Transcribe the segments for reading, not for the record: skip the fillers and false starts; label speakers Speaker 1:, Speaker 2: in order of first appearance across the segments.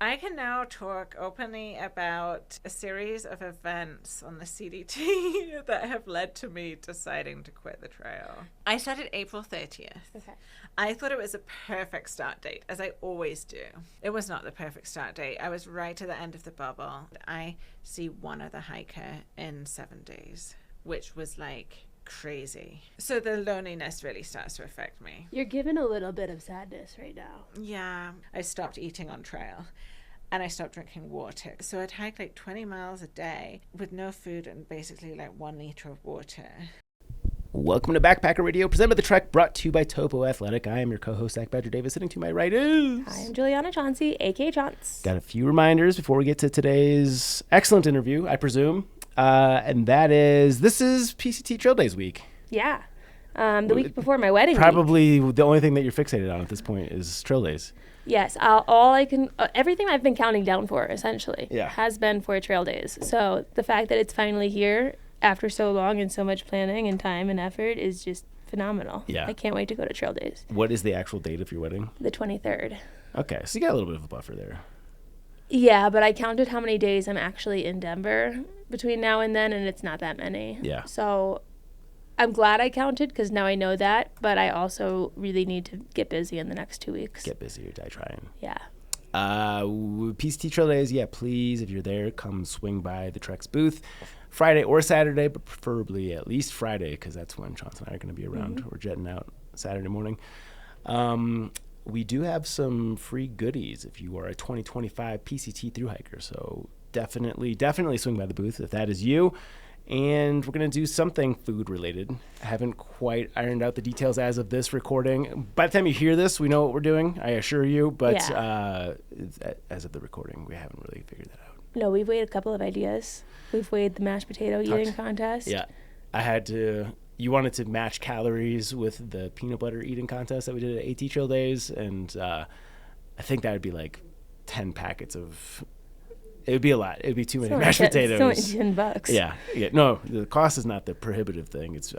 Speaker 1: I can now talk openly about a series of events on the CDT that have led to me deciding to quit the trail. I started April 30th.
Speaker 2: Okay.
Speaker 1: I thought it was a perfect start date, as I always do. It was not the perfect start date. I was right at the end of the bubble. I see one other hiker in 7 days, which was like crazy. So the loneliness really starts to affect me.
Speaker 2: You're given a little bit of sadness right now.
Speaker 1: Yeah. I stopped eating on trail. And I stopped drinking water. So I'd hike like 20 miles a day with no food and basically like 1 liter of water.
Speaker 3: Welcome to Backpacker Radio, presented by The Trek, brought to you by Topo Athletic. I am your co-host, Zach Badger Davis. Sitting to my right is...
Speaker 2: Hi, I'm Juliana Chaunce, a.k.a. Chaunce.
Speaker 3: Got a few reminders before we get to today's excellent interview, I presume. And that is, this is PCT Trail Days week.
Speaker 2: Yeah. The week before my wedding
Speaker 3: Probably the only thing that you're fixated on at this point is Trail Days.
Speaker 2: Yes, everything I've been counting down for, essentially, has been for Trail Days. So the fact that it's finally here after so long and so much planning and time and effort is just phenomenal.
Speaker 3: Yeah.
Speaker 2: I can't wait to go to Trail Days.
Speaker 3: What is the actual date of your wedding?
Speaker 2: The 23rd.
Speaker 3: Okay, so you got a little bit of a buffer there.
Speaker 2: Yeah, but I counted how many days I'm actually in Denver between now and then, and it's not that many.
Speaker 3: Yeah.
Speaker 2: So I'm glad I counted because now I know that, but I also really need to get busy in the next 2 weeks.
Speaker 3: Get busy or die trying.
Speaker 2: Yeah.
Speaker 3: PCT Trail Days, please, if you're there, come swing by the Trek's booth Friday or Saturday, but preferably at least Friday because that's when Chaunce and I are going to be around. We're jetting out Saturday morning. We do have some free goodies if you are a 2025 PCT Thru-Hiker, so definitely swing by the booth if that is you. And we're going to do something food-related. I haven't quite ironed out the details as of this recording. By the time you hear this, we know what we're doing, I assure you. But as of the recording, we haven't really figured that out.
Speaker 2: No, we've weighed a couple of ideas. We've weighed the mashed potato eating contest.
Speaker 3: Yeah. You wanted to match calories with the peanut butter eating contest that we did at AT Trail Days. And I think that would be like 10 packets of... It would be a lot. It would be too many mashed potatoes.
Speaker 2: It's only $10.
Speaker 3: Yeah. No, the cost is not the prohibitive thing. It's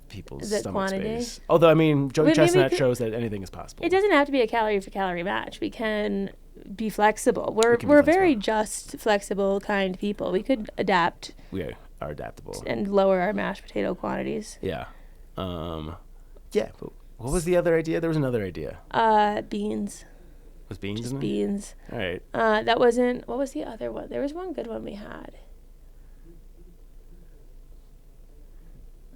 Speaker 3: people's stomach
Speaker 2: quantity?
Speaker 3: space. Although, I mean, Joey Chestnut shows that anything is possible.
Speaker 2: It doesn't have to be a calorie for calorie match. We can be flexible. We're very just, flexible, kind people. We could adapt.
Speaker 3: We are adaptable.
Speaker 2: And lower our mashed potato quantities.
Speaker 3: Yeah. But what was the other idea? There was another idea.
Speaker 2: Beans.
Speaker 3: Was beans
Speaker 2: Just
Speaker 3: in there?
Speaker 2: beans.
Speaker 3: All right.
Speaker 2: That wasn't... What was the other one? There was one good one we had.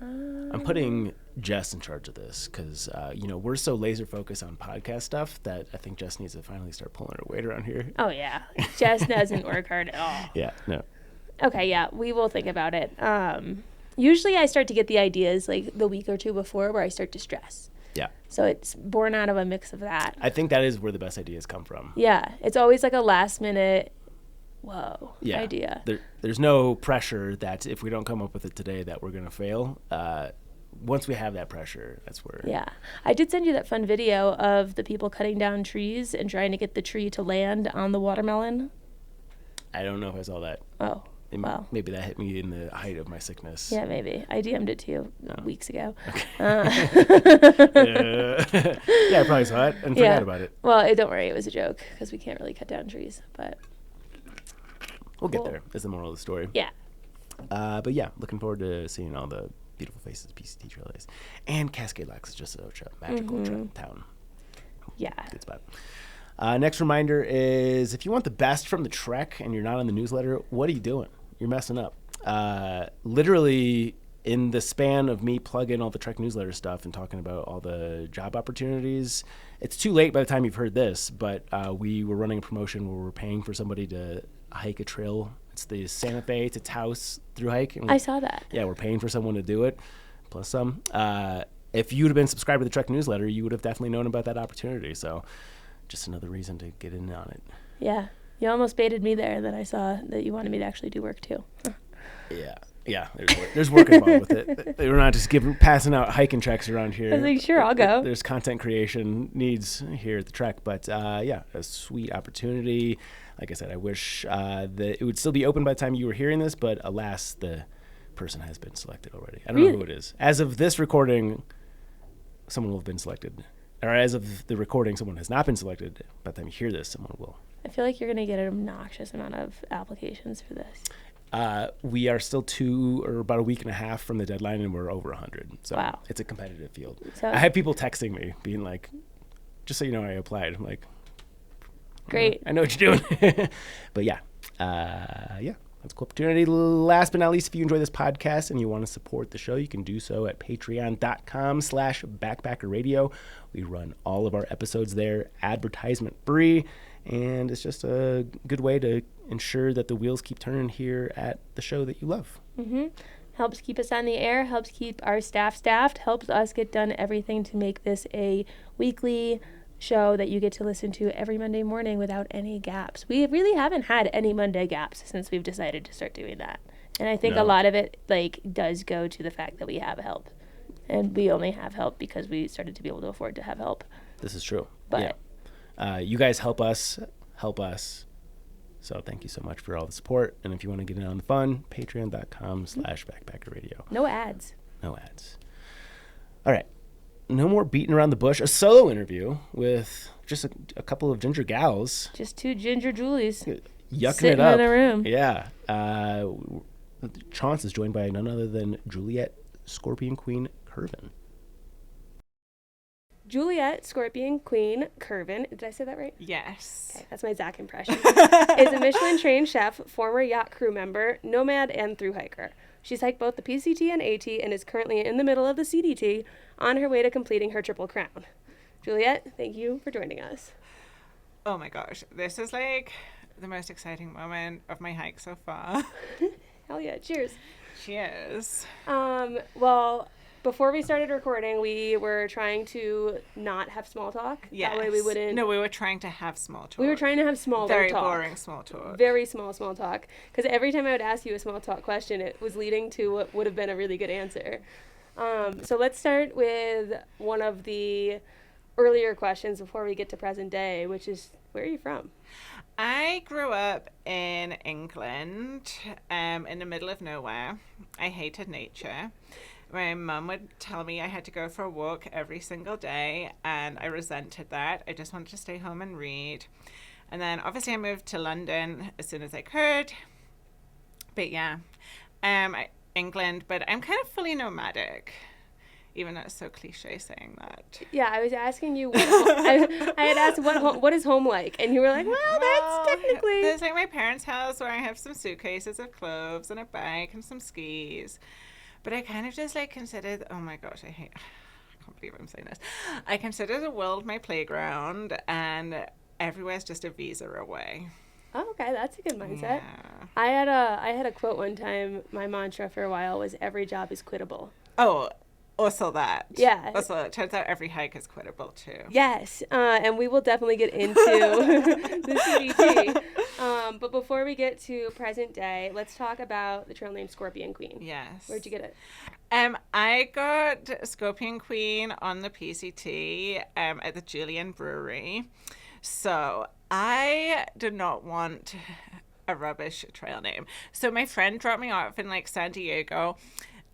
Speaker 3: I'm putting Jess in charge of this because, we're so laser focused on podcast stuff that I think Jess needs to finally start pulling her weight around here.
Speaker 2: Oh, yeah. Jess doesn't work hard at all.
Speaker 3: Yeah, no.
Speaker 2: Okay, yeah. We will think about it. Usually I start to get the ideas like the week or two before where I start to stress.
Speaker 3: Yeah.
Speaker 2: So it's born out of a mix of that.
Speaker 3: I think that is where the best ideas come from.
Speaker 2: Yeah. It's always like a last minute, idea.
Speaker 3: There's no pressure that if we don't come up with it today that we're going to fail. Once we have that pressure, that's where...
Speaker 2: Yeah. I did send you that fun video of the people cutting down trees and trying to get the tree to land on the watermelon.
Speaker 3: I don't know if I saw that.
Speaker 2: Oh. Well,
Speaker 3: maybe that hit me in the height of my sickness.
Speaker 2: Yeah, maybe. I DM'd it to you weeks ago.
Speaker 3: Okay. Yeah, I probably saw it and forgot about it.
Speaker 2: Well, don't worry. It was a joke because we can't really cut down trees, but...
Speaker 3: We'll get there, is the moral of the story.
Speaker 2: Yeah.
Speaker 3: But yeah, looking forward to seeing all the beautiful faces of PCT Trail Days. And Cascade Locks is just a magical town.
Speaker 2: Yeah.
Speaker 3: Good spot. Next reminder is if you want the best from the Trek and you're not on the newsletter, what are you doing? You're messing up. Literally, in the span of me plugging all the Trek newsletter stuff and talking about all the job opportunities, it's too late by the time you've heard this, but we were running a promotion where we're paying for somebody to hike a trail. It's the Santa Fe to Taos Thru-Hike.
Speaker 2: I saw that.
Speaker 3: Yeah, we're paying for someone to do it, plus some. If you'd have been subscribed to the Trek newsletter, you would have definitely known about that opportunity. So just another reason to get in on it.
Speaker 2: Yeah. You almost baited me there, and then I saw that you wanted me to actually do work too.
Speaker 3: Yeah. There's work involved with it. We're not just passing out hiking treks around here.
Speaker 2: I was like, sure, I'll go.
Speaker 3: There's content creation needs here at the Trek, but a sweet opportunity. Like I said, I wish that it would still be open by the time you were hearing this, but alas, the person has been selected already. I don't know who it is. As of this recording, someone will have been selected. Or as of the recording, someone has not been selected. By the time you hear this, someone will
Speaker 2: I feel like you're going to get an obnoxious amount of applications for this.
Speaker 3: We are still about a week and a half from the deadline, and we're over 100. So
Speaker 2: wow.
Speaker 3: It's a competitive field.
Speaker 2: So
Speaker 3: I had people texting me being like, just so you know, I applied. I'm like,
Speaker 2: great.
Speaker 3: I know what you're doing. But yeah, that's a cool opportunity. Last but not least, if you enjoy this podcast and you want to support the show, you can do so at patreon.com/backpackerradio. We run all of our episodes there, advertisement free, and it's just a good way to ensure that the wheels keep turning here at the show that you love.
Speaker 2: Mm-hmm. Helps keep us on the air, helps keep our staff staffed, helps us get done everything to make this a weekly show that you get to listen to every Monday morning without any gaps. We really haven't had any Monday gaps since we've decided to start doing that. And I think a lot of it does go to the fact that we have help. And we only have help because we started to be able to afford to have help.
Speaker 3: This is true.
Speaker 2: But
Speaker 3: you guys help us. So thank you so much for all the support. And if you want to get in on the fun, patreon.com/backpackerradio.
Speaker 2: No ads.
Speaker 3: No ads. All right. No more beating around the bush. A solo interview with just a couple of ginger gals.
Speaker 2: Just two ginger Julies.
Speaker 3: Yucking
Speaker 2: sitting
Speaker 3: it up.
Speaker 2: in a room.
Speaker 3: Yeah. Chaunce is joined by none other than Juliette Scorpion Queen Kerven.
Speaker 2: Juliette Scorpion Queen Kerven, did I say that right?
Speaker 1: Yes.
Speaker 2: Okay, that's my Zach impression. Is a Michelin-trained chef, former yacht crew member, nomad, and thru-hiker. She's hiked both the PCT and AT and is currently in the middle of the CDT on her way to completing her Triple Crown. Juliette, thank you for joining us.
Speaker 1: Oh my gosh, this is like the most exciting moment of my hike so far.
Speaker 2: Hell yeah, cheers.
Speaker 1: Cheers.
Speaker 2: Well, before we started recording, we were trying to not have small talk.
Speaker 1: Yes.
Speaker 2: That way we wouldn't...
Speaker 1: No, we were trying to have small talk.
Speaker 2: We were trying to have small talk.
Speaker 1: Very boring small talk.
Speaker 2: Very small talk. Because every time I would ask you a small talk question, it was leading to what would have been a really good answer. So let's start with one of the earlier questions before we get to present day, which is, where are you from?
Speaker 1: I grew up in England, in the middle of nowhere. I hated nature. My mum would tell me I had to go for a walk every single day, and I resented that. I just wanted to stay home and read. And then obviously I moved to London as soon as I could. But yeah, England, but I'm kind of fully nomadic, even though it's so cliche saying that.
Speaker 2: Yeah, I was asking you, I had asked what is home like? And you were like, well, that's technically...
Speaker 1: There's like my parents' house where I have some suitcases of clothes and a bag and some skis. But I kind of just considered, oh my gosh, I can't believe I'm saying this. I consider the world my playground, and everywhere's just a visa away.
Speaker 2: Oh, okay, that's a good mindset.
Speaker 1: Yeah.
Speaker 2: I had a quote one time. My mantra for a while was, every job is quittable.
Speaker 1: Oh, also that.
Speaker 2: Yeah.
Speaker 1: Also, it turns out every hike is quittable too.
Speaker 2: Yes, and we will definitely get into the CDT. But before we get to present day, let's talk about the trail name Scorpion Queen.
Speaker 1: Yes.
Speaker 2: Where'd you get it?
Speaker 1: I got Scorpion Queen on the PCT at the Julian Brewery. So I did not want a rubbish trail name. So my friend dropped me off in San Diego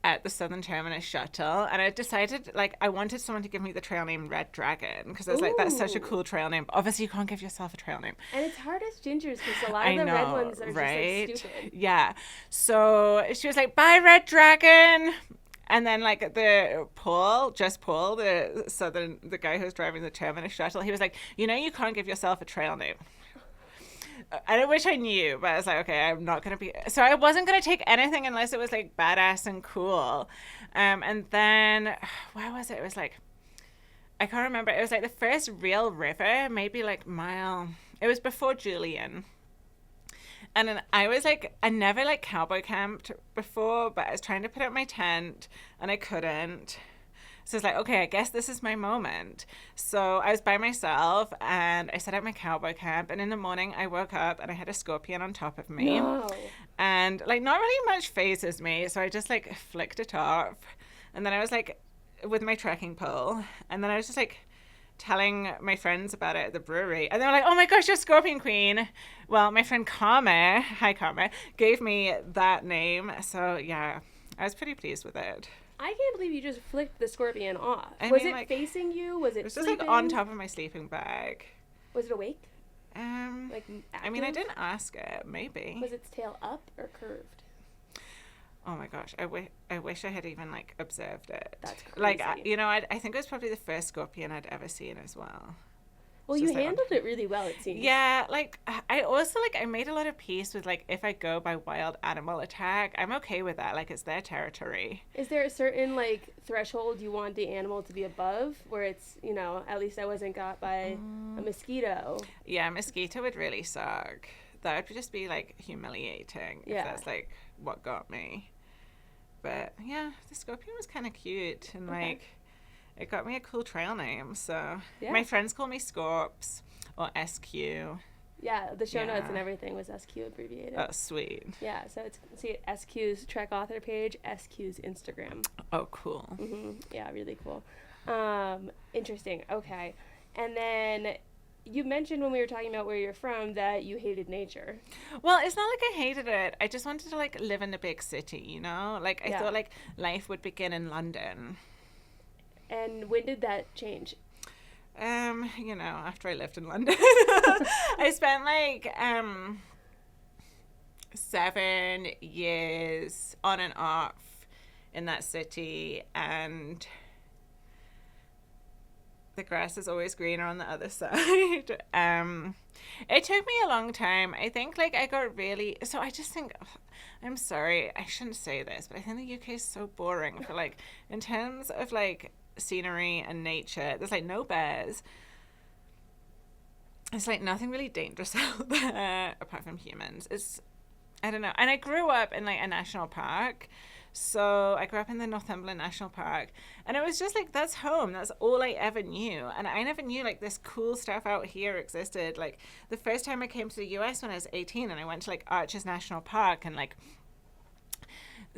Speaker 1: at the Southern Terminus shuttle, and I decided I wanted someone to give me the trail name Red Dragon, because I was that's such a cool trail name. But obviously you can't give yourself a trail name,
Speaker 2: and it's hard as gingers because a lot of the red ones are just stupid.
Speaker 1: Yeah, so she was like, bye Red Dragon. And then the Paul, the guy who's driving the Terminus shuttle, he was like, you can't give yourself a trail name. I wish I knew, but I was like, okay, I'm not going to be... So I wasn't going to take anything unless it was badass and cool. And then, where was it? It was I can't remember. It was the first real river, maybe mile. It was before Julian. And then I was I never cowboy camped before, but I was trying to put up my tent and I couldn't. So it's okay, I guess this is my moment. So I was by myself and I set up my cowboy camp, and in the morning I woke up and I had a scorpion on top of me.
Speaker 2: No.
Speaker 1: And not really much phases me, so I just flicked it off. And then I was with my trekking pole, and then I was just telling my friends about it at the brewery, and they were like, oh my gosh, you're Scorpion Queen. Well, my friend Karma, hi Karma, gave me that name. So yeah, I was pretty pleased with it.
Speaker 2: I can't believe you just flicked the scorpion off.
Speaker 1: Was
Speaker 2: it facing you? Was it
Speaker 1: was just
Speaker 2: sleeping?
Speaker 1: on top of my sleeping bag.
Speaker 2: Was it awake?
Speaker 1: I mean, I didn't ask it. Maybe.
Speaker 2: Was its tail up or curved?
Speaker 1: Oh my gosh, I wish I had even like observed it.
Speaker 2: That's crazy.
Speaker 1: Like, I think it was probably the first scorpion I'd ever seen as well.
Speaker 2: Well, you handled it really well, it seems.
Speaker 1: Yeah, like, I also, like, I made a lot of peace with, like, if I go by wild animal attack, I'm okay with that. Like, it's their territory.
Speaker 2: Is there a certain, like, threshold you want the animal to be above, where it's, at least I wasn't got by a mosquito?
Speaker 1: Yeah, a mosquito would really suck. That would just be, like, humiliating.
Speaker 2: Yeah.
Speaker 1: If that's, like, what got me. But, yeah, the scorpion was kind of cute, and, like... It got me a cool trail name, so my friends call me Scorps or SQ.
Speaker 2: Yeah, the show notes and everything was SQ abbreviated.
Speaker 1: Oh, sweet.
Speaker 2: Yeah, so see SQ's Trek author page, SQ's Instagram.
Speaker 1: Oh, cool.
Speaker 2: Mm-hmm. Yeah, really cool. Interesting. Okay, and then you mentioned when we were talking about where you're from that you hated nature.
Speaker 1: Well, it's not like I hated it. I just wanted to like live in a big city, Like I thought like life would begin in London.
Speaker 2: And when did that change?
Speaker 1: After I lived in London. I spent like 7 years on and off in that city, and the grass is always greener on the other side. It took me a long time. I think like I got really, so I just think, I'm sorry, I shouldn't say this, but I think the UK is so boring for like, in terms of like scenery and nature. There's like no bears. It's like nothing really dangerous out there apart from humans. I don't know. And I grew up in like a national park. So I grew up in the Northumberland National Park, and it was just like, that's home. That's all I ever knew. And I never knew like this cool stuff out here existed. Like the first time I came to the US when I was 18, and I went to like Arches National Park and like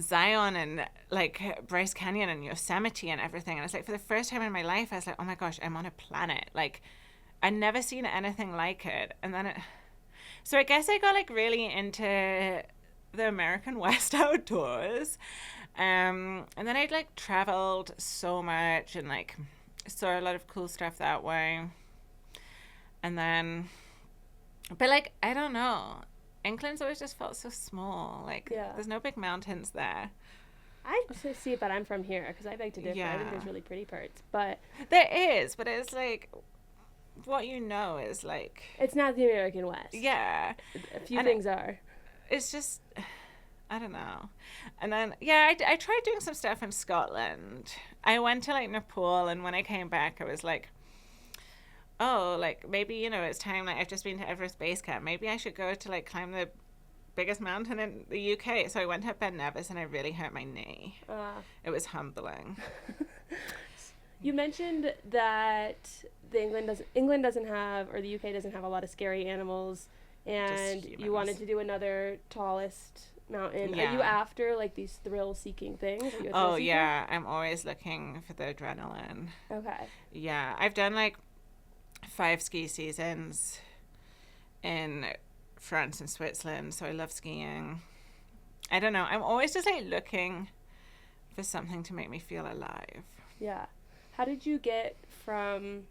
Speaker 1: Zion and like Bryce Canyon and Yosemite and everything, and it's like for the first time in my life I was like, oh my gosh, I'm on a planet. Like I'd never seen anything like it. And then so I guess I got like really into the American West outdoors, and then I'd like traveled so much and like saw a lot of cool stuff that way. And then but like I don't know, England's always just felt so small. Like, there's no big mountains there.
Speaker 2: I see it, but I'm from here, because I beg to differ. I think there's really pretty parts, but...
Speaker 1: There is, but it's like, what is like...
Speaker 2: It's not the American West.
Speaker 1: Yeah.
Speaker 2: A few things are.
Speaker 1: It's just, I don't know. And then, I tried doing some stuff in Scotland. I went to, like, Nepal, and when I came back, I was like... oh, like, maybe, it's time, like, I've just been to Everest Base Camp. Maybe I should go to, like, climb the biggest mountain in the UK. So I went to Ben Nevis, and I really hurt my knee. It was humbling.
Speaker 2: You mentioned that England doesn't have, or the UK doesn't have a lot of scary animals, and you wanted to do another tallest mountain. Yeah. Are you after, like, these thrill-seeking things? Are you a thrill seeker?
Speaker 1: Yeah. I'm always looking for the adrenaline.
Speaker 2: Okay.
Speaker 1: Yeah. I've done, like, 5 ski seasons in France and Switzerland, so I love skiing. I don't know. I'm always just like looking for something to make me feel alive.
Speaker 2: Yeah. How did you get from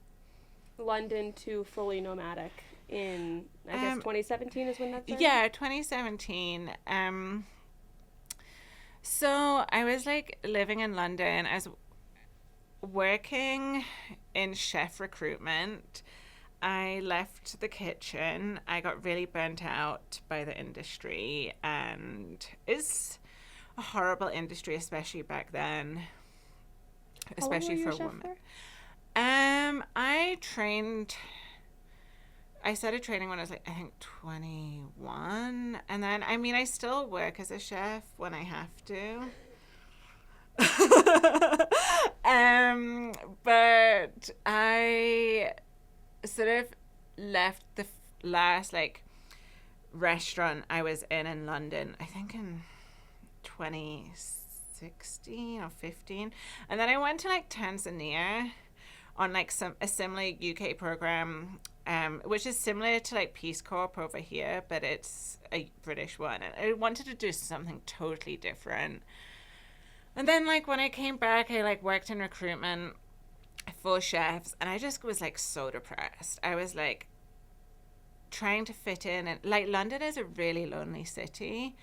Speaker 2: London to fully nomadic in, I guess, 2017 is when that started?
Speaker 1: Yeah, 2017. So I was like living in London. I was working in chef recruitment. I left the kitchen. I got really burnt out by the industry, and it's a horrible industry, especially back then, especially for a woman. I started training when I was like, I think 21, and then I still work as a chef when I have to. But I sort of left the last like restaurant I was in London, I think in 2016 or 15, and then I went to like Tanzania on like a similar UK program, which is similar to like Peace Corps over here, but it's a British one, and I wanted to do something totally different. And then, like, when I came back, I, like, worked in recruitment for chefs, and I just was, like, so depressed. I was like, trying to fit in, and like London is a really lonely city,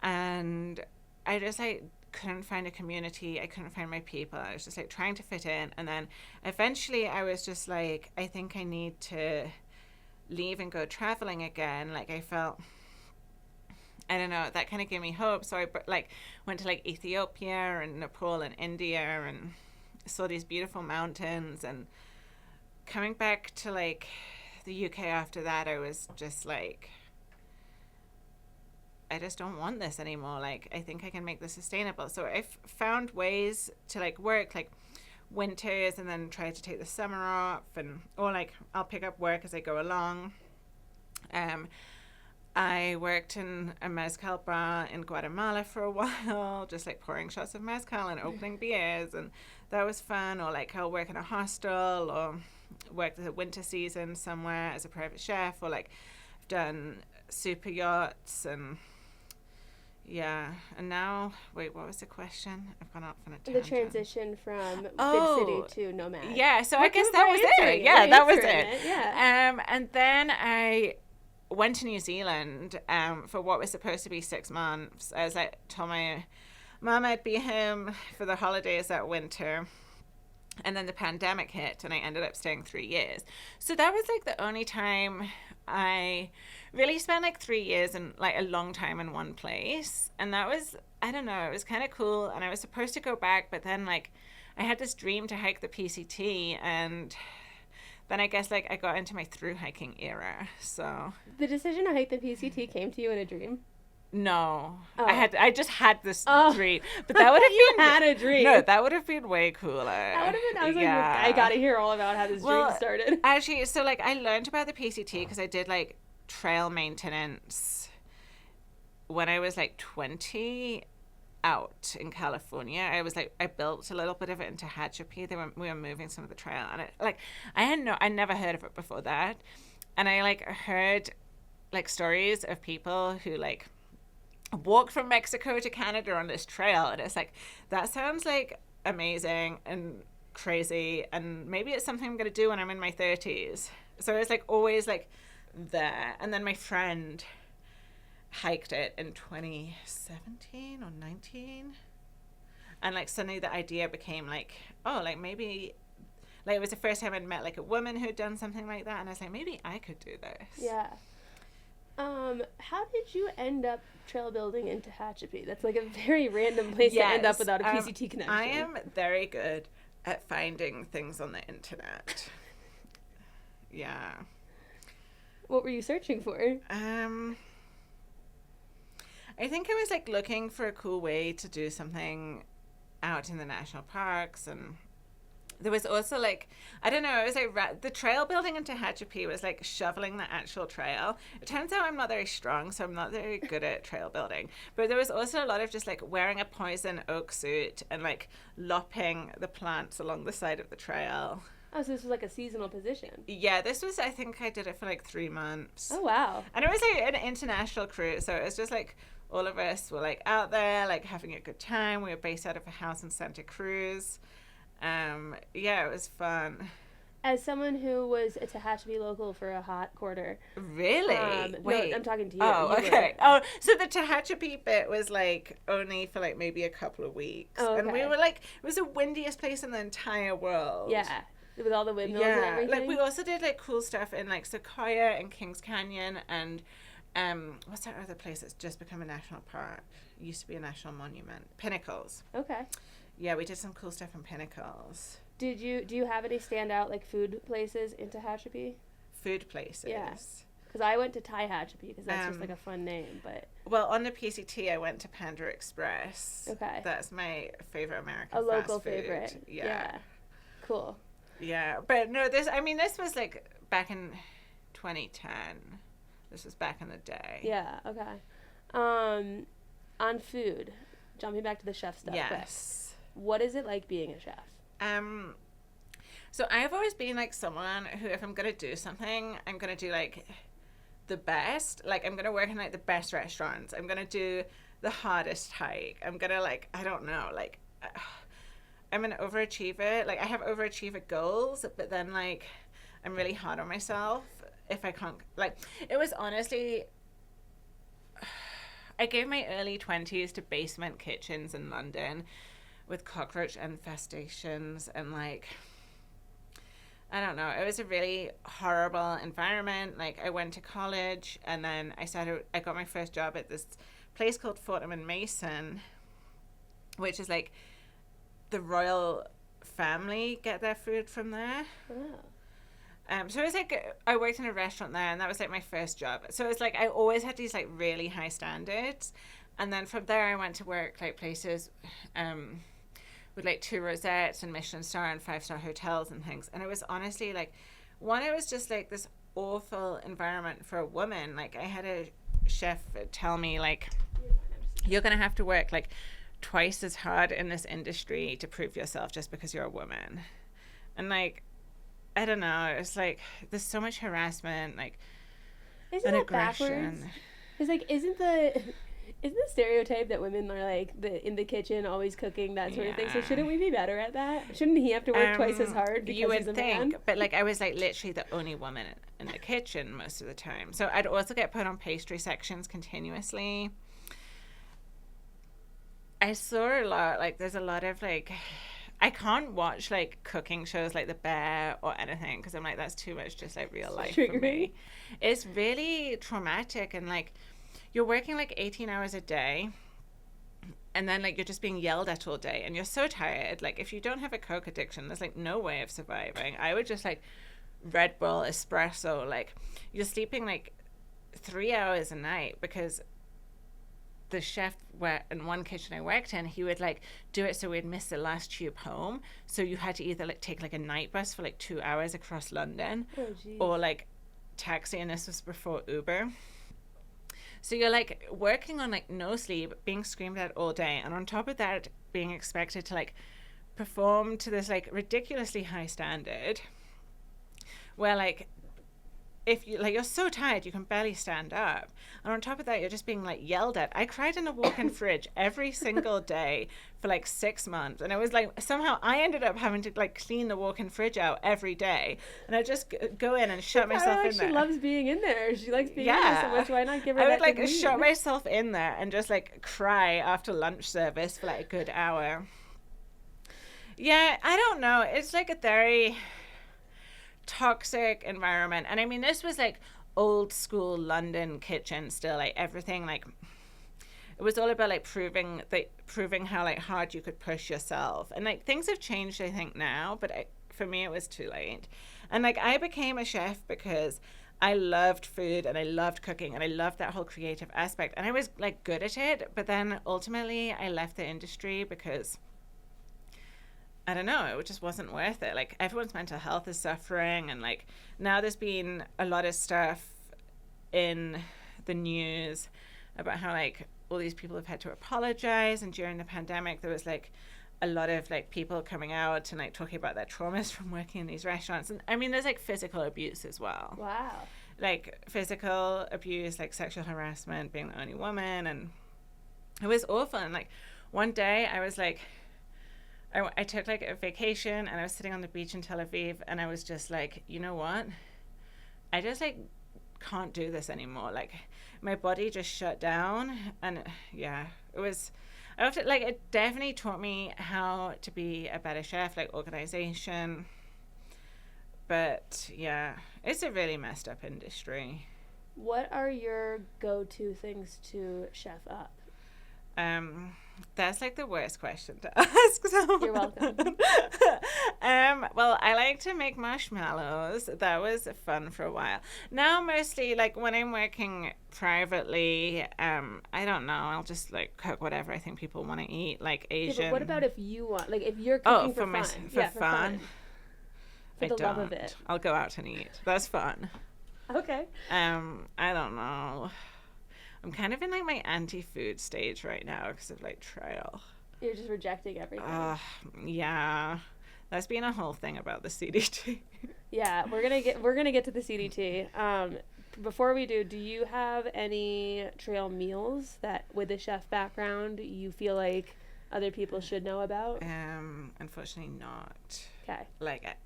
Speaker 1: and I just like couldn't find a community. I couldn't find my people. I was just like trying to fit in, and then eventually I was just like, I think I need to leave and go traveling again. Like I felt, I don't know, that kind of gave me hope. So I like went to like Ethiopia and Nepal and India and saw these beautiful mountains, and coming back to like the UK after that, I was just like, I just don't want this anymore. Like, I think I can make this sustainable. So I've found ways to like work like winters and then try to take the summer off, and or like I'll pick up work as I go along. I worked in a mezcal bar in Guatemala for a while, just like pouring shots of mezcal and opening beers, and that was fun. Or like I'll work in a hostel, or work the winter season somewhere as a private chef, or like I've done super yachts, and yeah. And now, wait, what was the question? I've gone off on a tangent.
Speaker 2: The transition from big city to nomad.
Speaker 1: Yeah, so I guess that was it. Yeah, that was it. Yeah. And then I went to New Zealand for what was supposed to be 6 months. I was like, told my mom I'd be home for the holidays that winter. And then the pandemic hit, and I ended up staying 3 years. So that was like the only time I really spent like 3 years in like a long time in one place. And that was, I don't know, it was kind of cool. And I was supposed to go back, but then like I had this dream to hike the PCT, and then I guess like I got into my thru-hiking era. So
Speaker 2: the decision to hike the PCT came to you in a dream?
Speaker 1: No, I just had this dream, but that would have been
Speaker 2: had a dream.
Speaker 1: No, that would have been way cooler.
Speaker 2: That would have been. I was like, I gotta hear all about how this dream started.
Speaker 1: Actually, so like I learned about the PCT because I did like trail maintenance when I was like 20 out in California. I built a little bit of it into Tehachapi. We were moving some of the trail, and I never heard of it before that, and I like heard like stories of people who like walked from Mexico to Canada on this trail, and it's like, that sounds like amazing and crazy, and maybe it's something I'm going to do when I'm in my 30s. So it's like always like there. And then my friend hiked it in 2017 or 19, and like suddenly the idea became like, oh, like maybe like it was the first time I'd met like a woman who'd done something like that, and I was like, maybe I could do this.
Speaker 2: Yeah. How did you end up trail building in Tehachapi? That's like a very random place to end up without a PCT connection.
Speaker 1: I am very good at finding things on the internet. Yeah.
Speaker 2: What were you searching for?
Speaker 1: I think I was like looking for a cool way to do something out in the national parks, and there was also like, I don't know, it was like the trail building in Tehachapi was like shoveling the actual trail. It turns out I'm not very strong, so I'm not very good at trail building. But there was also a lot of just like wearing a poison oak suit and like lopping the plants along the side of the trail.
Speaker 2: Oh, so this was like a seasonal position.
Speaker 1: Yeah, this was, I think I did it for like 3 months.
Speaker 2: Oh, wow. And
Speaker 1: it was like an international crew, so it was just like all of us were like out there like having a good time. We were based out of a house in Santa Cruz. Yeah, it was fun.
Speaker 2: As someone who was a Tehachapi local for a hot quarter.
Speaker 1: Really? Wait.
Speaker 2: No, I'm talking to you.
Speaker 1: Oh, okay. Oh, so the Tehachapi bit was like only for like maybe a couple of weeks.
Speaker 2: Oh, okay.
Speaker 1: And we were like, it was the windiest place in the entire world.
Speaker 2: Yeah. With all the windmills and everything.
Speaker 1: Like we also did like cool stuff in like Sequoia and Kings Canyon, and what's that other place that's just become a national park? It used to be a national monument. Pinnacles.
Speaker 2: Okay.
Speaker 1: Yeah, we did some cool stuff in Pinnacles.
Speaker 2: Do you have any standout like food places in Tehachapi?
Speaker 1: Food places?
Speaker 2: Yeah. Because I went to Tehachapi because that's just like a fun name, but.
Speaker 1: Well, on the PCT, I went to Panda Express.
Speaker 2: Okay.
Speaker 1: That's my favorite American
Speaker 2: fast food. A local
Speaker 1: food.
Speaker 2: favorite. Yeah. Cool.
Speaker 1: Yeah, but no, this was like back in 2010. This was back in the day.
Speaker 2: Yeah, okay. On food, jumping back to the chef stuff.
Speaker 1: Yes.
Speaker 2: What is it like being a chef?
Speaker 1: So I've always been like someone who, if I'm going to do something, I'm going to do like the best. Like I'm going to work in like the best restaurants. I'm going to do the hardest hike. I'm going to like, I don't know, like I'm an overachiever. Like I have overachiever goals, but then like I'm really hard on myself. if I can't, like, it was honestly, I gave my early 20s to basement kitchens in London with cockroach infestations and, like, I don't know. It was a really horrible environment. Like, I went to college and then I got my first job at this place called Fortnum and Mason, which is like the royal family get their food from there. Oh. So it was like, I worked in a restaurant there and that was like my first job. So it's like, I always had these like really high standards. And then from there I went to work like places, with like 2 rosettes and Michelin star and 5-star hotels and things. And it was honestly like, one, it was just like this awful environment for a woman. Like, I had a chef tell me, like, you're going to have to work like twice as hard in this industry to prove yourself just because you're a woman. And like, I don't know, it's like, there's so much harassment, like,
Speaker 2: isn't
Speaker 1: and
Speaker 2: that
Speaker 1: aggression.
Speaker 2: Backwards? It's like, isn't the stereotype that women are like in the kitchen always cooking, that sort of thing? So shouldn't we be better at that? Shouldn't he have to work twice as hard because
Speaker 1: you would
Speaker 2: he's a
Speaker 1: think,
Speaker 2: man?
Speaker 1: But like, I was like literally the only woman in the kitchen most of the time. So I'd also get put on pastry sections continuously. I saw a lot, like, there's a lot of like, I can't watch like cooking shows like The Bear or anything because I'm like, that's too much just like real life for me. It's really traumatic, and like, you're working like 18 hours a day and then like you're just being yelled at all day and you're so tired. Like, if you don't have a Coke addiction, there's like no way of surviving. I would just like Red Bull, espresso, like, you're sleeping like 3 hours a night because the chef in one kitchen I worked in, he would like do it so we'd miss the last tube home. So you had to either like take like a night bus for like 2 hours across London or like taxi, and this was before Uber. So you're like working on like no sleep, being screamed at all day, and on top of that being expected to like perform to this like ridiculously high standard where like, if you like, you're so tired you can barely stand up, and on top of that you're just being like yelled at. I cried in a walk-in fridge every single day for like 6 months, and it was like, somehow I ended up having to like clean the walk-in fridge out every day, and I just go in and shut myself in there.
Speaker 2: She loves being in there. She likes being in there so much. Why not give her that? I would
Speaker 1: like shut myself in there and just like cry after lunch service for like a good hour. Yeah, I don't know. It's like a very toxic environment. And I mean, this was like old school London kitchen still, like everything, like, it was all about like proving how like hard you could push yourself. And like, things have changed I think now, but for me it was too late. And like, I became a chef because I loved food and I loved cooking and I loved that whole creative aspect, and I was like good at it. But then ultimately I left the industry because I don't know, it just wasn't worth it. Like, everyone's mental health is suffering, and like, now there's been a lot of stuff in the news about how like all these people have had to apologize, and during the pandemic there was like a lot of like people coming out and like talking about their traumas from working in these restaurants. And I mean, there's like physical abuse as well. Wow. Like physical abuse, like sexual harassment, being the only woman, and it was awful. And like, one day I was like, I took like a vacation and I was sitting on the beach in Tel Aviv, and I was just like, you know what? I just like can't do this anymore. Like, my body just shut down, and yeah, it was, it definitely taught me how to be a better chef, like organization. But yeah, it's a really messed up industry.
Speaker 2: What are your go-to things to chef up?
Speaker 1: That's like the worst question to ask. So.
Speaker 2: You're welcome.
Speaker 1: Well, I like to make marshmallows. That was fun for a while. Now, mostly like when I'm working privately, I don't know, I'll just like cook whatever I think people want to eat, like Asian.
Speaker 2: Yeah, but what about if you want, like, if you're cooking for fun?
Speaker 1: For fun.
Speaker 2: For the love of it.
Speaker 1: I'll go out and eat. That's fun.
Speaker 2: Okay.
Speaker 1: I don't know. I'm kind of in like my anti-food stage right now because of like trial.
Speaker 2: You're just rejecting everything.
Speaker 1: Yeah, that's been a whole thing about the CDT.
Speaker 2: Yeah, we're gonna get to the CDT. Before we do you have any trail meals that, with a chef background, you feel like other people should know about?
Speaker 1: Unfortunately not.
Speaker 2: Okay.
Speaker 1: Like,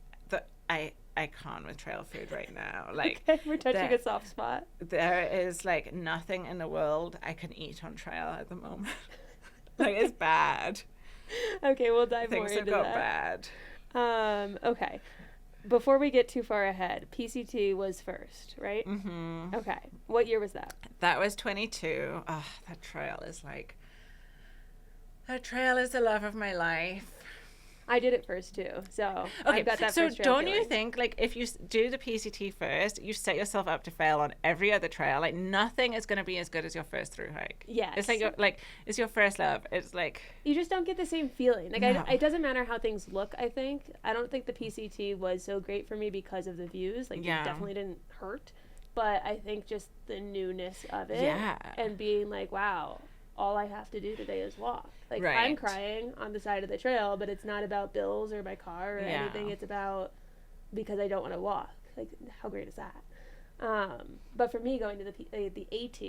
Speaker 1: I I can't with trail food right now. Like,
Speaker 2: okay, we're touching a soft spot.
Speaker 1: There is like nothing in the world I can eat on trail at the moment. Like, it's bad.
Speaker 2: Okay, we'll dive more
Speaker 1: Things
Speaker 2: into
Speaker 1: have got
Speaker 2: that.
Speaker 1: bad.
Speaker 2: Okay. Before we get too far ahead, PCT was first, right?
Speaker 1: Mm-hmm.
Speaker 2: Okay. What year was that?
Speaker 1: That was 22. Oh, that trail is the love of my life.
Speaker 2: I did it first too, so
Speaker 1: okay.
Speaker 2: I've got that
Speaker 1: so
Speaker 2: first trail
Speaker 1: don't
Speaker 2: feeling.
Speaker 1: you think, like, if you do the PCT first, you set yourself up to fail on every other trail? Like, nothing is going to be as good as your first Thru-Hike.
Speaker 2: Yes.
Speaker 1: It's like it's your first love. It's like
Speaker 2: you just don't get the same feeling. Like,
Speaker 1: no.
Speaker 2: it doesn't matter how things look. I don't think the PCT was so great for me because of the views. Like,
Speaker 1: yeah.
Speaker 2: It definitely didn't hurt, but I think just the newness of it,
Speaker 1: yeah.
Speaker 2: and being like, wow, all I have to do today is walk. Like,
Speaker 1: right.
Speaker 2: I'm crying on the side of the trail, but it's not about bills or my car or anything. It's about because I don't want to walk. Like, how great is that? But for me, going to the AT,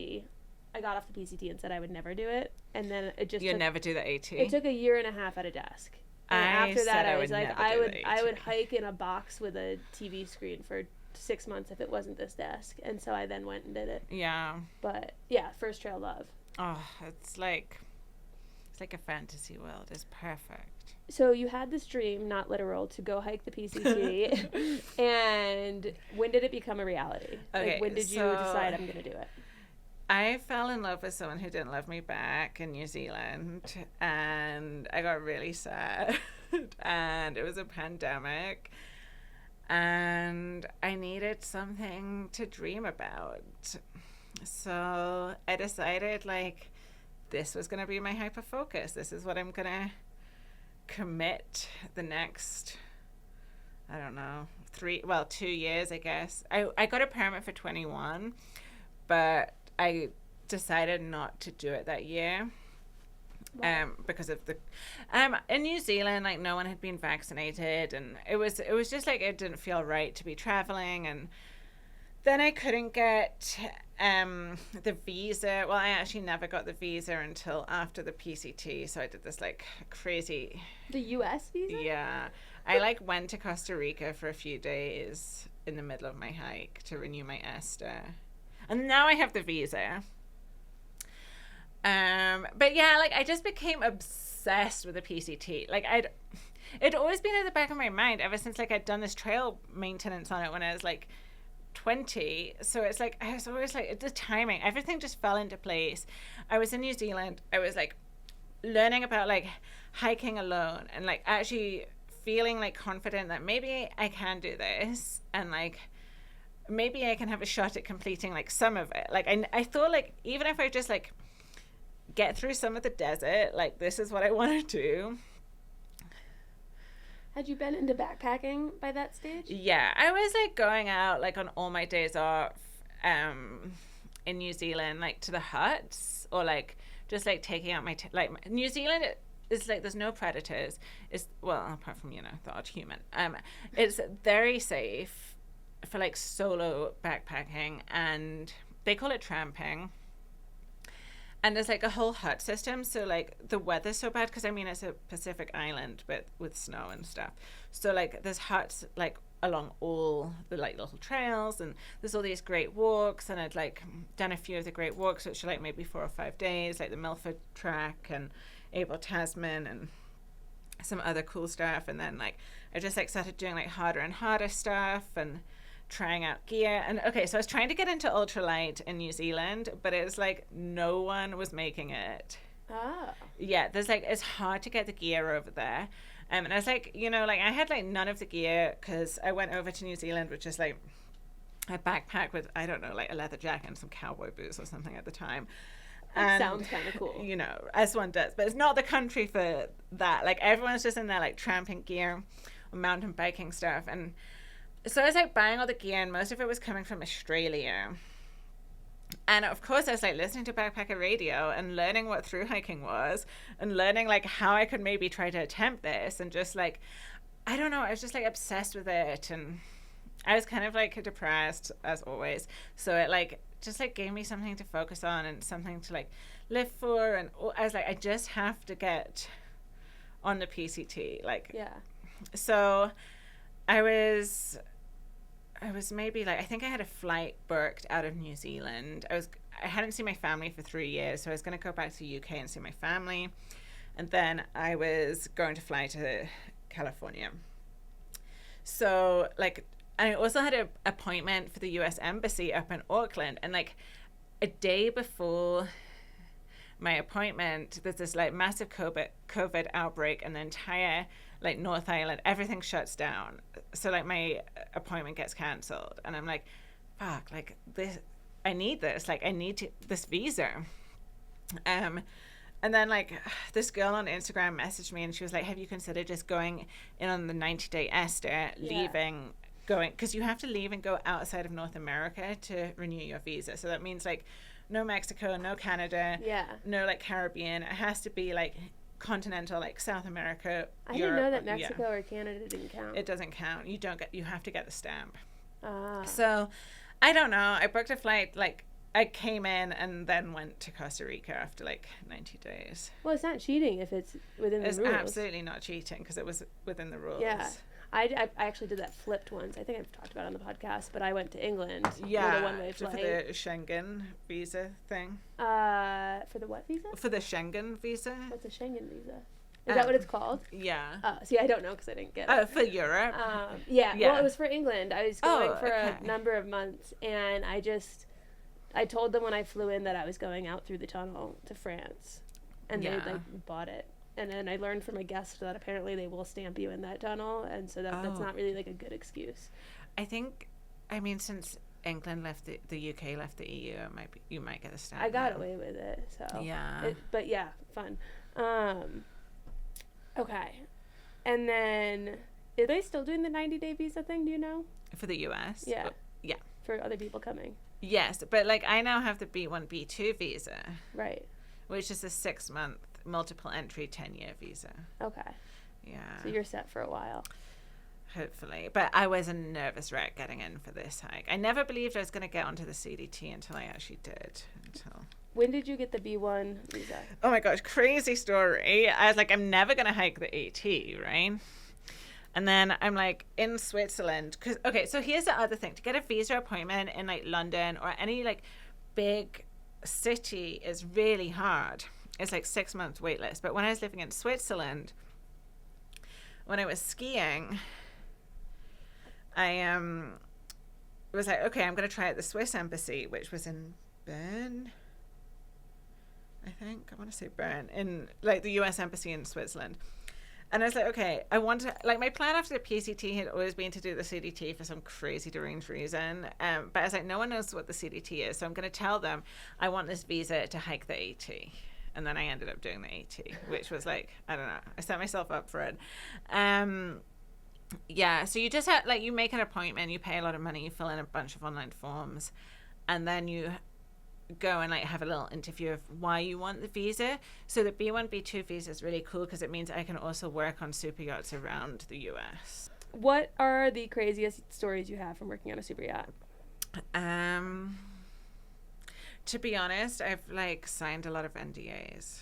Speaker 2: I got off the PCT and said I would never do it, and then it just
Speaker 1: never do the AT.
Speaker 2: It took a year and a half at a desk. And after that, I was like, I would hike in a box with a TV screen for 6 months if it wasn't this desk, and so I then went and did it.
Speaker 1: Yeah.
Speaker 2: But yeah, first trail love.
Speaker 1: Oh, it's like a fantasy world. It's perfect.
Speaker 2: So you had this dream, not literal, to go hike the PCT, and when did it become a reality?
Speaker 1: Okay,
Speaker 2: like, when did you decide I'm going to do it?
Speaker 1: I fell in love with someone who didn't love me back in New Zealand, and I got really sad, and it was a pandemic, and I needed something to dream about. So I decided, like, this was going to be my hyper focus. This is what I'm going to commit the next, I don't know, 2 years, I guess. I got a permit for 21, but I decided not to do it that year. Because of the in New Zealand, like, no one had been vaccinated, and it was just like it didn't feel right to be traveling. And then I couldn't get the visa. Well, I actually never got the visa until after the PCT, so I did this like crazy
Speaker 2: the US visa.
Speaker 1: Yeah, I like went to Costa Rica for a few days in the middle of my hike to renew my ESTA, and now I have the visa. But yeah, like, I just became obsessed with the PCT. Like, it'd always been at the back of my mind ever since, like, I'd done this trail maintenance on it when I was like 20. So it's like I was always like, the timing, everything just fell into place. I was in New Zealand. I was like learning about like hiking alone, and like actually feeling like confident that maybe I can do this, and like maybe I can have a shot at completing like some of it. Like, I thought, like, even if I just like get through some of the desert, like, this is what I want to do.
Speaker 2: Had you been into backpacking by that stage?
Speaker 1: Yeah, I was like going out like on all my days off in New Zealand, like to the huts, or like just like taking out my New Zealand is like there's no predators. It's, well, apart from, you know, the odd human. It's very safe for like solo backpacking, and they call it tramping. And there's like a whole hut system. So like the weather's so bad, because I mean it's a Pacific island, but with snow and stuff. So like there's huts like along all the like little trails, and there's all these great walks. And I'd like done a few of the great walks, which are like maybe 4 or 5 days, like the Milford Track and Abel Tasman and some other cool stuff. And then like I just like started doing like harder and harder stuff and trying out gear. And okay, so I was trying to get into ultralight in New Zealand, but it's like no one was making it.
Speaker 2: Oh.
Speaker 1: Yeah, there's like, it's hard to get the gear over there. And I was like, you know, like I had like none of the gear, because I went over to New Zealand with just like a backpack with, I don't know, like a leather jacket and some cowboy boots or something at the time.
Speaker 2: That sounds kind of cool.
Speaker 1: You know, as one does, but it's not the country for that. Like everyone's just in there like tramping gear or mountain biking stuff. And so I was like buying all the gear, and most of it was coming from Australia. And of course I was like listening to backpacker radio and learning what thru hiking was, and learning like how I could maybe try to attempt this, and just like, I don't know, I was just like obsessed with it. And I was kind of like depressed as always. So it like just like gave me something to focus on and something to like live for. And I was like, I just have to get on the PCT. Like,
Speaker 2: yeah.
Speaker 1: So I was I was maybe like, I think I had a flight booked out of New Zealand. I hadn't seen my family for 3 years, so I was going to go back to the UK and see my family. And then I was going to fly to California. So, like, I also had an appointment for the US Embassy up in Auckland. And, like, a day before my appointment, there's this, like, massive COVID outbreak, and the entire, like, North Island, everything shuts down. So, like, my appointment gets cancelled. And I'm like, fuck, like, this, I need this. Like, I need this visa. And then, like, this girl on Instagram messaged me, and she was like, have you considered just going in on the 90-day Esther, leaving, going, because you have to leave and go outside of North America to renew your visa. So that means, like, no Mexico, no Canada, no, like, Caribbean. It has to be, like, continental, like, South America,
Speaker 2: I
Speaker 1: Europe.
Speaker 2: Didn't know that Mexico or Canada didn't count.
Speaker 1: It doesn't count. You have to get the stamp. So, I don't know. I booked a flight, like, I came in and then went to Costa Rica after like 90 days.
Speaker 2: Well, it's not cheating if it's within the rules. It's
Speaker 1: absolutely not cheating because it was within the rules.
Speaker 2: Yeah. I actually did that flipped once. I think I've talked about it on the podcast, but I went to England with a one-way flight.
Speaker 1: For the Schengen visa thing.
Speaker 2: For the what visa?
Speaker 1: For the Schengen visa.
Speaker 2: What's a Schengen visa? Is that what it's called?
Speaker 1: Yeah.
Speaker 2: See, I don't know because I didn't get it.
Speaker 1: Oh, for Europe?
Speaker 2: Yeah. Well, it was for England. I was going for a number of months, and I told them when I flew in that I was going out through the tunnel to France, and they like bought it. And then I learned from a guest that apparently they will stamp you in that tunnel, and so that's not really like a good excuse.
Speaker 1: I think, I mean, since England left the UK left the EU, you might get a stamp.
Speaker 2: I got away with it, so
Speaker 1: yeah.
Speaker 2: But yeah, fun. Okay, and then are they still doing the 90-day visa thing? Do you know?
Speaker 1: For the US?
Speaker 2: Yeah.
Speaker 1: Yeah.
Speaker 2: For other people coming.
Speaker 1: Yes, but like I now have the B1, B2 visa.
Speaker 2: Right.
Speaker 1: Which is a 6-month multiple entry 10-year visa.
Speaker 2: Okay.
Speaker 1: Yeah.
Speaker 2: So you're set for a while.
Speaker 1: Hopefully. But I was a nervous wreck getting in for this hike. I never believed I was going to get onto the CDT until I actually did.
Speaker 2: When did you get the B1 visa?
Speaker 1: Oh my gosh, crazy story. I was like, I'm never going to hike the AT, right? And then I'm like in Switzerland. So here's the other thing. To get a visa appointment in like London or any like big city is really hard. It's like 6 months wait list. But when I was living in Switzerland, when I was skiing, I was like, okay, I'm going to try at the Swiss embassy, which was in Bern. I think I want to say Bern, in like the US embassy in Switzerland. And I was like, okay, I want to, like, my plan after the PCT had always been to do the CDT for some crazy deranged reason. But I was like, no one knows what the CDT is. So I'm going to tell them I want this visa to hike the AT. And then I ended up doing the AT, which was like, I don't know. I set myself up for it. Yeah. So you just have, like, you make an appointment, you pay a lot of money, you fill in a bunch of online forms, and then you go and like have a little interview of why you want the visa. So the B1, B2 visa is really cool because it means I can also work on super yachts around the US.
Speaker 2: What are the craziest stories you have from working on a super yacht?
Speaker 1: To be honest, I've like signed a lot of NDAs.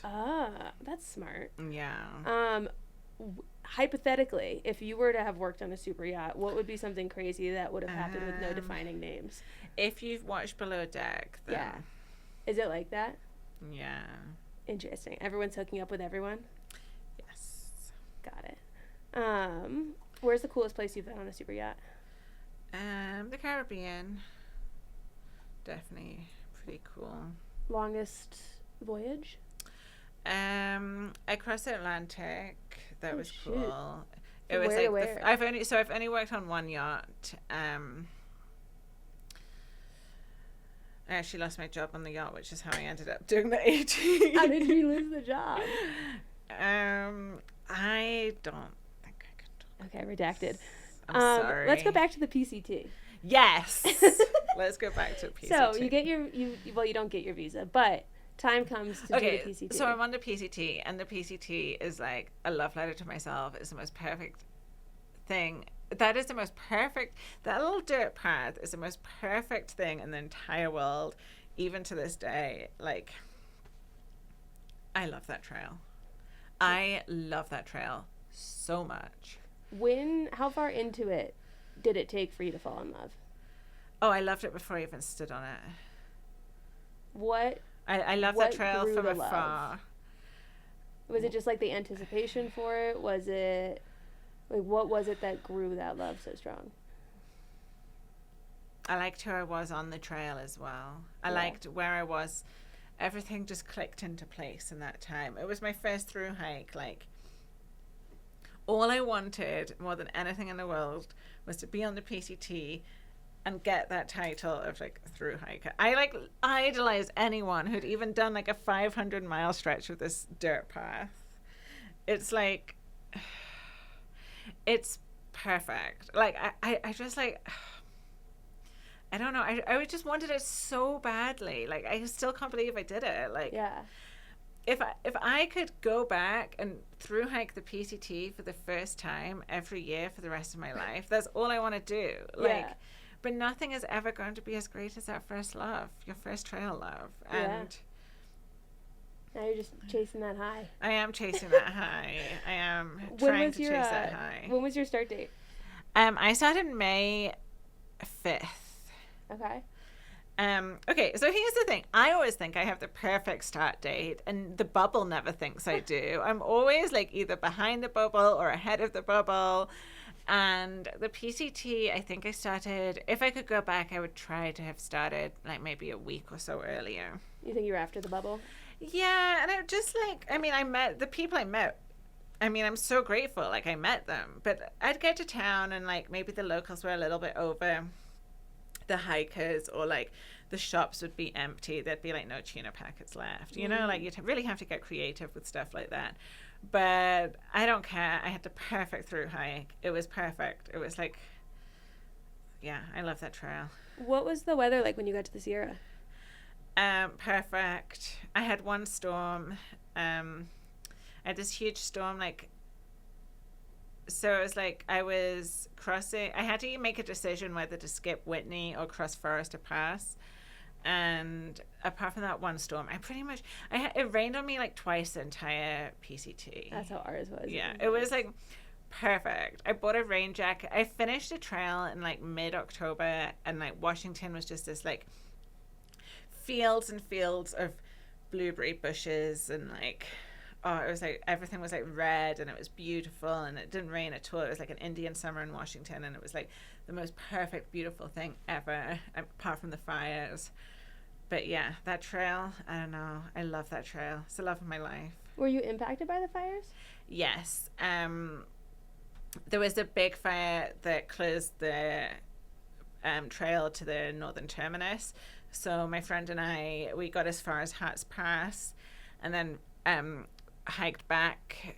Speaker 2: That's smart.
Speaker 1: Yeah.
Speaker 2: Hypothetically, if you were to have worked on a super yacht, what would be something crazy that would have happened with no defining names? If
Speaker 1: you've watched Below Deck, then...
Speaker 2: Yeah. Is it like that?
Speaker 1: Yeah.
Speaker 2: Interesting. Everyone's hooking up with everyone?
Speaker 1: Yes.
Speaker 2: Got it. Where's the coolest place you've been on a super yacht?
Speaker 1: The Caribbean. Definitely pretty cool.
Speaker 2: Longest voyage?
Speaker 1: I crossed the Atlantic. That was
Speaker 2: shit.
Speaker 1: cool. It
Speaker 2: From
Speaker 1: was
Speaker 2: where
Speaker 1: like
Speaker 2: to where?
Speaker 1: I've only worked on one yacht. I actually lost my job on the yacht, which is how I ended up doing the AT.
Speaker 2: How did you lose the job?
Speaker 1: I don't think I could talk.
Speaker 2: Okay, redacted.
Speaker 1: I'm sorry.
Speaker 2: Let's go back to the PCT.
Speaker 1: Yes. Let's go back to PCT.
Speaker 2: So you get you don't get your visa, but time comes to do the PCT.
Speaker 1: So I'm on the PCT, and the PCT is like a love letter to myself. It's the most perfect thing. That little dirt path is the most perfect thing in the entire world, even to this day. Like, I love that trail. I love that trail so much.
Speaker 2: How far into it did it take for you to fall in love?
Speaker 1: Oh, I loved it before I even stood on it.
Speaker 2: What?
Speaker 1: I love that trail from afar.
Speaker 2: Love? Was it just like the anticipation for it? Was it like what was it that grew that love so strong?
Speaker 1: I liked who I was on the trail as well. I liked where I was. Everything just clicked into place in that time. It was my first Thru-Hike. Like, all I wanted more than anything in the world was to be on the PCT and get that title of like Thru-Hiker. I like idolize anyone who'd even done like a 500-mile stretch of this dirt path. It's like, it's perfect. Like I just like, I don't know. I just wanted it so badly. Like, I still can't believe I did it. Like,
Speaker 2: yeah.
Speaker 1: If I could go back and Thru-Hike the PCT for the first time every year for the rest of my life, that's all I want to do. Like, but nothing is ever going to be as great as that first love, your first trail love. And
Speaker 2: now you're just chasing that high.
Speaker 1: I am chasing that high. I am trying to chase that high.
Speaker 2: When was your start date?
Speaker 1: I started May 5th.
Speaker 2: Okay.
Speaker 1: Okay, so here's the thing. I always think I have the perfect start date, and the bubble never thinks I do. I'm always like either behind the bubble or ahead of the bubble. And the PCT, I think I started, if I could go back, I would try to have started like maybe a week or so earlier.
Speaker 2: You think you were after the bubble?
Speaker 1: Yeah, and I just like, I mean, I met the people I met. I mean, I'm so grateful, like I met them. But I'd get to town and like maybe the locals were a little bit over the hikers, or like the shops would be empty. There'd be like no tuna packets left. You know, like you'd really have to get creative with stuff like that. But I don't care. I had the perfect Thru-Hike. It was perfect. It was like, yeah, I love that trail.
Speaker 2: What was the weather like when you got to the Sierra?
Speaker 1: Perfect. I had one storm. I had this huge storm, like, so it was like I was crossing, I had to make a decision whether to skip Whitney or cross Forester Pass. And apart from that one storm, I pretty much, it rained on me like twice the entire PCT.
Speaker 2: That's how ours was.
Speaker 1: Yeah, it was like perfect. I bought a rain jacket. I finished the trail in like mid-October, and like Washington was just this like fields and fields of blueberry bushes, and like, oh, it was like everything was like red, and it was beautiful, and it didn't rain at all. It was like an Indian summer in Washington, and it was like the most perfect, beautiful thing ever, apart from the fires. But yeah, that trail, I don't know. I love that trail. It's the love of my life.
Speaker 2: Were you impacted by the fires?
Speaker 1: Yes. There was a big fire that closed the trail to the northern terminus. So my friend and I, we got as far as Hart's Pass, and then hiked back.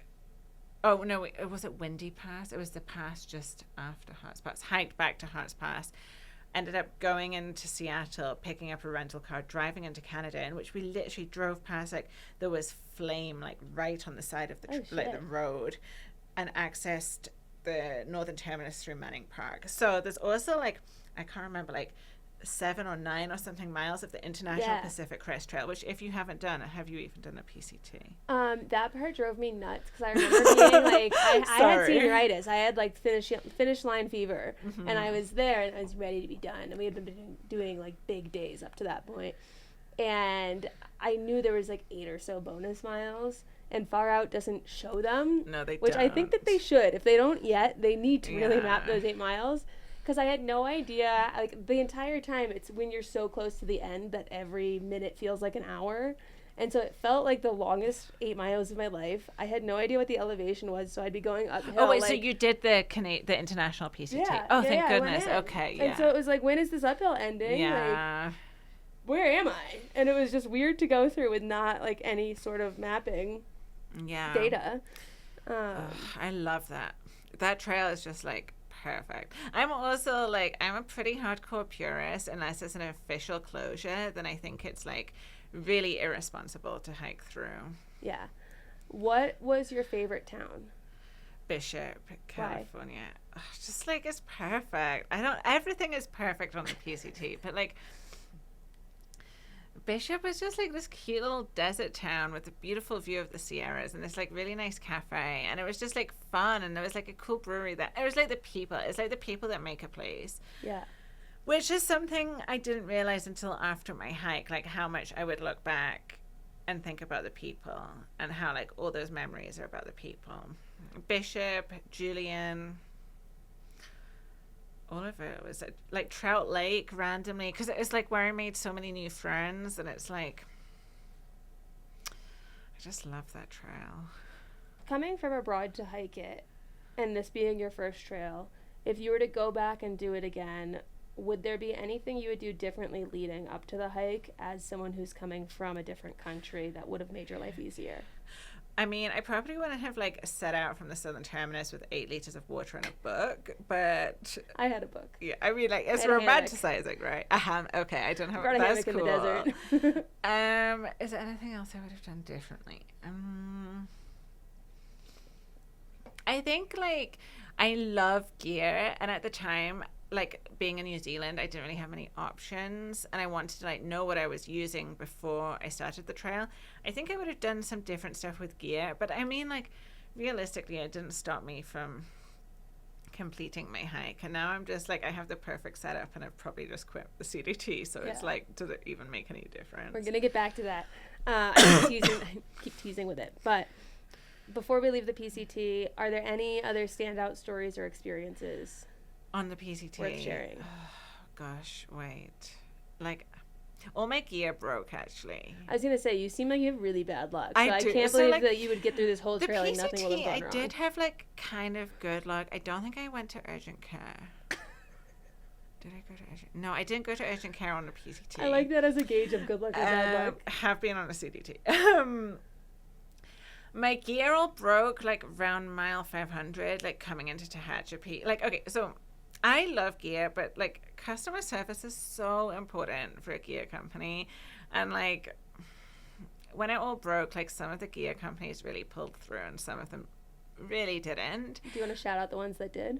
Speaker 1: Oh, no, was it Windy Pass? It was the pass just after Hart's Pass. Hiked back to Hart's Pass. Ended up going into Seattle, picking up a rental car, driving into Canada, in which we literally drove past, like, there was flame, like, right on the side of the the road, and accessed the northern terminus through Manning Park. So there's also, like, I can't remember, like, 7 or 9 or something miles of the International Pacific Crest Trail, which if you haven't done it, have you even done a PCT?
Speaker 2: That part drove me nuts because I remember being like, I had senioritis. I had like finish line fever, and I was there and I was ready to be done. And we had been doing like big days up to that point, and I knew there was like 8 or so bonus miles. And Far Out doesn't show them.
Speaker 1: No, they
Speaker 2: which
Speaker 1: don't.
Speaker 2: I think that they should. If they don't yet, they need to really map those 8 miles. Because I had no idea, like, the entire time, it's when you're so close to the end that every minute feels like an hour. And so it felt like the longest 8 miles of my life. I had no idea what the elevation was, so I'd be going uphill.
Speaker 1: Oh, wait, so you did the international PCT?
Speaker 2: Yeah,
Speaker 1: oh, thank goodness. Okay, yeah.
Speaker 2: And so it was like, when is this uphill ending?
Speaker 1: Yeah.
Speaker 2: Like, where am I? And it was just weird to go through with not, like, any sort of mapping data.
Speaker 1: I love that. That trail is just, like, perfect. I'm also like, I'm a pretty hardcore purist. Unless it's an official closure, then I think it's like really irresponsible to hike through.
Speaker 2: Yeah. What was your favorite town?
Speaker 1: Bishop, California. Oh, just like, it's perfect. Everything is perfect on the PCT, but like Bishop was just like this cute little desert town with a beautiful view of the Sierras and this like really nice cafe, and it was just like fun, and there was like a cool brewery there. It was like the people. It's like the people that make a place.
Speaker 2: Yeah.
Speaker 1: Which is something I didn't realize until after my hike, like how much I would look back and think about the people and how like all those memories are about the people. Bishop, Julian, all of it was like Trout Lake randomly, because it's like where I made so many new friends, and it's like I just love that trail.
Speaker 2: Coming from abroad to hike it, and this being your first trail, if you were to go back and do it again, would there be anything you would do differently leading up to the hike as someone who's coming from a different country that would have made your life easier?
Speaker 1: I mean, I probably wouldn't have like set out from the southern terminus with 8 liters of water and a book, but
Speaker 2: I had a book.
Speaker 1: Yeah, I mean, like it's romanticizing, right? Okay, I don't have.
Speaker 2: Brought a
Speaker 1: that's
Speaker 2: hammock
Speaker 1: cool.
Speaker 2: in the desert.
Speaker 1: Is there anything else I would have done differently? I think like I love gear, and at the time, like being in New Zealand, I didn't really have many options, and I wanted to like know what I was using before I started the trail. I think I would have done some different stuff with gear, but I mean, like realistically, it didn't stop me from completing my hike, and now I'm just like I have the perfect setup, and I've probably just quit the CDT, so it's like, does it even make any difference?
Speaker 2: We're gonna get back to that. I keep teasing with it, but before we leave the PCT, are there any other standout stories or experiences
Speaker 1: on the PCT
Speaker 2: worth sharing?
Speaker 1: Oh, gosh, wait. Like, all my gear broke, actually.
Speaker 2: I was going to say, you seem like you have really bad luck. So I can't believe like, that you would get through this whole trail and nothing will have gone wrong.
Speaker 1: I did have, like, kind of good luck. I don't think I went to urgent care. Did I go to urgent? No, I didn't go to urgent care on the PCT.
Speaker 2: I like that as a gauge of good luck or bad luck.
Speaker 1: Have been on a CDT. My gear all broke, like, around mile 500, like, coming into Tehachapi. Like, okay, so I love gear, but, like, customer service is so important for a gear company. And, like, when it all broke, like, some of the gear companies really pulled through and some of them really didn't.
Speaker 2: Do you want to shout out the ones that did?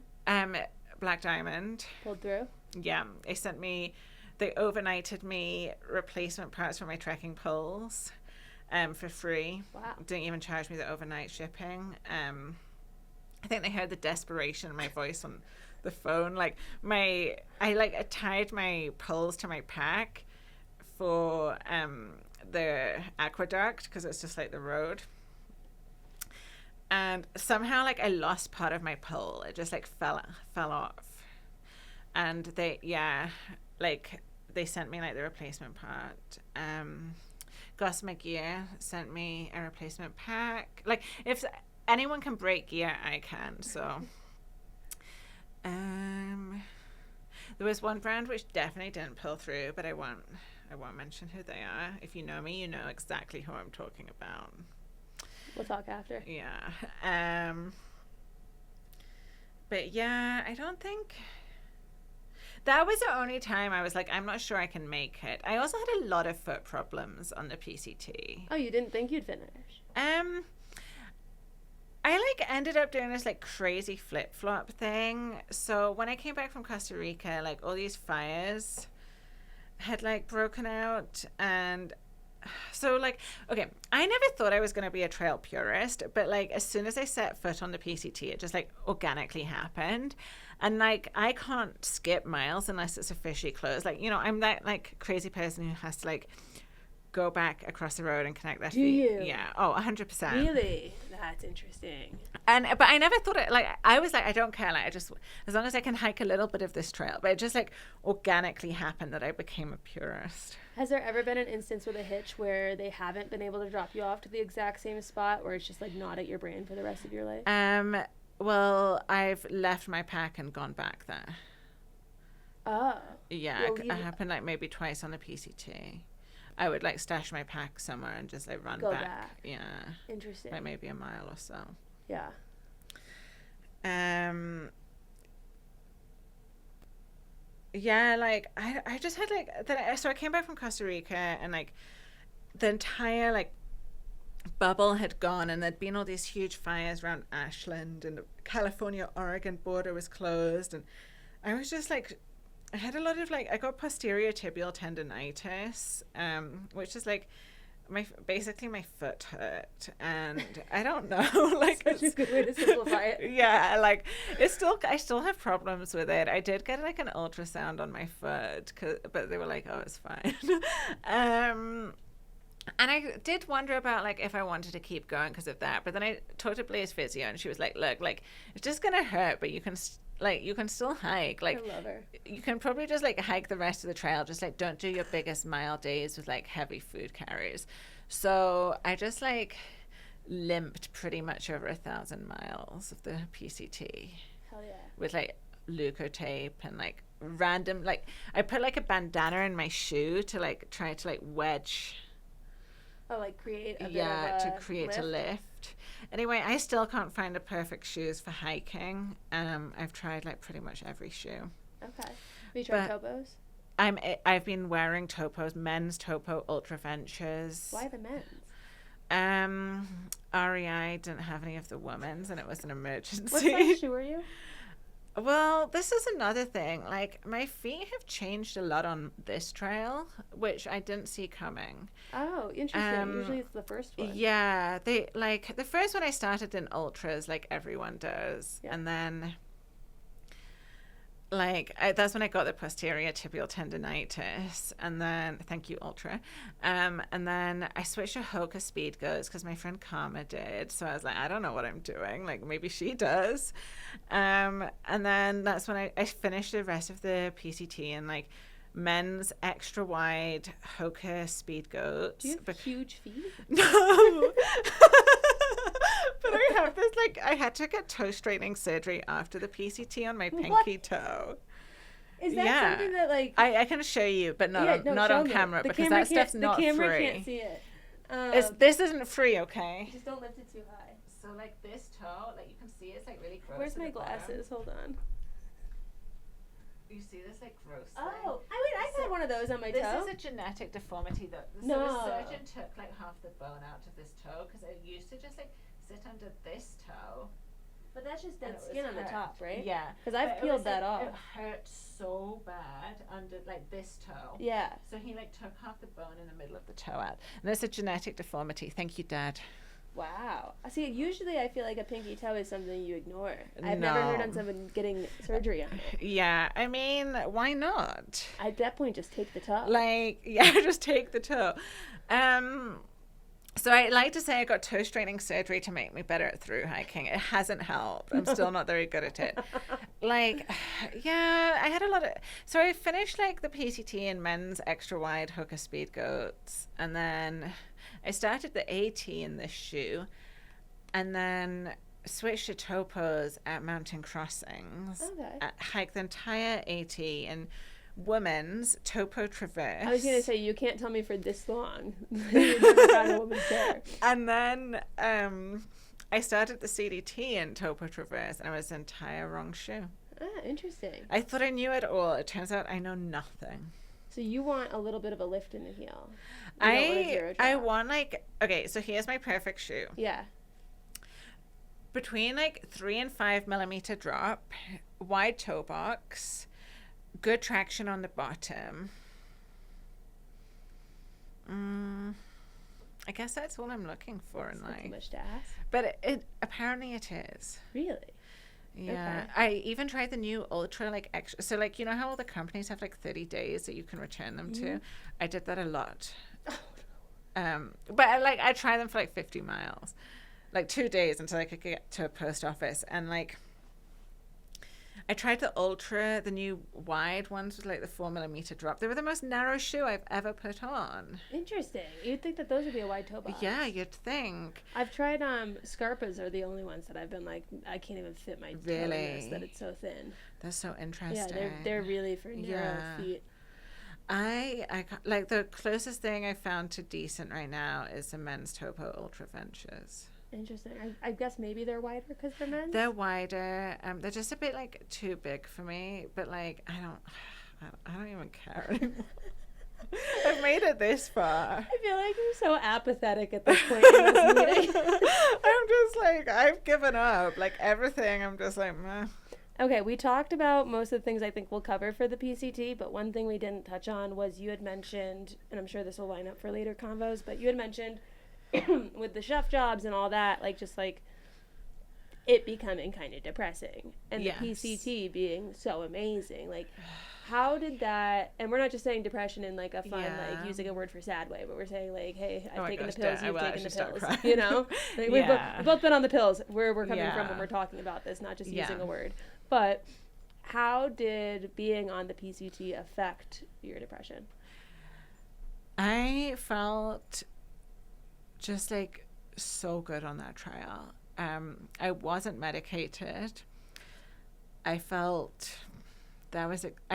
Speaker 1: Black Diamond.
Speaker 2: Pulled through?
Speaker 1: Yeah. They overnighted me replacement parts for my trekking poles. For free.
Speaker 2: Wow.
Speaker 1: Didn't even charge me the overnight shipping. I think they heard the desperation in my voice on the phone. Like I tied my poles to my pack for the aqueduct, because it's just like the road. And somehow like I lost part of my pole. It just like fell off. And they sent me like the replacement part. Gossamer Gear sent me a replacement pack. Like, if anyone can break gear, I can. So, there was one brand which definitely didn't pull through, but I won't mention who they are. If you know me, you know exactly who I'm talking about.
Speaker 2: We'll talk after.
Speaker 1: Yeah. But yeah, I don't think. That was the only time I was like, I'm not sure I can make it. I also had a lot of foot problems on the PCT.
Speaker 2: Oh, you didn't think you'd finish?
Speaker 1: I like ended up doing this like crazy flip-flop thing. So when I came back from Costa Rica, like all these fires had like broken out, and so like, okay, I never thought I was going to be a trail purist, but like as soon as I set foot on the PCT, it just like organically happened. And like I can't skip miles unless it's officially closed. Like, you know, I'm that like crazy person who has to like go back across the road and connect their feet.
Speaker 2: Do you?
Speaker 1: Yeah. Oh, 100%.
Speaker 2: Really? That's interesting.
Speaker 1: But I never thought it, like, I was like, I don't care, like, I just, as long as I can hike a little bit of this trail. But it just like organically happened that I became a purist.
Speaker 2: Has there ever been an instance with a hitch where they haven't been able to drop you off to the exact same spot, or it's just like not at your brain for the rest of your life?
Speaker 1: Well, I've left my pack and gone back there.
Speaker 2: Oh.
Speaker 1: Yeah, it happened like maybe twice on the PCT. I would like stash my pack somewhere and just like run back. Yeah.
Speaker 2: Interesting.
Speaker 1: Like maybe a mile or so.
Speaker 2: Yeah.
Speaker 1: Yeah, like I just had like so I came back from Costa Rica, and like the entire like bubble had gone, and there'd been all these huge fires around Ashland, and the California-Oregon border was closed, and I was just like, I had a lot of like, I got posterior tibial tendonitis, which is like basically my foot hurt, and I don't know, like
Speaker 2: such a good way to simplify it.
Speaker 1: Yeah, like I still have problems with it. I did get like an ultrasound on my foot, but they were like, oh, it's fine. And I did wonder about like if I wanted to keep going because of that, but then I talked to Blaze physio, and she was like, look, like it's just gonna hurt, but you can still hike. Like,
Speaker 2: I love her.
Speaker 1: You can probably just like hike the rest of the trail. Just like don't do your biggest mile days with like heavy food carries. So I just like limped pretty much over 1,000 miles of the PCT.
Speaker 2: Hell yeah.
Speaker 1: With like Leuco tape and like random, like I put like a bandana in my shoe to like try to like wedge.
Speaker 2: Oh, like create a
Speaker 1: to create a lift. Anyway, I still can't find the perfect shoes for hiking. I've tried like pretty much every shoe.
Speaker 2: Okay. Have you tried Topos?
Speaker 1: I've been wearing Topos, men's Topo Ultra Ventures.
Speaker 2: Why the men's?
Speaker 1: REI didn't have any of the women's, and it was an emergency.
Speaker 2: What size shoe are you?
Speaker 1: Well, this is another thing. Like, my feet have changed a lot on this trail, which I didn't see coming.
Speaker 2: Oh, interesting. Usually it's the first one.
Speaker 1: Yeah, the first one I started in ultras, like everyone does, and then that's when I got the posterior tibial tendonitis, and then thank you Ultra, and then I switched to Hoka Speed Goats because my friend Karma did, so I was like, I don't know what I'm doing, like maybe she does, and then that's when I finished the rest of the PCT in like men's extra wide Hoka Speed Goats.
Speaker 2: Do you have huge feet?
Speaker 1: No. But I have this, like, I had to get toe straightening surgery after the PCT on my pinky toe.
Speaker 2: Is that something that, like...
Speaker 1: I can show you, but not on camera, because that stuff's not free.
Speaker 2: The camera can't see it.
Speaker 1: This isn't free, okay?
Speaker 2: Just don't lift it too high.
Speaker 1: So, like, this toe, like, you can see it's, like, really gross.
Speaker 2: Where's my glasses? Hold on.
Speaker 1: You see this, like, gross thing?
Speaker 2: Oh, I've had one of those on my toe.
Speaker 1: This is a genetic deformity, though. So the surgeon took, like, half the bone out of this toe, because I used to just, like, sit under this toe.
Speaker 2: But that's just dead skin on the top, right?
Speaker 1: Yeah.
Speaker 2: Because I've peeled that off.
Speaker 1: It hurt so bad under, like, this toe.
Speaker 2: Yeah.
Speaker 1: So he, like, took half the bone in the middle of the toe out. And that's a genetic deformity. Thank you, Dad.
Speaker 2: Wow. See, usually I feel like a pinky toe is something you ignore. I've never heard on someone getting surgery on it.
Speaker 1: Yeah. I mean, why not?
Speaker 2: At that point, just take the toe.
Speaker 1: Like, yeah, just take the toe. So I like to say I got toe straightening surgery to make me better at through hiking. It hasn't helped. I'm still not very good at it. Like, yeah, I had a lot of... So I finished, like, the PCT in men's extra wide Hoka Speed Goats. And then I started the AT in this shoe. And then switched to Topos at mountain crossings.
Speaker 2: Okay.
Speaker 1: Hiked the entire AT and... women's Topo Traverse.
Speaker 2: I was going to say, you can't tell me for this long. You've never got a woman's there.
Speaker 1: And then I started the CDT in Topo Traverse, and it was the entire wrong shoe.
Speaker 2: Ah, interesting.
Speaker 1: I thought I knew it all. It turns out I know nothing.
Speaker 2: So you want a little bit of a lift in the heel.
Speaker 1: I want, like, okay, so here's my perfect shoe.
Speaker 2: Yeah.
Speaker 1: Between, like, 3 and 5 millimeter drop, wide toe box, good traction on the bottom. I guess that's all I'm looking for in life.
Speaker 2: Too much to ask.
Speaker 1: But it apparently it is.
Speaker 2: Really?
Speaker 1: Yeah.
Speaker 2: Okay.
Speaker 1: I even tried the new Ultra, like, extra. So, like, you know how all the companies have, like, 30 days that you can return them to? I did that a lot. But, I tried them for, like, 50 miles. Like, 2 days until I could get to a post office. And, like, I tried the Ultra, the new wide ones with, like, the 4 millimeter drop. They were the most narrow shoe I've ever put on.
Speaker 2: Interesting. You'd think that those would be a wide toe box.
Speaker 1: Yeah, you'd think.
Speaker 2: I've tried, Scarpas are the only ones that I've been like, I can't even fit my toe in this, that it's so thin.
Speaker 1: That's so interesting.
Speaker 2: Yeah, they're really for narrow feet.
Speaker 1: I like, the closest thing I found to decent right now is the men's Topo Ultra Ventures.
Speaker 2: Interesting. I guess maybe they're wider because they're men's?
Speaker 1: They're wider. They're just a bit, like, too big for me. But, like, I don't even care anymore. I've made it this far.
Speaker 2: I feel like you're so apathetic at this point in this meeting.
Speaker 1: I'm just like, I've given up. Like, everything, I'm just like, meh.
Speaker 2: Okay, we talked about most of the things I think we'll cover for the PCT, but one thing we didn't touch on was you had mentioned, and I'm sure this will line up for later convos, but you had mentioned with the chef jobs and all that, like just like it becoming kind of depressing, and the PCT being so amazing. Like, how did that, and we're not just saying depression in like a fun, like using a word for sad way, but we're saying like, hey, I've taken the pills, you've taken the pills, you know? Like, we've both been on the pills, where we're coming from when we're talking about this, not just using a word. But how did being on the PCT affect your depression?
Speaker 1: I felt just like so good on that trial. I wasn't medicated. I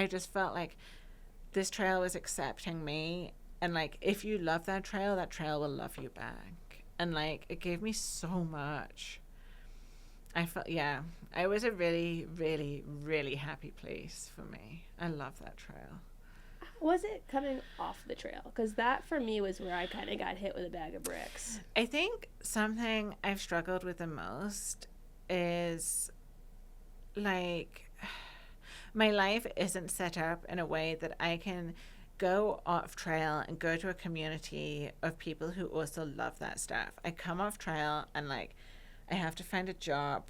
Speaker 1: just felt like this trail was accepting me, and like if you love that trail will love you back, and like it gave me so much. I felt it was a really, really, really happy place for me. I love that trail.
Speaker 2: Was it coming off the trail? Because that for me was where I kind of got hit with a bag of bricks.
Speaker 1: I think something I've struggled with the most is like my life isn't set up in a way that I can go off trail and go to a community of people who also love that stuff. I come off trail and like I have to find a job,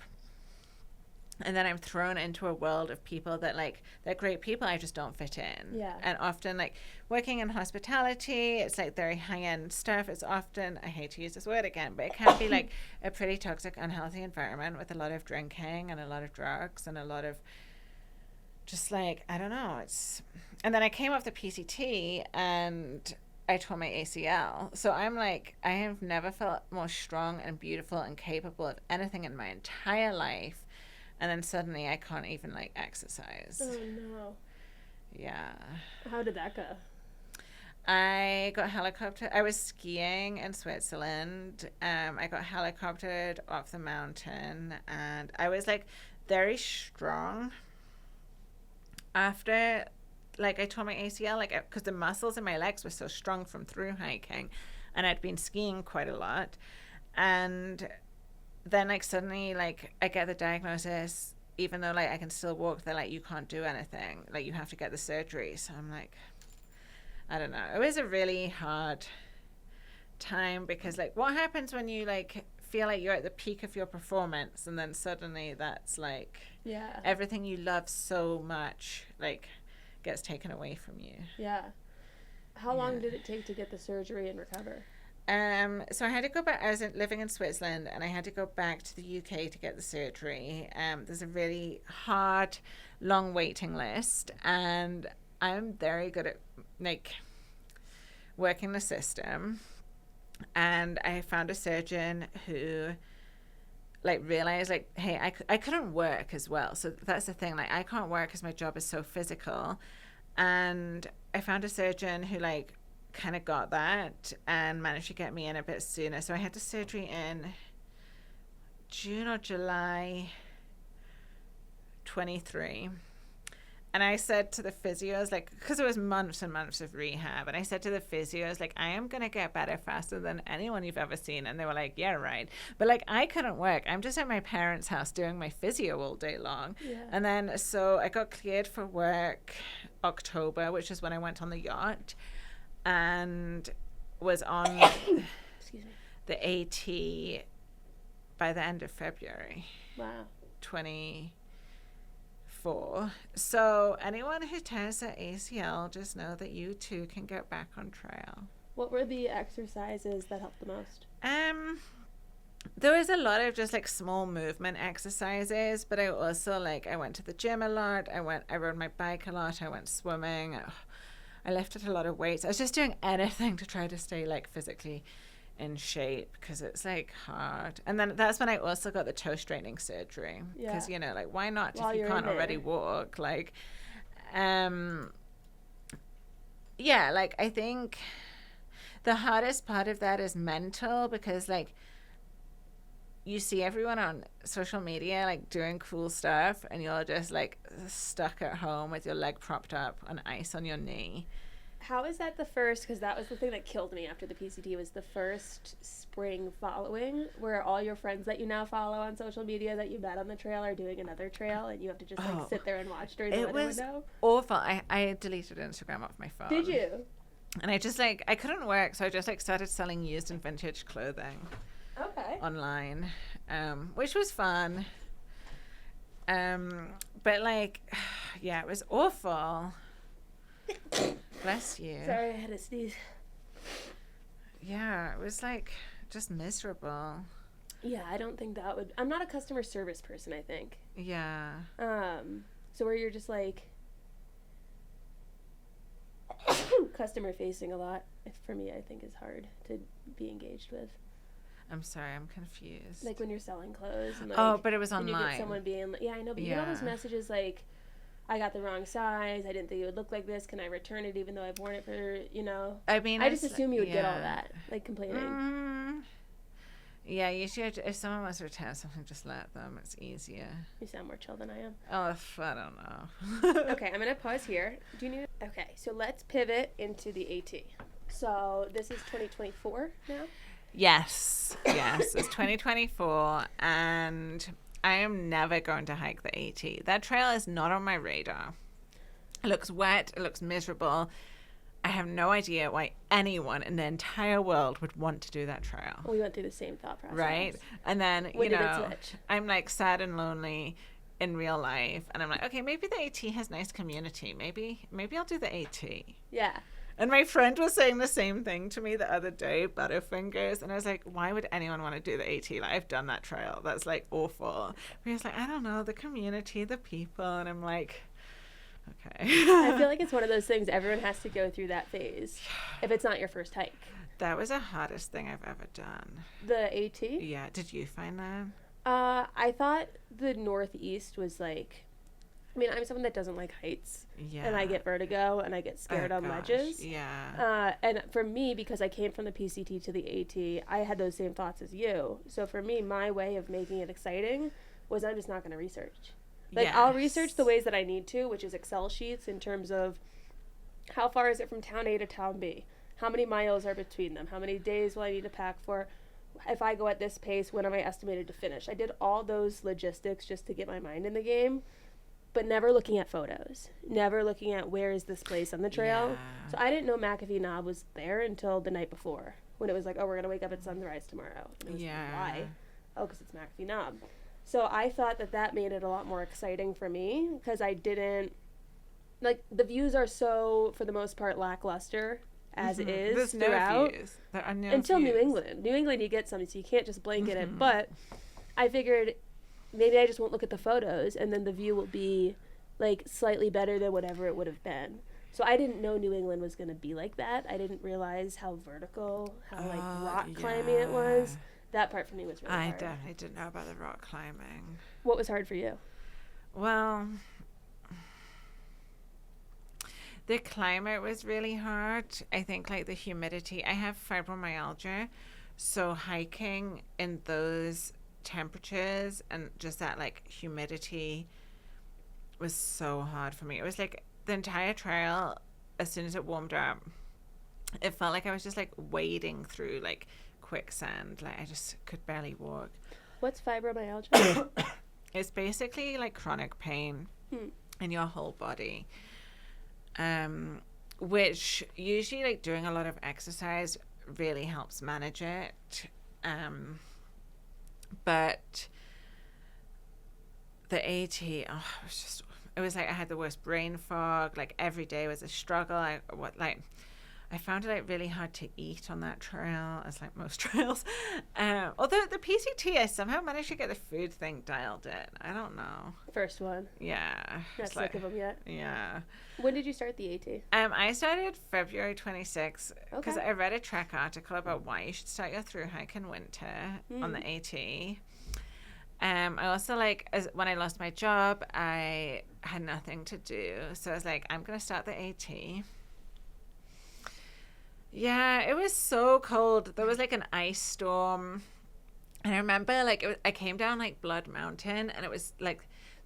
Speaker 1: and then I'm thrown into a world of people that like they're great people, I just don't fit in. And often like working in hospitality, it's like very high-end stuff. It's often, I hate to use this word again, but it can be like a pretty toxic, unhealthy environment with a lot of drinking and a lot of drugs and a lot of just like, I don't know, and then I came off the PCT and I tore my ACL. So I'm like, I have never felt more strong and beautiful and capable of anything in my entire life. And then suddenly I can't even like exercise.
Speaker 2: Oh no.
Speaker 1: Yeah.
Speaker 2: How did that go?
Speaker 1: I got helicoptered. I was skiing in Switzerland. I got helicoptered off the mountain, and I was like very strong after like I tore my ACL, like because the muscles in my legs were so strong from thru-hiking, and I'd been skiing quite a lot. And then like suddenly like I get the diagnosis, even though like I can still walk, they're like, you can't do anything, like you have to get the surgery. So I'm like, I don't know. It was a really hard time, because like what happens when you like feel like you're at the peak of your performance, and then suddenly that's like everything you love so much like gets taken away from you.
Speaker 2: How long did it take to get the surgery and recover?
Speaker 1: So I had to go back. I was living in Switzerland, and I had to go back to the UK to get the surgery. There's a really hard, long waiting list, and I'm very good at like working the system. And I found a surgeon who like realized like, hey, I couldn't work as well. So that's the thing. Like I can't work because my job is so physical. And I found a surgeon who like kind of got that and managed to get me in a bit sooner. So I had the surgery in June or July 23. And I said to the physios, like, because it was months and months of rehab, and I said to the physios, like, I am going to get better faster than anyone you've ever seen. And they were like, yeah, right. But, like, I couldn't work. I'm just at my parents' house doing my physio all day long. And then, so I got cleared for work October, which is when I went on the yacht, and was on the AT by the end of February.
Speaker 2: Wow.
Speaker 1: 24. So anyone who tears their ACL, just know that you too can get back on trail.
Speaker 2: What were the exercises that helped the most?
Speaker 1: There was a lot of just like small movement exercises, but I also like I went to the gym a lot. I rode my bike a lot. I went swimming. I lifted a lot of weights. I was just doing anything to try to stay like physically in shape, because it's like hard. And then that's when I also got the toe straightening surgery, because you know, like, why not if you can't already walk? Like like I think the hardest part of that is mental, because like you see everyone on social media like doing cool stuff, and you're just like stuck at home with your leg propped up on ice on your knee.
Speaker 2: How is that the first, because that was the thing that killed me after the PCT, was the first spring following where all your friends that you now follow on social media that you met on the trail are doing another trail and you have to just like sit there and watch during the weather window?
Speaker 1: It was awful. I deleted Instagram off my phone.
Speaker 2: Did you?
Speaker 1: And I just like, I couldn't work, so I just like started selling used and vintage clothing online, which was fun. But like, yeah, it was awful. Bless you.
Speaker 2: Sorry, I had to sneeze.
Speaker 1: Yeah, it was like just miserable.
Speaker 2: Yeah, I don't think that would. I'm not a customer service person, I think.
Speaker 1: Yeah.
Speaker 2: So where you're just like customer facing a lot, for me, I think is hard to be engaged with.
Speaker 1: I'm sorry, I'm confused.
Speaker 2: Like when you're selling clothes. And like,
Speaker 1: but it was online.
Speaker 2: You get someone being, yeah, I know, but you get all those messages like, I got the wrong size, I didn't think it would look like this, can I return it even though I've worn it for, I mean, I just assume you would get all that, like complaining.
Speaker 1: Yeah, usually if someone wants to return something, just let them. It's easier.
Speaker 2: You sound more chill than I am.
Speaker 1: Oh, I don't know.
Speaker 2: Okay, I'm going to pause here. Do you need? Okay, so let's pivot into the AT. So this is 2024 now?
Speaker 1: Yes, it's 2024, and I am never going to hike the AT. That trail is not on my radar. It looks wet. It looks miserable. I have no idea why anyone in the entire world would want to do that trail.
Speaker 2: We went through the same thought process.
Speaker 1: Right? And then,
Speaker 2: when did it switch?
Speaker 1: I'm like sad and lonely in real life. And I'm like, okay, maybe the AT has nice community. Maybe I'll do the AT.
Speaker 2: Yeah.
Speaker 1: And my friend was saying the same thing to me the other day, Butterfingers. And I was like, why would anyone want to do the AT? Like, I've done that trail. That's like awful. But he was like, I don't know, the community, the people. And I'm like, okay.
Speaker 2: I feel like it's one of those things everyone has to go through that phase if it's not your first hike.
Speaker 1: That was the hardest thing I've ever done.
Speaker 2: The AT?
Speaker 1: Yeah. Did you find that?
Speaker 2: I thought the Northeast was like, I mean, I'm someone that doesn't like heights.
Speaker 1: Yeah.
Speaker 2: And I get vertigo and I get scared on ledges.
Speaker 1: Yeah.
Speaker 2: And for me, because I came from the PCT to the AT, I had those same thoughts as you. So for me, my way of making it exciting was I'm just not going to research. Like, yes. I'll research the ways that I need to, which is Excel sheets in terms of how far is it from town A to town B? How many miles are between them? How many days will I need to pack for? If I go at this pace, when am I estimated to finish? I did all those logistics just to get my mind in the game, but never looking at photos. Never looking at where is this place on the trail. Yeah. So I didn't know McAfee Knob was there until the night before, when it was like, oh, we're going to wake up at sunrise tomorrow. And it was why? Oh, because it's McAfee Knob. So I thought that made it a lot more exciting for me because I didn't, like, the views are so, for the most part, lackluster as it is.
Speaker 1: There's
Speaker 2: throughout.
Speaker 1: no views. There are no
Speaker 2: until
Speaker 1: views.
Speaker 2: New England. New England, you get some, so you can't just blanket it. But I figured maybe I just won't look at the photos and then the view will be, like, slightly better than whatever it would have been. So I didn't know New England was going to be like that. I didn't realize how vertical, how, rock climbing it was. That part for me was really hard.
Speaker 1: I definitely didn't know about the rock climbing.
Speaker 2: What was hard for you?
Speaker 1: Well, the climate was really hard. I think, like, the humidity. I have fibromyalgia, so hiking in those temperatures and just that, like, humidity was so hard for me. It was like the entire trail, as soon as it warmed up, it felt like I was just, like, wading through, like, quicksand. Like, I just could barely walk.
Speaker 2: What's fibromyalgia?
Speaker 1: It's basically like chronic pain in your whole body, which usually, like, doing a lot of exercise really helps manage it, but the AT, it was like I had the worst brain fog. Like, every day was a struggle. I found it, like, really hard to eat on that trail, as like most trails. Although the PCT, I somehow managed to get the food thing dialed in. I don't know.
Speaker 2: First one.
Speaker 1: Yeah.
Speaker 2: Not sick of them yet.
Speaker 1: Yeah.
Speaker 2: When did you start the AT?
Speaker 1: I started February 26th because I read a Trek article about why you should start your thru-hike in winter on the AT. I also, like, when I lost my job, I had nothing to do. So I was like, I'm going to start the AT. Yeah, it was so cold. There was, like, an ice storm. And I remember, like, I came down, like, Blood Mountain, and it was, like,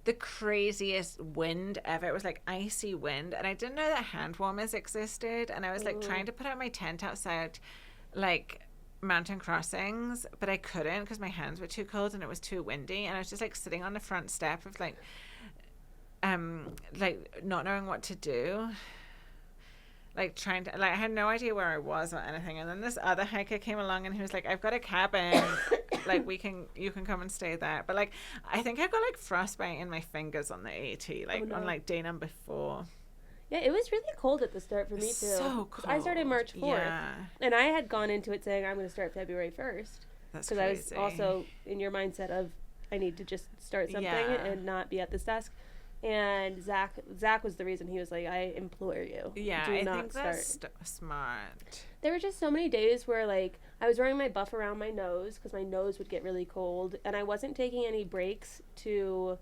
Speaker 1: the craziest wind ever. It was like icy wind, and I didn't know that hand warmers existed, and I was like trying to put out my tent outside like mountain crossings, but I couldn't because my hands were too cold and it was too windy, and I was just like sitting on the front step of like not knowing what to do, like trying to, like I had no idea where I was or anything. And then this other hiker came along and he was like, I've got a cabin, like you can come and stay there. But like I think I got like frostbite in my fingers on the AT, like on like day number 4.
Speaker 2: Yeah, it was really cold at the start for me too.
Speaker 1: So cold.
Speaker 2: I started March 4th,
Speaker 1: yeah.
Speaker 2: And I had gone into it saying I'm going to start February 1st.
Speaker 1: That's
Speaker 2: because I was also in your mindset of I need to just start something and not be at this desk. And Zach was the reason. He was like, I implore you, do not
Speaker 1: think
Speaker 2: start.
Speaker 1: That's smart.
Speaker 2: There were just so many days where like I was wearing my buff around my nose because my nose would get really cold, and I wasn't taking any breaks to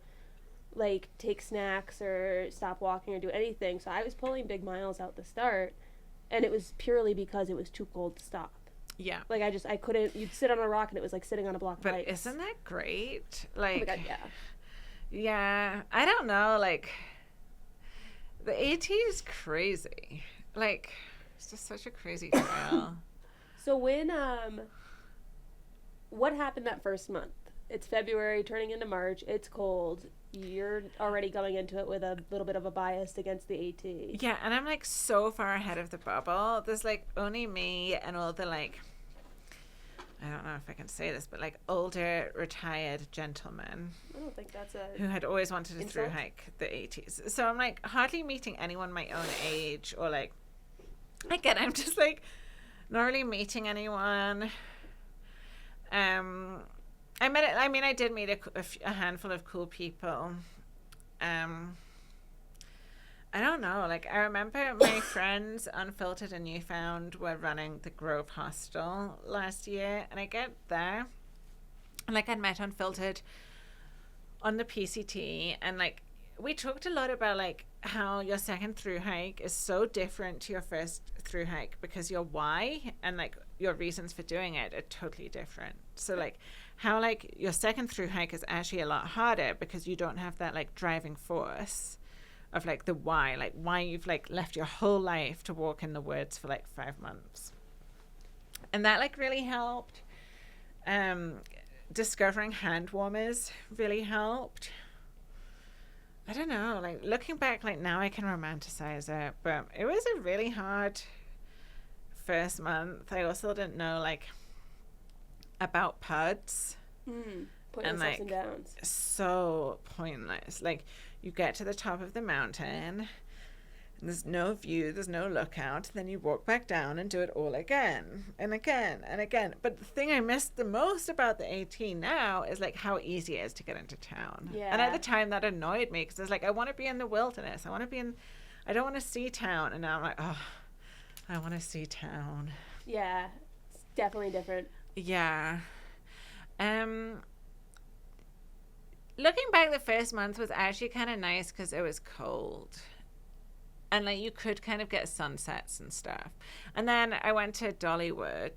Speaker 2: like take snacks or stop walking or do anything. So I was pulling big miles out the start, and it was purely because it was too cold to stop.
Speaker 1: Yeah.
Speaker 2: Like I couldn't, you'd sit on a rock and it was like sitting on a block of ice.
Speaker 1: But isn't that great? Like,
Speaker 2: oh my God, yeah.
Speaker 1: Yeah, I don't know, like the AT is crazy. Like it's just such a crazy trail.
Speaker 2: So when what happened that first month? It's February turning into March. It's cold. You're already going into it with a little bit of a bias against the AT.
Speaker 1: Yeah, and I'm like so far ahead of the bubble. There's like only me and all the like, I don't know if I can say this, but like older retired gentlemen.
Speaker 2: I don't think that's a
Speaker 1: who had always wanted to
Speaker 2: insult?
Speaker 1: thru-hike the ATs. So I'm like hardly meeting anyone my own age, or like again I'm just like not really meeting anyone. I did meet a handful of cool people. I don't know, like I remember my friends Unfiltered and Newfound were running the Grove Hostel last year, and I get there and like I'd met Unfiltered on the PCT, and like we talked a lot about like how your second thru-hike is so different to your first thru-hike because your why and like your reasons for doing it are totally different. So like how like your second thru-hike is actually a lot harder because you don't have that like driving force of like the why you've like left your whole life to walk in the woods for like 5 months. And that like really helped. Discovering hand warmers really helped. I don't know, like looking back, like now I can romanticize it, but it was a really hard first month. I also didn't know like about PUDs.
Speaker 2: Pointless ups and downs.
Speaker 1: So pointless. Like you get to the top of the mountain and there's no view, there's no lookout, then you walk back down and do it all again and again and again. But the thing I missed the most about the AT now is like how easy it is to get into town.
Speaker 2: Yeah.
Speaker 1: And at the time that annoyed me because it's like I want to be in the wilderness, I don't want to see town. And now I'm like, oh, I want to see town.
Speaker 2: Yeah, it's definitely different.
Speaker 1: Yeah. Looking back, the first month was actually kind of nice because it was cold. And like you could kind of get sunsets and stuff. And then I went to Dollywood.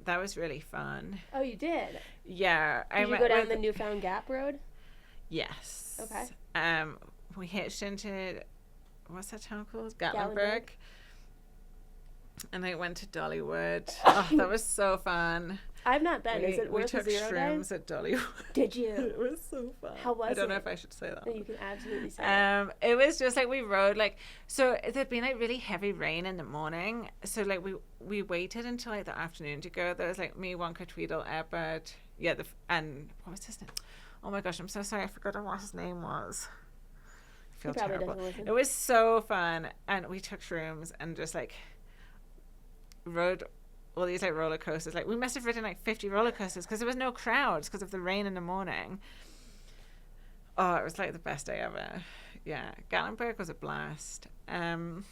Speaker 1: That was really fun.
Speaker 2: Oh, you did?
Speaker 1: Yeah.
Speaker 2: Did you go down the Newfound Gap Road?
Speaker 1: Yes.
Speaker 2: Okay.
Speaker 1: We hitched into, what's that town called? Gatlinburg. And I went to Dollywood. Oh, that was so fun.
Speaker 2: I've not been. Is it worth
Speaker 1: we took
Speaker 2: 0
Speaker 1: shrooms
Speaker 2: day?
Speaker 1: at Dollywood.
Speaker 2: Did you?
Speaker 1: It was so fun.
Speaker 2: How was it?
Speaker 1: I don't know if I should say that.
Speaker 2: No, you can absolutely say it.
Speaker 1: It was just like we rode like, so there'd been like really heavy rain in the morning. So like we waited until like the afternoon to go. There was like me, Wonka, Tweedle, Airbud. Yeah, and what was his name? Oh my gosh, I'm so sorry. I forgot what his name was. I feel terrible. It was so fun. And we took shrooms and just like rode all these like roller coasters. Like we must have ridden like 50 roller coasters because there was no crowds because of the rain in the morning. Oh, it was like the best day ever. Yeah, Gatlinburg was a blast. And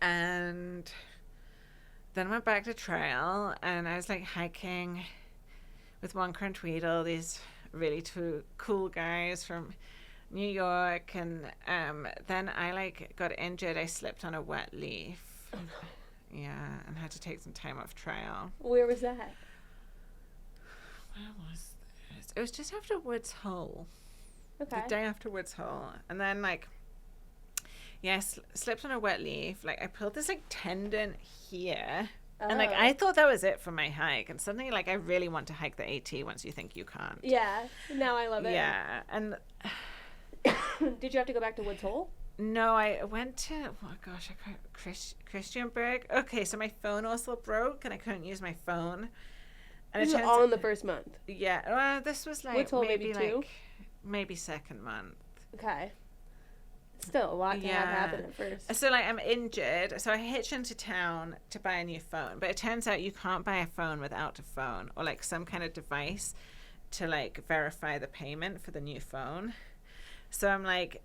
Speaker 1: then I went back to trail and I was like hiking with Wonka and Tweedle, these really two cool guys from New York. And then I like got injured. I slipped on a wet leaf.
Speaker 2: Oh, no.
Speaker 1: Yeah, and had to take some time off trail.
Speaker 2: Where was that?
Speaker 1: Where was this? It was just after Woods Hole.
Speaker 2: Okay.
Speaker 1: The day after Woods Hole. And then, like, yeah, I slipped on a wet leaf. Like, I pulled this, like, tendon here. Oh. And, like, I thought that was it for my hike. And suddenly, like, I really want to hike the AT once you think you can't.
Speaker 2: Yeah. Now I love it.
Speaker 1: Yeah. And
Speaker 2: did you have to go back to Woods Hole?
Speaker 1: No, I went to, oh gosh, Christianberg. Okay, so my phone also broke and I couldn't use my phone. And
Speaker 2: this was all in the first month?
Speaker 1: Yeah. Well, this was like
Speaker 2: maybe two?
Speaker 1: Like, maybe second month.
Speaker 2: Okay. Still a lot to have happen at first.
Speaker 1: So, like, I'm injured. So I hitched into town to buy a new phone. But it turns out you can't buy a phone without a phone or, like, some kind of device to, like, verify the payment for the new phone. So I'm, like,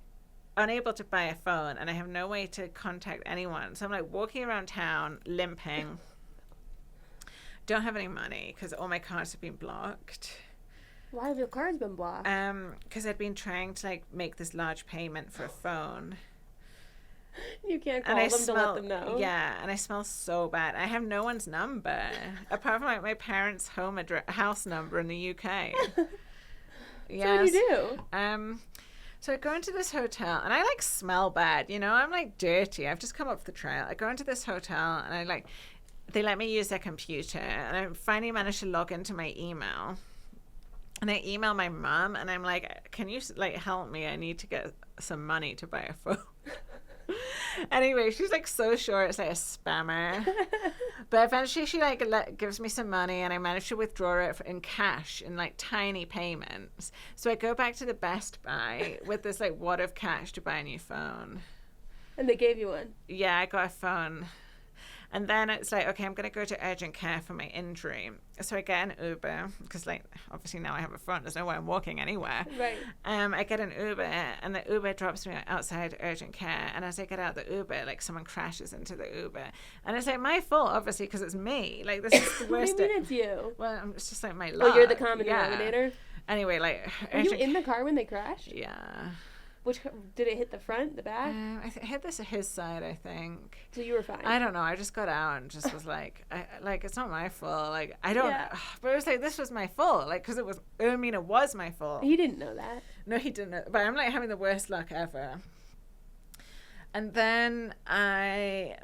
Speaker 1: unable to buy a phone and I have no way to contact anyone. So I'm, like, walking around town, limping. Don't have any money because all my cards have been blocked.
Speaker 2: Why have your cards been blocked?
Speaker 1: Because I'd been trying to, like, make this large payment for a phone.
Speaker 2: You can't call them to let them know.
Speaker 1: Yeah, and I smell so bad. I have no one's number apart from, like, my parents' house number in the UK.
Speaker 2: Yes. So what do you do?
Speaker 1: So I go into this hotel and I, like, smell bad. You know, I'm, like, dirty. I've just come up the trail. I go into this hotel and I, like, they let me use their computer and I finally managed to log into my email. And I email my mom and I'm like, can you, like, help me? I need to get some money to buy a phone. Anyway, she's, like, so sure it's, like, a spammer. But eventually she, like, gives me some money and I manage to withdraw it in cash in, like, tiny payments. So I go back to the Best Buy with this, like, wad of cash to buy a new phone.
Speaker 2: And they gave you one?
Speaker 1: Yeah, I got a phone. And then it's like, okay, I'm going to go to urgent care for my injury. So I get an Uber because, like, obviously now I have a phone. There's no way I'm walking anywhere.
Speaker 2: Right.
Speaker 1: I get an Uber and the Uber drops me outside urgent care. And as I get out the Uber, like, someone crashes into the Uber. And it's, like, my fault, obviously, because it's me. Like, this is the worst.
Speaker 2: What do you mean it's you?
Speaker 1: Well, it's just, like, my luck.
Speaker 2: Oh, you're the common denominator?
Speaker 1: Anyway, like...
Speaker 2: Were you in the car when they crashed?
Speaker 1: Yeah.
Speaker 2: Which did it hit the front, the back?
Speaker 1: I hit his side, I think.
Speaker 2: So you were fine.
Speaker 1: I don't know. I just got out and just was like, it's not my fault. Like, I don't. Yeah. But it was like, this was my fault. Like, because it was. I mean, it was my fault.
Speaker 2: He didn't know that.
Speaker 1: No, he didn't know. But I'm, like, having the worst luck ever. And then I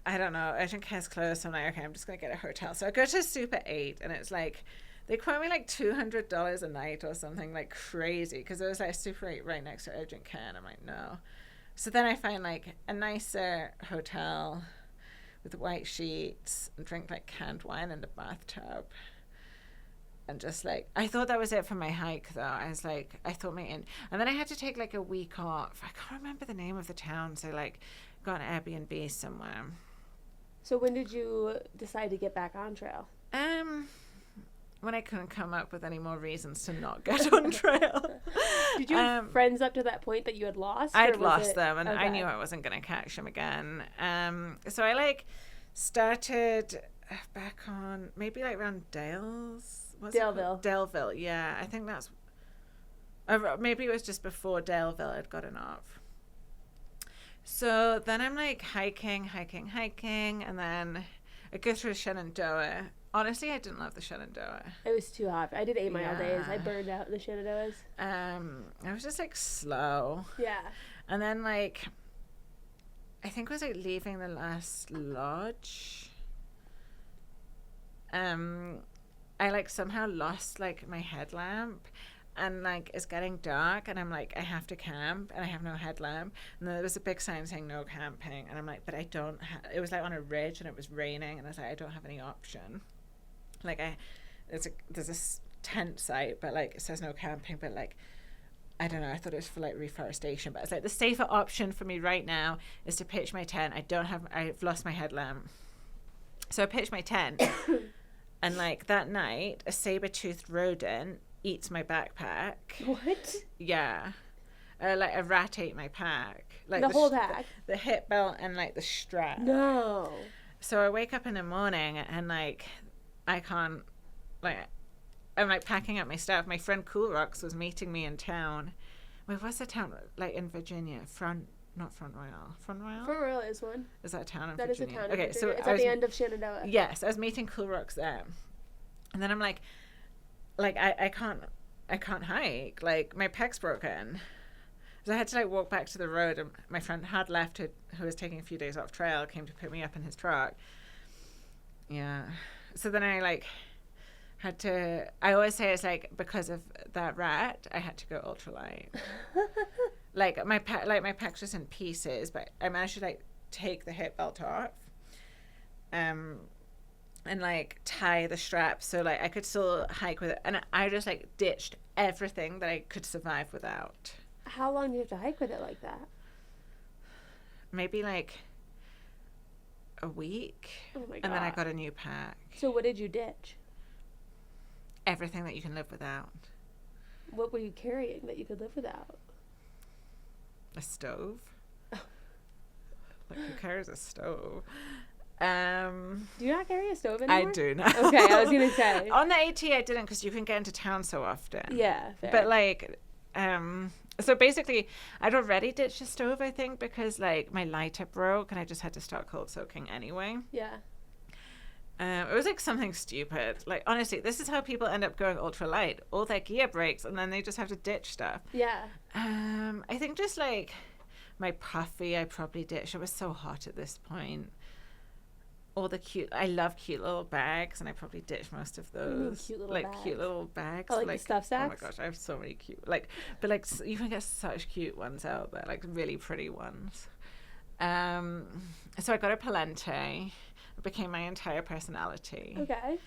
Speaker 1: don't know. Urgent care's closed. So I'm like, okay, I'm just gonna get a hotel. So I go to Super 8, and it's like. They quote me like $200 a night or something, like, crazy, because there was, like, a Super 8 right next to urgent care, and I'm like, no. So then I find, like, a nicer hotel with white sheets and drink, like, canned wine in the bathtub. And just, like, I thought that was it for my hike, though. I was like, I thought and then I had to take, like, a week off. I can't remember the name of the town, so, like, got an Airbnb somewhere.
Speaker 2: So when did you decide to get back on trail?
Speaker 1: When I couldn't come up with any more reasons to not get on trail.
Speaker 2: Did you have friends up to that point that you had lost?
Speaker 1: I'd lost them, and I knew I wasn't going to catch them again. So I, like, started back on maybe, like, around Daleville, yeah. I think that's... maybe it was just before Daleville had gotten off. So then I'm, like, hiking, and then I go through the Shenandoah. Honestly, I didn't love the Shenandoah.
Speaker 2: It was too hot. I did 8 mile days. I burned out the Shenandoahs.
Speaker 1: I was just, like, slow.
Speaker 2: Yeah.
Speaker 1: And then, like, I think it was, like, leaving the last lodge. I, like, somehow lost, like, my headlamp. And, like, it's getting dark, and I'm like, I have to camp, and I have no headlamp. And then there was a big sign saying no camping, and I'm like, but I don't it was, like, on a ridge, and it was raining, and I was like, I don't have any option. Like, there's a tent site, but, like, it says no camping, but, like, I don't know, I thought it was for, like, reforestation, but it's like, the safer option for me right now is to pitch my tent. I've lost my headlamp. So I pitched my tent, and, like, that night, a saber-toothed rodent eats my backpack.
Speaker 2: What?
Speaker 1: Yeah. Like, a rat ate my pack. Like,
Speaker 2: the whole pack?
Speaker 1: The hip belt and, like, the strap.
Speaker 2: No.
Speaker 1: So I wake up in the morning and, like, I can't, like, I'm, like, packing up my stuff. My friend Cool Rocks was meeting me in town. Wait, what's the town? Like, in Virginia. Not Front Royal. Front Royal?
Speaker 2: Front Royal is one.
Speaker 1: Is that a town in
Speaker 2: Virginia? That is a town in Virginia.
Speaker 1: So
Speaker 2: it's at the end of Shenandoah.
Speaker 1: Yes, I was meeting Cool Rocks there. And then I'm like I can't, I can't hike. Like, my pec's broken. So I had to, like, walk back to the road, and my friend had left, who was taking a few days off trail, came to pick me up in his truck. Yeah. So then I, like, had to, I always say it's, like, because of that rat, I had to go ultralight. Like, my pec's just in pieces, but I managed to, like, take the hip belt off. And, like, tie the straps so, like, I could still hike with it. And I just, like, ditched everything that I could survive without.
Speaker 2: How long do you have to hike with it like that?
Speaker 1: Maybe, like, a week.
Speaker 2: Oh, my God.
Speaker 1: And then I got a new pack.
Speaker 2: So what did you ditch?
Speaker 1: Everything that you can live without.
Speaker 2: What were you carrying that you could live without?
Speaker 1: A stove. Like, who carries a stove?
Speaker 2: Do you not carry a stove anymore?
Speaker 1: I do now.
Speaker 2: Okay, I was gonna say.
Speaker 1: On the AT, I didn't, because you can get into town so often.
Speaker 2: Yeah, fair.
Speaker 1: But, like, so basically, I'd already ditched a stove, I think, because, like, my lighter broke, and I just had to start cold soaking anyway.
Speaker 2: Yeah.
Speaker 1: It was, like, something stupid. Like, honestly, this is how people end up going ultra light. All their gear breaks, and then they just have to ditch stuff.
Speaker 2: Yeah.
Speaker 1: I think just, like, my puffy, I probably ditched. It was so hot at this point. All the I love cute little bags, and I probably ditched most of those.
Speaker 2: Cute little
Speaker 1: like
Speaker 2: bags.
Speaker 1: Cute little bags.
Speaker 2: Oh, like the stuff sacks?
Speaker 1: Oh my gosh, I have so many cute, like, but like you can get such cute ones out there, like really pretty ones. So I got a Palente. It became my entire personality.
Speaker 2: Okay.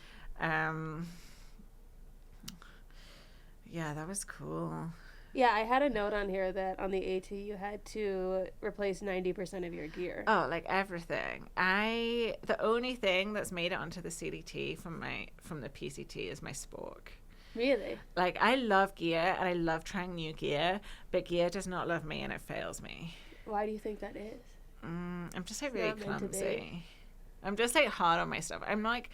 Speaker 1: Yeah, that was cool.
Speaker 2: Yeah, I had a note on here that on the AT you had to replace 90% of your gear.
Speaker 1: Oh, like everything. The only thing that's made it onto the CDT from the PCT is my spork.
Speaker 2: Really?
Speaker 1: Like, I love gear and I love trying new gear, but gear does not love me and it fails me.
Speaker 2: Why do you think that is?
Speaker 1: I'm just like really clumsy. I'm just like hard on my stuff. I'm like,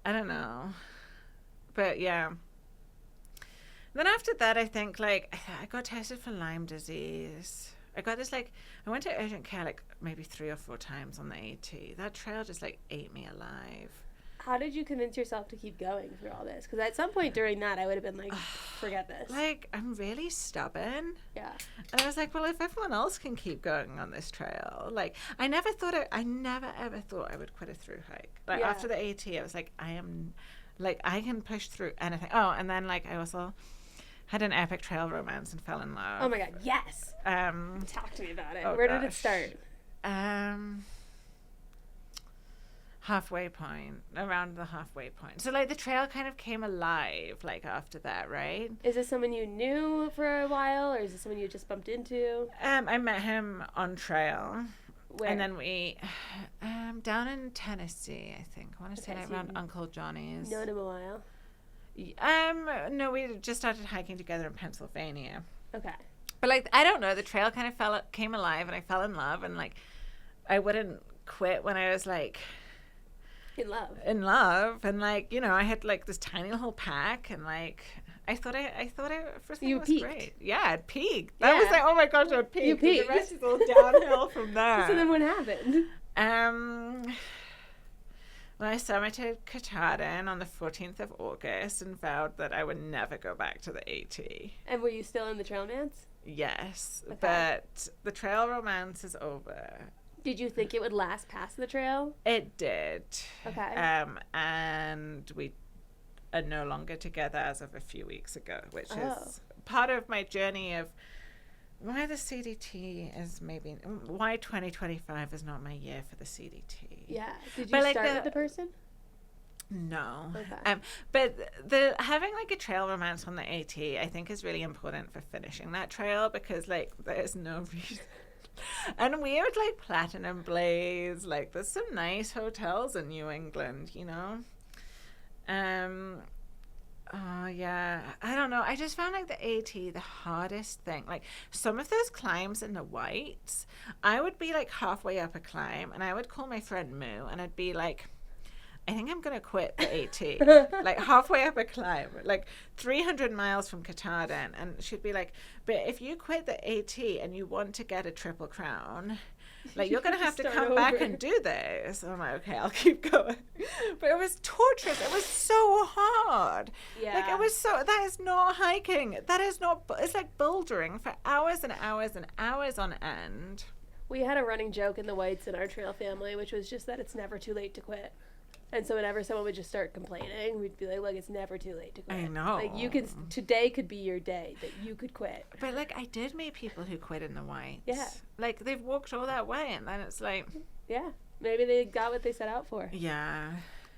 Speaker 1: I don't know. But yeah. Then after that, I think, like, I got tested for Lyme disease. I got this, like, I went to urgent care, like, maybe 3 or 4 times on the AT. That trail just, like, ate me alive.
Speaker 2: How did you convince yourself to keep going through all this? Because at some point during that, I would have been like, forget this.
Speaker 1: Like, I'm really stubborn.
Speaker 2: Yeah.
Speaker 1: And I was like, well, if everyone else can keep going on this trail, like, I never ever thought I would quit a thru-hike. Like, after the AT, I was like, I can push through anything. Oh, and then, like, I also had an epic trail romance and fell in love.
Speaker 2: Oh my God, yes. Talk to me about it. Where did it start?
Speaker 1: Halfway point, around the halfway point. So, like, the trail kind of came alive, like, after that, right?
Speaker 2: Is this someone you knew for a while, or is this someone you just bumped into?
Speaker 1: I met him on trail.
Speaker 2: Where?
Speaker 1: And then we, down in Tennessee, I think. I want to say, like, around Uncle Johnny's.
Speaker 2: Known him a while?
Speaker 1: No, we just started hiking together in Pennsylvania.
Speaker 2: Okay.
Speaker 1: But, like, I don't know, the trail kind of came alive, and I fell in love, and, like, I wouldn't quit when I was, like, in love, and, like, you know, I had, like, this tiny little pack, and, like, I thought everything was
Speaker 2: peaked.
Speaker 1: Great. Yeah, it peaked. That was like, oh my gosh, I peaked.
Speaker 2: You peaked.
Speaker 1: The rest is all downhill from there.
Speaker 2: So then what happened?
Speaker 1: Well, I summited Katahdin on the 14th of August and vowed that I would never go back to the AT.
Speaker 2: And were you still in the trail romance?
Speaker 1: Yes,
Speaker 2: okay.
Speaker 1: But the trail romance is over.
Speaker 2: Did you think it would last past the trail?
Speaker 1: It did.
Speaker 2: Okay.
Speaker 1: And we are no longer together as of a few weeks ago, which is part of my journey of why the CDT is why 2025 is not my year for the CDT.
Speaker 2: Yeah. Did you start with the person?
Speaker 1: No.
Speaker 2: Okay.
Speaker 1: But having, like, a trail romance on the AT, I think, is really important for finishing that trail, because, like, there's no reason. And we would, like, Platinum Blaze. Like, there's some nice hotels in New England, you know? Oh, yeah. I don't know. I just found, like, the AT the hardest thing. Like, some of those climbs in the whites, I would be, like, halfway up a climb, and I would call my friend Moo, and I'd be like, I think I'm going to quit the AT. Like, halfway up a climb, like 300 miles from Katahdin. And she'd be like, but if you quit the AT and you want to get a Triple Crown, like, you're going to have to come back and do this. And I'm like, okay, I'll keep going. But it was torturous. It was so hard.
Speaker 2: Yeah.
Speaker 1: Like, it That is not hiking. That is not, it's like bouldering for hours and hours and hours on end.
Speaker 2: We had a running joke in the Whites in our trail family, which was just that it's never too late to quit. And so whenever someone would just start complaining, we'd be like, look, it's never too late to quit.
Speaker 1: I know.
Speaker 2: Like, today could be your day that you could quit.
Speaker 1: But, like, I did meet people who quit in the Whites.
Speaker 2: Yeah.
Speaker 1: Like, they've walked all that way, and then it's like...
Speaker 2: Yeah. Maybe they got what they set out for.
Speaker 1: Yeah.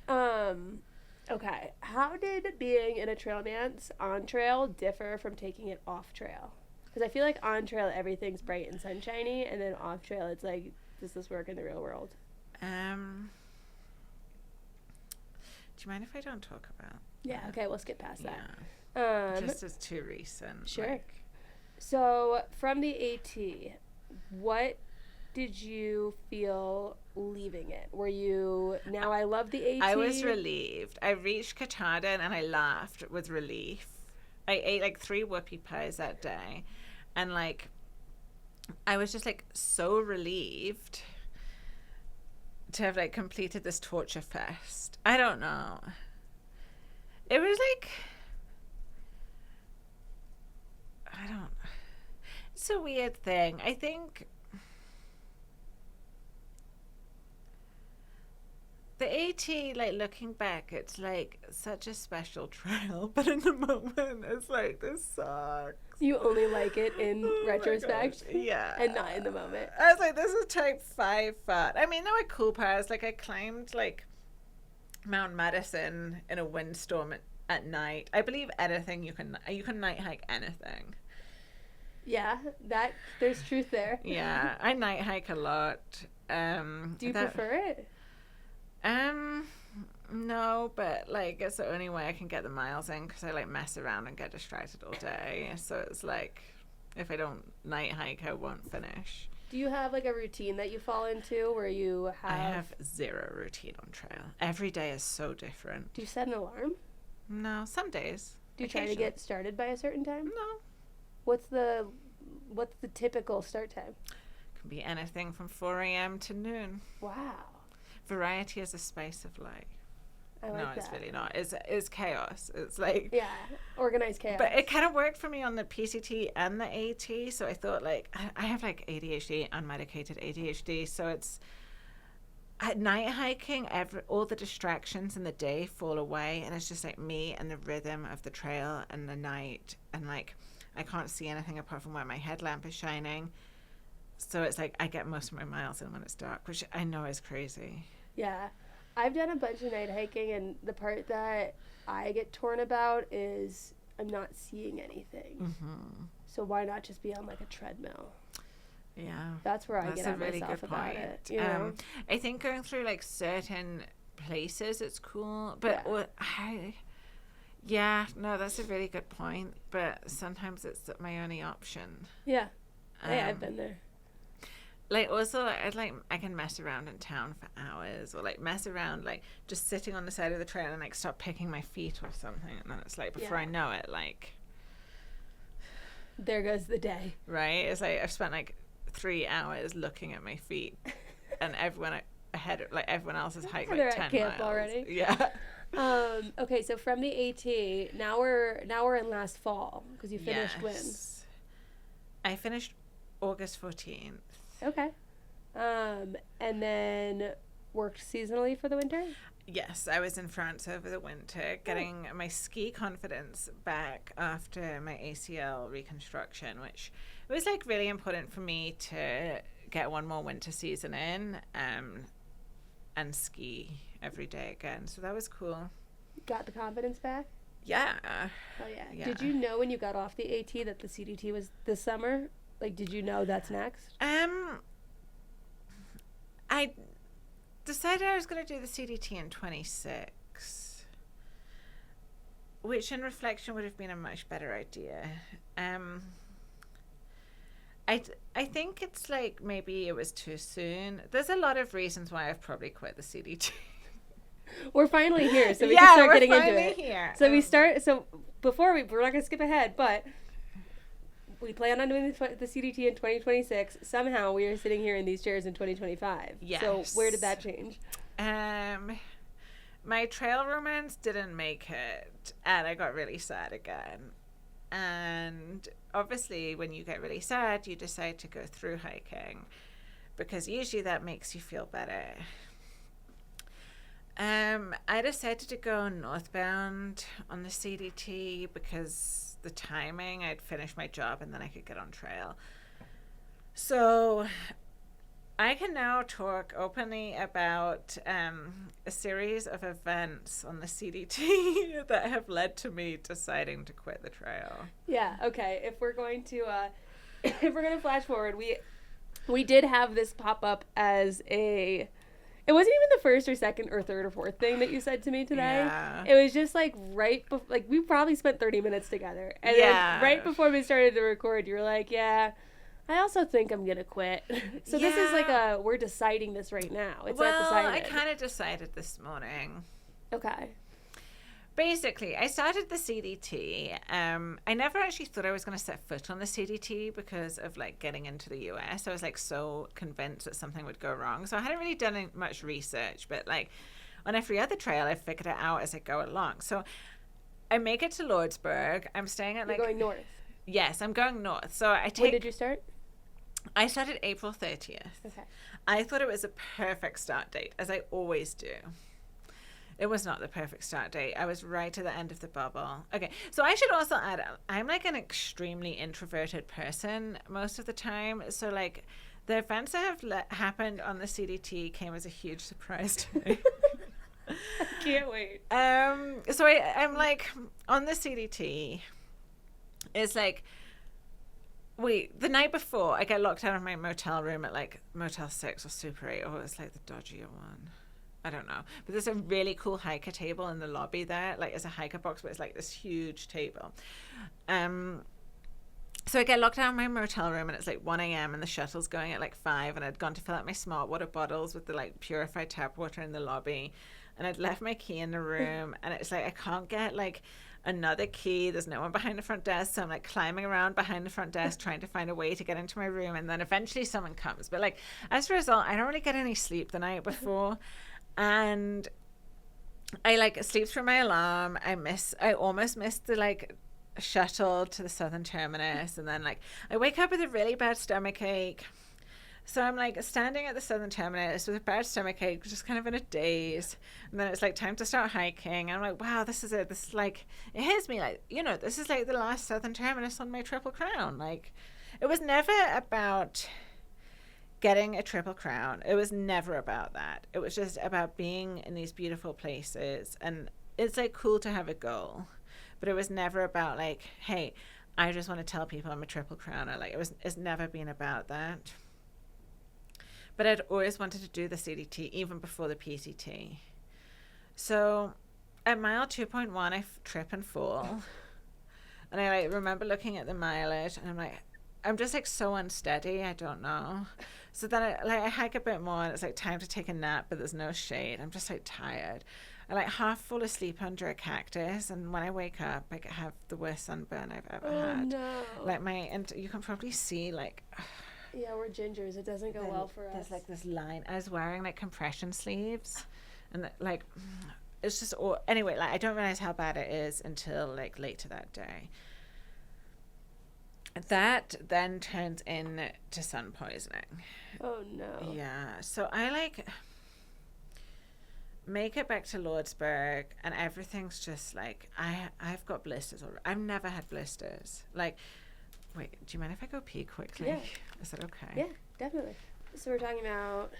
Speaker 2: Okay. How did being in a trail dance on trail differ from taking it off trail? Because I feel like on trail, everything's bright and sunshiny, and then off trail, it's like, does this work in the real world?
Speaker 1: Do you mind if I don't talk about?
Speaker 2: Yeah, okay, we'll skip past that.
Speaker 1: Yeah. Just as too recent.
Speaker 2: Sure.
Speaker 1: Like.
Speaker 2: So, from the AT, what did you feel leaving it? Were you, now I love the AT?
Speaker 1: I was relieved. I reached Katahdin and I laughed with relief. I ate like 3 whoopie pies that day. And like, I was just like so relieved to have like completed this torture fest. I don't know. It was like, it's a weird thing. I think the AT, like looking back, it's like such a special trail, but in the moment it's like, this sucks.
Speaker 2: You only like it in retrospect?
Speaker 1: Yeah.
Speaker 2: And not in the moment.
Speaker 1: I was like, this is type 5 fat. I mean, there were cool parts. Like, I climbed, like, Mount Madison in a windstorm at night. I believe anything you can night hike anything.
Speaker 2: Yeah, there's truth there.
Speaker 1: Yeah, I night hike a lot.
Speaker 2: Do you prefer it?
Speaker 1: No, but like it's the only way I can get the miles in because I like mess around and get distracted all day. So it's like if I don't night hike, I won't finish.
Speaker 2: Do you have like a routine that you fall into where you have...
Speaker 1: I have zero routine on trail. Every day is so different.
Speaker 2: Do you set an alarm?
Speaker 1: No, some days.
Speaker 2: Do you try to get started by a certain time?
Speaker 1: No.
Speaker 2: What's the typical start time?
Speaker 1: Can be anything from 4 a.m. to noon.
Speaker 2: Wow.
Speaker 1: Variety is the spice of life.
Speaker 2: I like that.
Speaker 1: It's really not. It's chaos. It's like...
Speaker 2: Yeah, organized chaos.
Speaker 1: But it kind of worked for me on the PCT and the AT, so I thought, like, I have, like, ADHD, unmedicated ADHD, so it's... At night hiking, all the distractions in the day fall away, and it's just, like, me and the rhythm of the trail and the night, and, like, I can't see anything apart from where my headlamp is shining, so it's, like, I get most of my miles in when it's dark, which I know is crazy.
Speaker 2: Yeah. I've done a bunch of night hiking, and the part that I get torn about is I'm not seeing anything. Mm-hmm. So why not just be on like a treadmill?
Speaker 1: Yeah,
Speaker 2: that's where I get at really myself about it. You know?
Speaker 1: I think going through like certain places, it's cool, but that's a really good point. But sometimes it's my only option.
Speaker 2: Yeah, hey, I've been there.
Speaker 1: Like also, I can mess around in town for hours, or like mess around like just sitting on the side of the trail and like start picking my feet or something, and then it's like before I know it, like
Speaker 2: there goes the day.
Speaker 1: Right? It's like I've spent like 3 hours looking at my feet, and everyone else has hiked like 10 miles
Speaker 2: already.
Speaker 1: Yeah.
Speaker 2: Okay, so from the AT, now we're in last fall because you finished when?
Speaker 1: I finished August 14th.
Speaker 2: Okay. And then worked seasonally for the winter?
Speaker 1: Yes, I was in France over the winter, getting my ski confidence back after my ACL reconstruction, which was like really important for me to get one more winter season in and ski every day again. So that was cool.
Speaker 2: Got the confidence back?
Speaker 1: Yeah.
Speaker 2: Oh, yeah. Did you know when you got off the AT that the CDT was this summer? Like, did you know that's next?
Speaker 1: I decided I was going to do the CDT in 26, which in reflection would have been a much better idea. I think it's like maybe it was too soon. There's a lot of reasons why I've probably quit the CDT.
Speaker 2: We're finally here, so we can start getting into it.
Speaker 1: Here.
Speaker 2: So we're not going to skip ahead, but we plan on doing the CDT in 2026. Somehow we are sitting here in these chairs in 2025.
Speaker 1: Yes.
Speaker 2: So where did that change?
Speaker 1: my trail romance didn't make it, and I got really sad again. And obviously, when you get really sad, you decide to go through hiking, because usually that makes you feel better. I decided to go northbound on the CDT because the timing, I'd finish my job and then I could get on trail. So I can now talk openly about a series of events on the CDT that have led to me deciding to quit the trail.
Speaker 2: Yeah, okay. If we're going to flash forward, we did have this pop up as a... It wasn't even the first or second or third or fourth thing that you said to me today.
Speaker 1: Yeah.
Speaker 2: It was just like we probably spent 30 minutes together. And then right before we started to record, you were like, yeah, I also think I'm going to quit. So this is like we're deciding this right now. It's not decided.
Speaker 1: I kind of decided this morning.
Speaker 2: Okay.
Speaker 1: Basically, I started the CDT. I never actually thought I was going to set foot on the CDT because of like getting into the US. I was like so convinced that something would go wrong. So I hadn't really done much research, but like on every other trail, I figured it out as I go along. So I make it to Lordsburg. I'm staying at
Speaker 2: You're going north.
Speaker 1: Yes, I'm going north. So
Speaker 2: When did you start?
Speaker 1: I started April 30th.
Speaker 2: Okay.
Speaker 1: I thought it was a perfect start date, as I always do. It was not the perfect start date. I was right at the end of the bubble. Okay, so I should also add, I'm like an extremely introverted person most of the time. So like the events that have happened on the CDT came as a huge surprise to me.
Speaker 2: I can't wait.
Speaker 1: So I'm like on the CDT. It's like, wait, the night before I get locked out of my motel room at like Motel 6 or Super 8, or it's like the dodgier one. I don't know. But there's a really cool hiker table in the lobby there. Like, it's a hiker box, but it's like this huge table. So I get locked out of my motel room and it's like 1 a.m. and the shuttle's going at like 5, and I'd gone to fill out my smart water bottles with the like purified tap water in the lobby, and I'd left my key in the room, and it's like I can't get like another key. There's no one behind the front desk, so I'm like climbing around behind the front desk trying to find a way to get into my room, and then eventually someone comes. But like as a result, I don't really get any sleep the night before. And I like sleep through my alarm. I almost missed the like shuttle to the southern terminus, and then like I wake up with a really bad stomach ache. So I'm like standing at the southern terminus with a bad stomach ache, just kind of in a daze. And then it's like time to start hiking. And I'm like, wow, this is it. This is like, it hits me like, this is like the last southern terminus on my Triple Crown. Like, it was never about getting a Triple Crown. It was never about that. It was just about being in these beautiful places. And it's like cool to have a goal, but it was never about like, hey, I just want to tell people I'm a Triple Crowner. Like it's never been about that. But I'd always wanted to do the CDT even before the PCT. So at mile 2.1, I trip and fall. And I like remember looking at the mileage, and I'm like, I'm just like so unsteady. I don't know. So then I hike a bit more, and it's like time to take a nap, but there's no shade. I'm just like tired. I like half fall asleep under a cactus, and when I wake up, I have the worst sunburn I've ever had.
Speaker 2: No.
Speaker 1: Like and you can probably see like.
Speaker 2: Yeah, we're gingers. It doesn't go well for us.
Speaker 1: There's like this line. I was wearing like compression sleeves, and like it's just anyway. Like I don't realize how bad it is until like later that day. That then turns into sun poisoning.
Speaker 2: Oh no.
Speaker 1: Yeah. So I like make it back to Lordsburg, and everything's just like I've got blisters already. I've never had blisters. Like, wait, do you mind if I go pee quickly?
Speaker 2: Yeah.
Speaker 1: Is that okay?
Speaker 2: Yeah, definitely. So we're talking about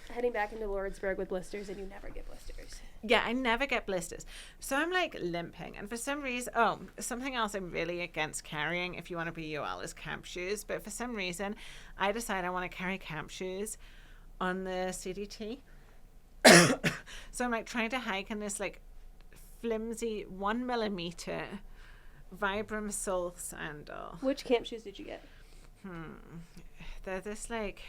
Speaker 2: heading back into Lordsburg with blisters, and you never get blisters.
Speaker 1: Yeah, I never get blisters. So I'm like limping. And for some reason, something else I'm really against carrying, if you want to be UL, is camp shoes. But for some reason, I decide I want to carry camp shoes on the CDT. So I'm like trying to hike in this like flimsy 1 millimeter Vibram sole sandal.
Speaker 2: Which camp shoes did you get?
Speaker 1: They're this like,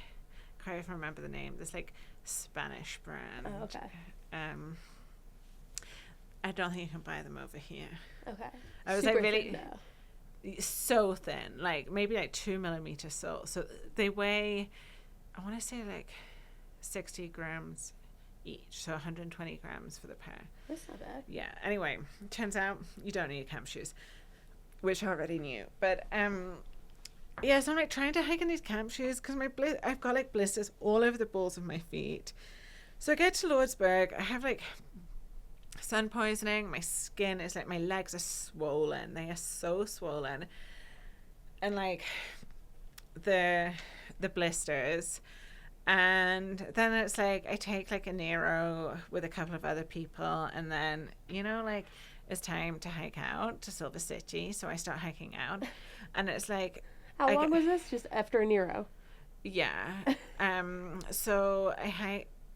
Speaker 1: I can't even remember the name. This like Spanish brand.
Speaker 2: Oh, okay.
Speaker 1: I don't think you can buy them over here.
Speaker 2: Okay.
Speaker 1: I was
Speaker 2: super
Speaker 1: like really
Speaker 2: thin, though.
Speaker 1: So thin, like maybe like 2 millimeter sole. So they weigh, I want to say like 60 grams each, so 120 grams for the pair.
Speaker 2: That's not bad.
Speaker 1: Yeah. Anyway, turns out you don't need camp shoes, which I already knew. But yeah, so I'm like trying to hike in these camp shoes because I've got like blisters all over the balls of my feet. So I get to Lordsburg. I have like sun poisoning. My skin is like, my legs are swollen. They are so swollen, and like the blisters. And then it's like I take like a Nero with a couple of other people, and then like it's time to hike out to Silver City, so I start hiking out, and it's like,
Speaker 2: how long was this? Just after a Nero?
Speaker 1: Yeah. So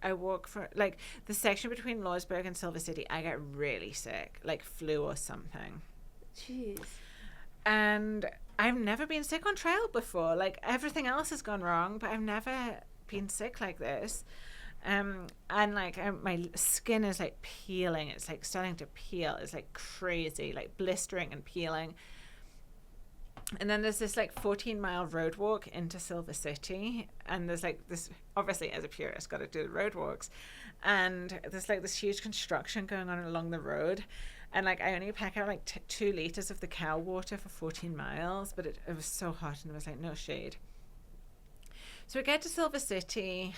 Speaker 1: I walk for like the section between Lordsburg and Silver City. I get really sick, like flu or something.
Speaker 2: Jeez. And
Speaker 1: I've never been sick on trail before. Like everything else has gone wrong, but I've never been sick like this. And like my skin is like peeling. It's like starting to peel. It's like crazy, like blistering and peeling. And then there's this like 14-mile road walk into Silver City, and there's like this, obviously as a purist got to do the road walks, and there's like this huge construction going on along the road, and like I only pack out like 2 liters of the cow water for 14 miles, but it was so hot and there was like no shade. So we get to Silver City.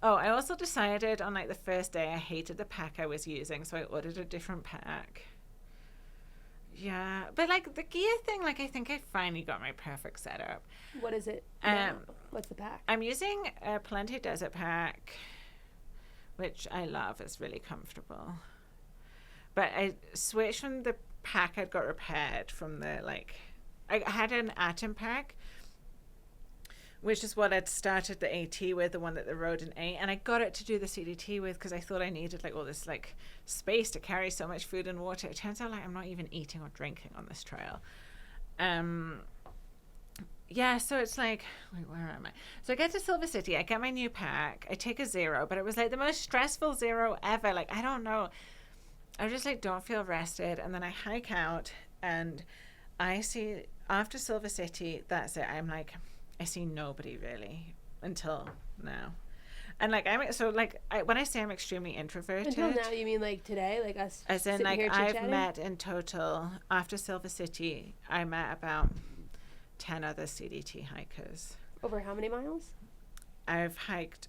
Speaker 1: Oh, I also decided on like the first day I hated the pack I was using, so I ordered a different pack. Yeah, but like the gear thing, like I think I finally got my perfect setup.
Speaker 2: What is it? What's the pack?
Speaker 1: I'm using a Palente Desert pack, which I love. It's really comfortable. But I switched from the pack I'd got repaired from the like, I had an Atom pack, which is what I'd started the AT with, the one that they rode in A, and I got it to do the CDT with because I thought I needed like all this like space to carry so much food and water. It turns out like I'm not even eating or drinking on this trail. Yeah, so it's like, wait, where am I? So I get to Silver City, I get my new pack, I take a zero, but it was like the most stressful zero ever. Like, I don't know. I just like don't feel rested, and then I hike out and I see after Silver City, that's it. I'm like, I see nobody really until now. And like when I say I'm extremely introverted,
Speaker 2: until now, you mean like today, like us?
Speaker 1: As in, like I've met in total after Silver City, I met about 10 other CDT hikers.
Speaker 2: Over how many miles?
Speaker 1: I've hiked.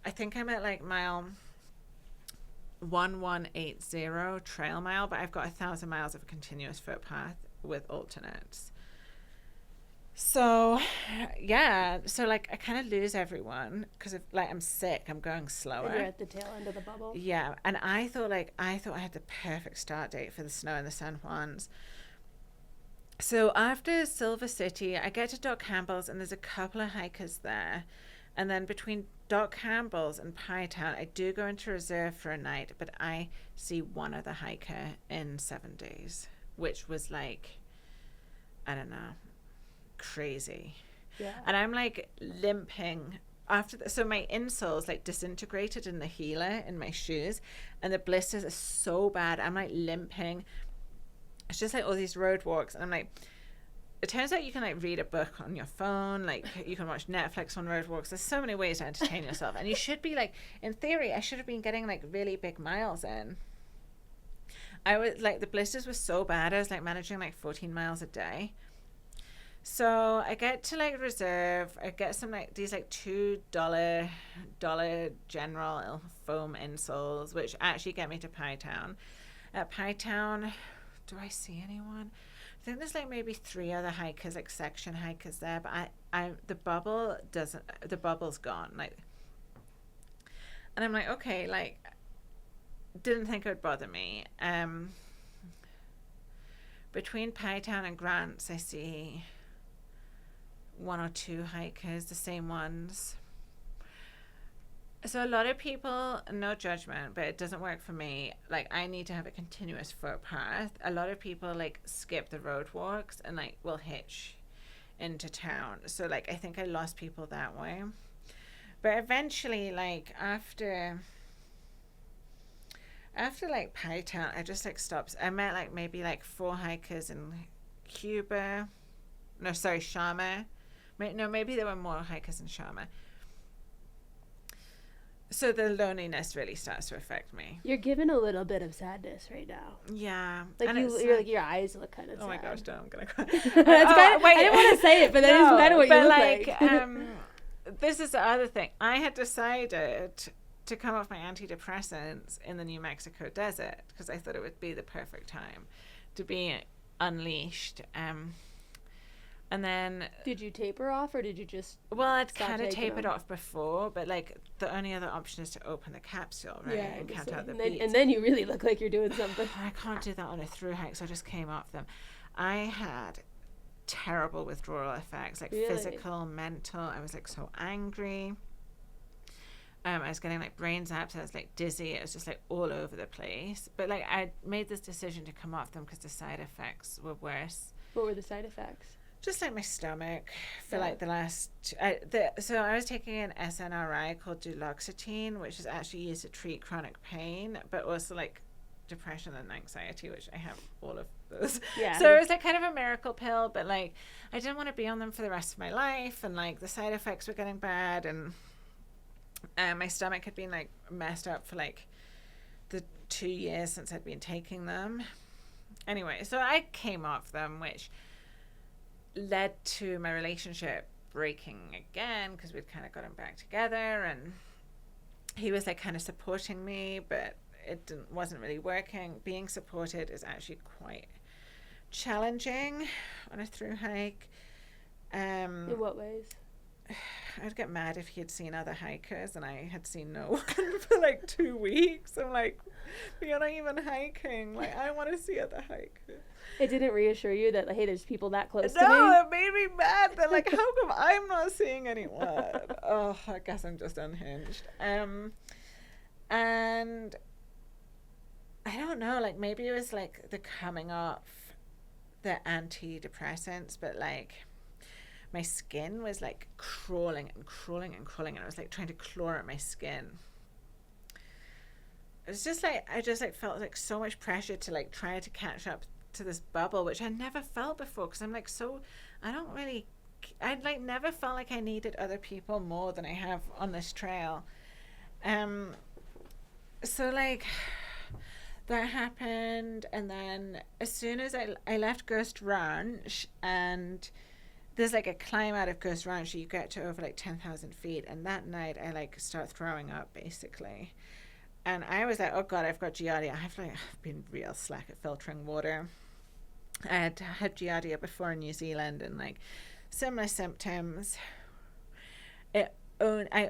Speaker 1: I think I'm at like mile 1180 trail mile, but I've got 1,000 miles of a continuous footpath with alternates. So, yeah. So, like, I kind of lose everyone because like I'm sick. I'm going slower.
Speaker 2: And you're at the tail end of the bubble.
Speaker 1: Yeah, and I thought I had the perfect start date for the snow in the San Juans. So after Silver City, I get to Doc Campbell's, and there's a couple of hikers there. And then between Doc Campbell's and Pie Town, I do go into reserve for a night, but I see one other hiker in 7 days, which was like, I don't know, crazy.
Speaker 2: Yeah.
Speaker 1: And I'm like limping after so my insoles like disintegrated in the heeler in my shoes, and the blisters are so bad. I'm like limping. It's just like all these road walks, and I'm like, it turns out you can like read a book on your phone, like you can watch Netflix on road walks. There's so many ways to entertain yourself, and you should be like, in theory, I should have been getting like really big miles in. I was like, the blisters were so bad, I was like managing like 14 miles a day. So I get to like reserve, I get some like these like $2 General foam insoles, which actually get me to Pie Town. At Pie Town, do I see anyone? I think there's like maybe 3 other hikers, like section hikers there, but the bubble's gone. Like, and I'm like, okay, like, didn't think it would bother me. Between Pie Town and Grants, I see 1 or 2 hikers, the same ones. So a lot of people, no judgment, but it doesn't work for me. Like, I need to have a continuous footpath. A lot of people like skip the road walks and like will hitch into town. So like I think I lost people that way. But eventually, like after like Pie Town, I just like stopped. I met like maybe like 4 hikers in Cuba. No, sorry, Sharma. No, maybe there were more hikers in Sharma. So the loneliness really starts to affect me.
Speaker 2: You're given a little bit of sadness right now.
Speaker 1: Yeah.
Speaker 2: Like
Speaker 1: and
Speaker 2: you're like, your eyes look kind of sad.
Speaker 1: Oh my gosh, I'm going to cry.
Speaker 2: That's kind of, I didn't want to say it, but that is kind of what you look like.
Speaker 1: This is the other thing. I had decided to come off my antidepressants in the New Mexico desert because I thought it would be the perfect time to be unleashed. And then...
Speaker 2: Did you taper off, or did you just...
Speaker 1: Well, I'd kind of tapered off before, but, like, the only other option is to open the capsule, right?
Speaker 2: Yeah,
Speaker 1: and count out the
Speaker 2: beats.
Speaker 1: beats.
Speaker 2: And then you really look like you're doing something.
Speaker 1: I can't do that on a thru-hike, so I just came off them. I had terrible withdrawal effects, like physical, mental. I was, like, so angry. I was getting, like, brain zaps. I was, like, dizzy. It was just, like, all over the place. But, like, I made this decision to come off them because the side effects were worse.
Speaker 2: What were the side effects?
Speaker 1: Just like my stomach for like the last... so I was taking an SNRI called duloxetine, which is actually used to treat chronic pain, but also like depression and anxiety, which I have all of those. Yeah. So it was like kind of a miracle pill, but like I didn't want to be on them for the rest of my life, and like the side effects were getting bad, and my stomach had been like messed up for like the 2 years since I'd been taking them. Anyway, so I came off them, which led to my relationship breaking again because we'd kind of gotten back together, and he was like kind of supporting me, but it wasn't really working. Being supported is actually quite challenging on a thru-hike.
Speaker 2: In what ways?
Speaker 1: I'd get mad if he had seen other hikers and I had seen no one for like 2 weeks. I'm like, you're not even hiking. Like, I want to see other hikers.
Speaker 2: It didn't reassure you that, like, hey, there's people that close to me?
Speaker 1: No, it made me mad. That like, how come I'm not seeing anyone? Oh, I guess I'm just unhinged. And I don't know, like maybe it was like the coming off the antidepressants, but like my skin was like crawling and crawling and crawling, and I was like trying to claw at my skin. It was just like I just like felt like so much pressure to like try to catch up to this bubble, which I never felt before, because I'm like I'd like never felt like I needed other people more than I have on this trail. So like that happened, and then as soon as I left Ghost Ranch, and there's like a climb out of Ghost Ranch, you get to over like 10,000 feet, and that night I like start throwing up basically, and I was like, oh god, I've got Giardia. I've been real slack at filtering water. I had Giardia before in New Zealand, and like similar symptoms. I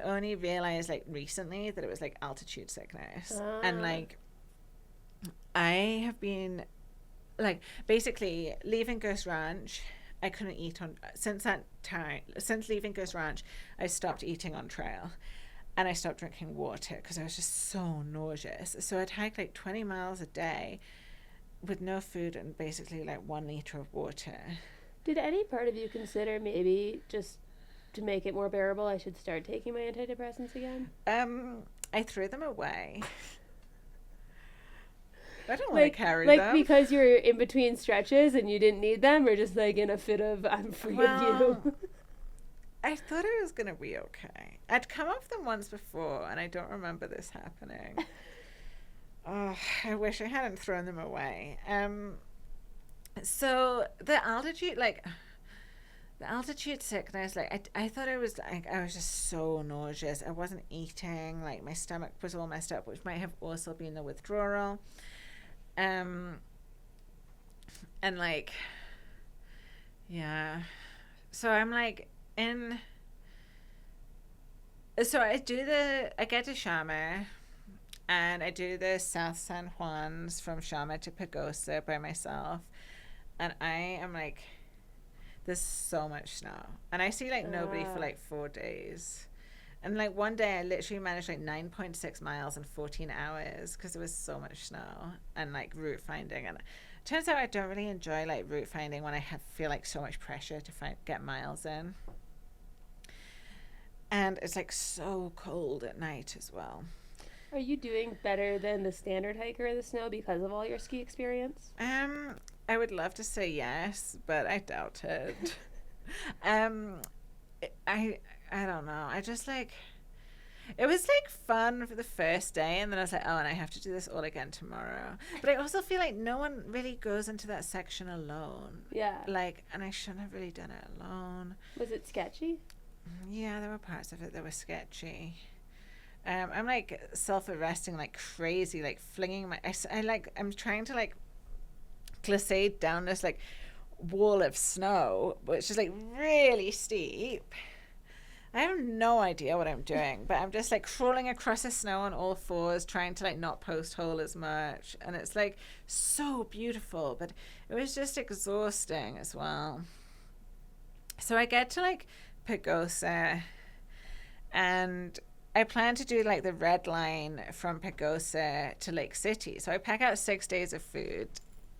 Speaker 1: only realized like recently that it was like altitude sickness. And like I have been like basically leaving Ghost Ranch, I couldn't eat since leaving Ghost Ranch, I stopped eating on trail, and I stopped drinking water because I was just so nauseous. So I'd hike like 20 miles a day with no food and basically like 1 liter of water.
Speaker 2: Did any part of you consider maybe just to make it more bearable, I should start taking my antidepressants again?
Speaker 1: I threw them away. I don't want to carry them.
Speaker 2: Like because you were in between stretches and you didn't need them, or just like in a fit of I'm free of you?
Speaker 1: I thought I was going to be okay. I'd come off them once before, and I don't remember this happening. Oh, I wish I hadn't thrown them away. So the altitude sickness, like I thought I was just so nauseous. I wasn't eating. Like my stomach was all messed up, which might have also been the withdrawal. And like, yeah. So I'm like so I get to Shama, and I do the South San Juans from Shama to Pagosa by myself, and I am like, there's so much snow, and I see like nobody for like 4 days, and like one day I literally managed like 9.6 miles in 14 hours because there was so much snow, and like route finding, and it turns out I don't really enjoy like route finding when I feel like so much pressure to get miles in, and it's like so cold at night as well.
Speaker 2: Are you doing better than the standard hiker in the snow because of all your ski experience?
Speaker 1: I would love to say yes, but I doubt it. I don't know. I just like, It was like fun for the first day, and then I was like, oh, and I have to do this all again tomorrow. But I also feel like no one really goes into that section alone.
Speaker 2: Yeah.
Speaker 1: Like, and I shouldn't have really done it alone.
Speaker 2: Was it sketchy?
Speaker 1: Yeah, there were parts of it that were sketchy. I'm like self-arresting like crazy, like flinging I'm trying to like glissade down this like wall of snow, which is like really steep. I have no idea what I'm doing, but I'm just like crawling across the snow on all fours, trying to like not post hole as much. And it's like so beautiful, but it was just exhausting as well. So I get to like Pagosa, and I plan to do like the red line from Pagosa to Lake City. So I pack out 6 days of food,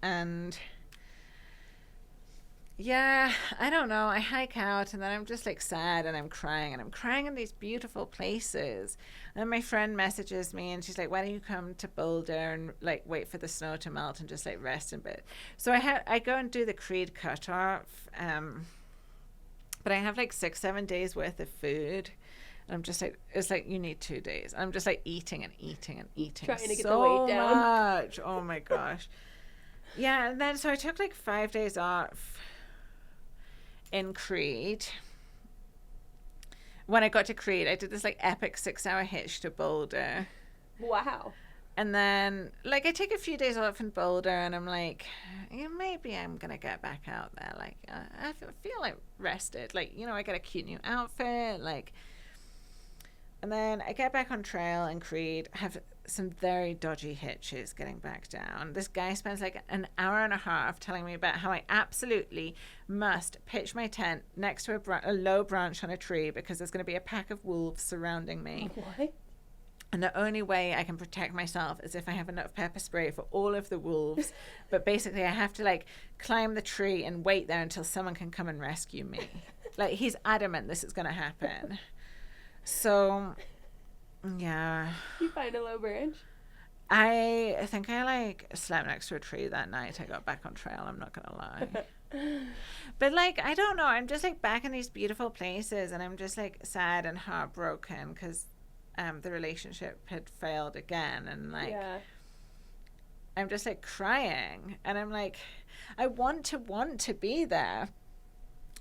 Speaker 1: and yeah, I don't know. I hike out, and then I'm just like sad, and I'm crying in these beautiful places. And then my friend messages me, and she's like, "Why don't you come to Boulder and like wait for the snow to melt and just like rest a bit?" So I go and do the Creed cutoff, but I have like 6-7 days worth of food. And I'm just like, it's like, you need 2 days. I'm just like eating and eating and eating.
Speaker 2: Trying to get
Speaker 1: so
Speaker 2: the weight down.
Speaker 1: Much. Oh my gosh. Yeah, and then so I took like 5 days off in Creed. When I got to Creed, I did this like epic 6-hour hitch to Boulder.
Speaker 2: Wow.
Speaker 1: And then like I take a few days off in Boulder, and I'm like, yeah, maybe I'm gonna get back out there. Like I feel like rested. Like, you know, I got a cute new outfit. Like, and then I get back on trail in Creed, have some very dodgy hitches getting back down. This guy spends like an hour and a half telling me about how I absolutely must pitch my tent next to a low branch on a tree because there's going to be a pack of wolves surrounding me.
Speaker 2: What?
Speaker 1: And the only way I can protect myself is if I have enough pepper spray for all of the wolves. But basically I have to like climb the tree and wait there until someone can come and rescue me. Like, he's adamant this is going to happen. So, yeah.
Speaker 2: You find a low branch?
Speaker 1: I think I like slept next to a tree that night. I got back on trail, I'm not going to lie. But like, I don't know. I'm just like back in these beautiful places, and I'm just like sad and heartbroken because the relationship had failed again. And like, yeah. I'm just like crying, and I'm like, I want to be there.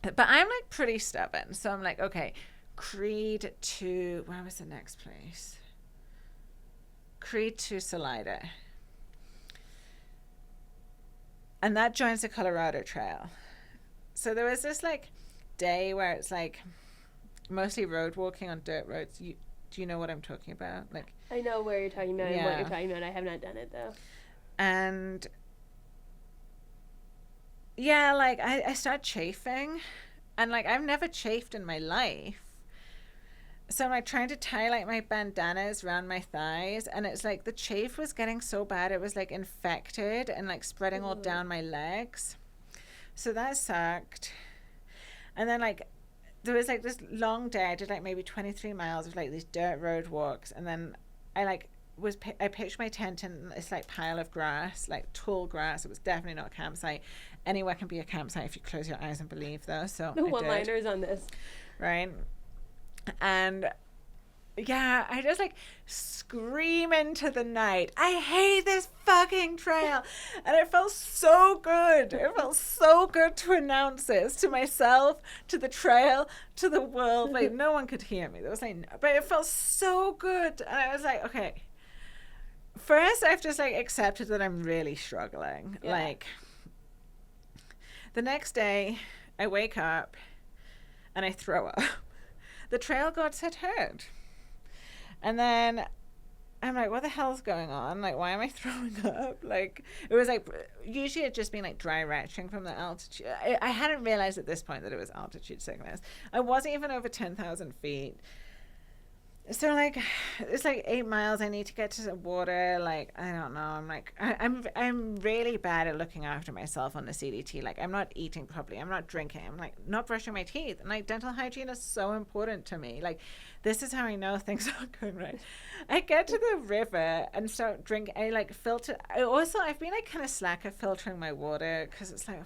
Speaker 1: But I'm like pretty stubborn. So I'm like, okay, Creed to, where was the next place? Creed to Salida. And that joins the Colorado Trail. So there was this like day where it's like mostly road walking on dirt roads. Do you know what I'm talking about? Like,
Speaker 2: I know where you're talking about and what you're talking about. I have not done it though.
Speaker 1: And yeah, like I start chafing, and like I've never chafed in my life. So I'm like trying to tie like my bandanas around my thighs, and it's like the chafe was getting so bad it was like infected and like spreading all down my legs. So that sucked. And then like there was like this long day. I did like maybe 23 miles of like these dirt road walks, and then I pitched my tent in this like pile of grass, like tall grass. It was definitely not a campsite. Anywhere can be a campsite if you close your eyes and believe, though. So
Speaker 2: no one-liners on this,
Speaker 1: right? And yeah, I just like scream into the night, I hate this fucking trail. And it felt so good. It felt so good to announce this to myself, to the trail, to the world. Like, no one could hear me. There was like, but it felt so good. And I was like, okay, first I've just like accepted that I'm really struggling. Yeah. Like, the next day I wake up and I throw up. The trail gods had heard. And then I'm like, what the hell's going on? Like, why am I throwing up? Like, it was like, usually it'd just been like dry retching from the altitude. I hadn't realized at this point that it was altitude sickness. I wasn't even over 10,000 feet. So like, it's like 8 miles. I need to get to the water. Like, I don't know. I'm like, I'm really bad at looking after myself on the CDT. Like, I'm not eating properly. I'm not drinking. I'm like not brushing my teeth. And like, dental hygiene is so important to me. Like, this is how I know things aren't going right. I get to the river and start drinking. I like filter. I've been like kind of slack at filtering my water because it's like,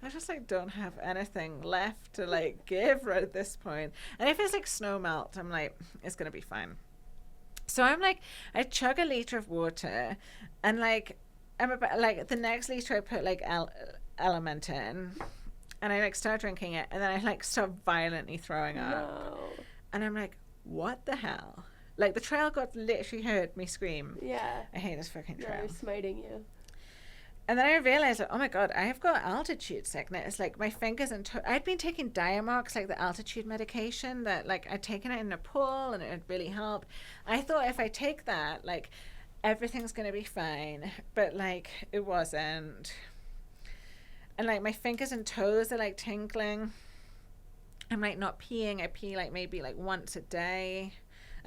Speaker 1: I just like don't have anything left to like give right at this point. And if it's like snow melt, I'm like, it's gonna be fine. So I'm like, I chug a liter of water, and like I'm about like the next liter I put like element in, and I like start drinking it, and then I like start violently throwing up, and I'm like, what the hell? Like the trail god literally heard me scream.
Speaker 2: Yeah.
Speaker 1: I hate this fucking trail.
Speaker 2: They're smiting you.
Speaker 1: And then I realized, like, oh my God, I have got altitude sickness. Like my fingers and I'd been taking Diamox, like the altitude medication that like I'd taken it in Nepal and it would really help. I thought if I take that, like everything's going to be fine. But like it wasn't. And like my fingers and toes are like tingling. I'm like not peeing. I pee like maybe like once a day.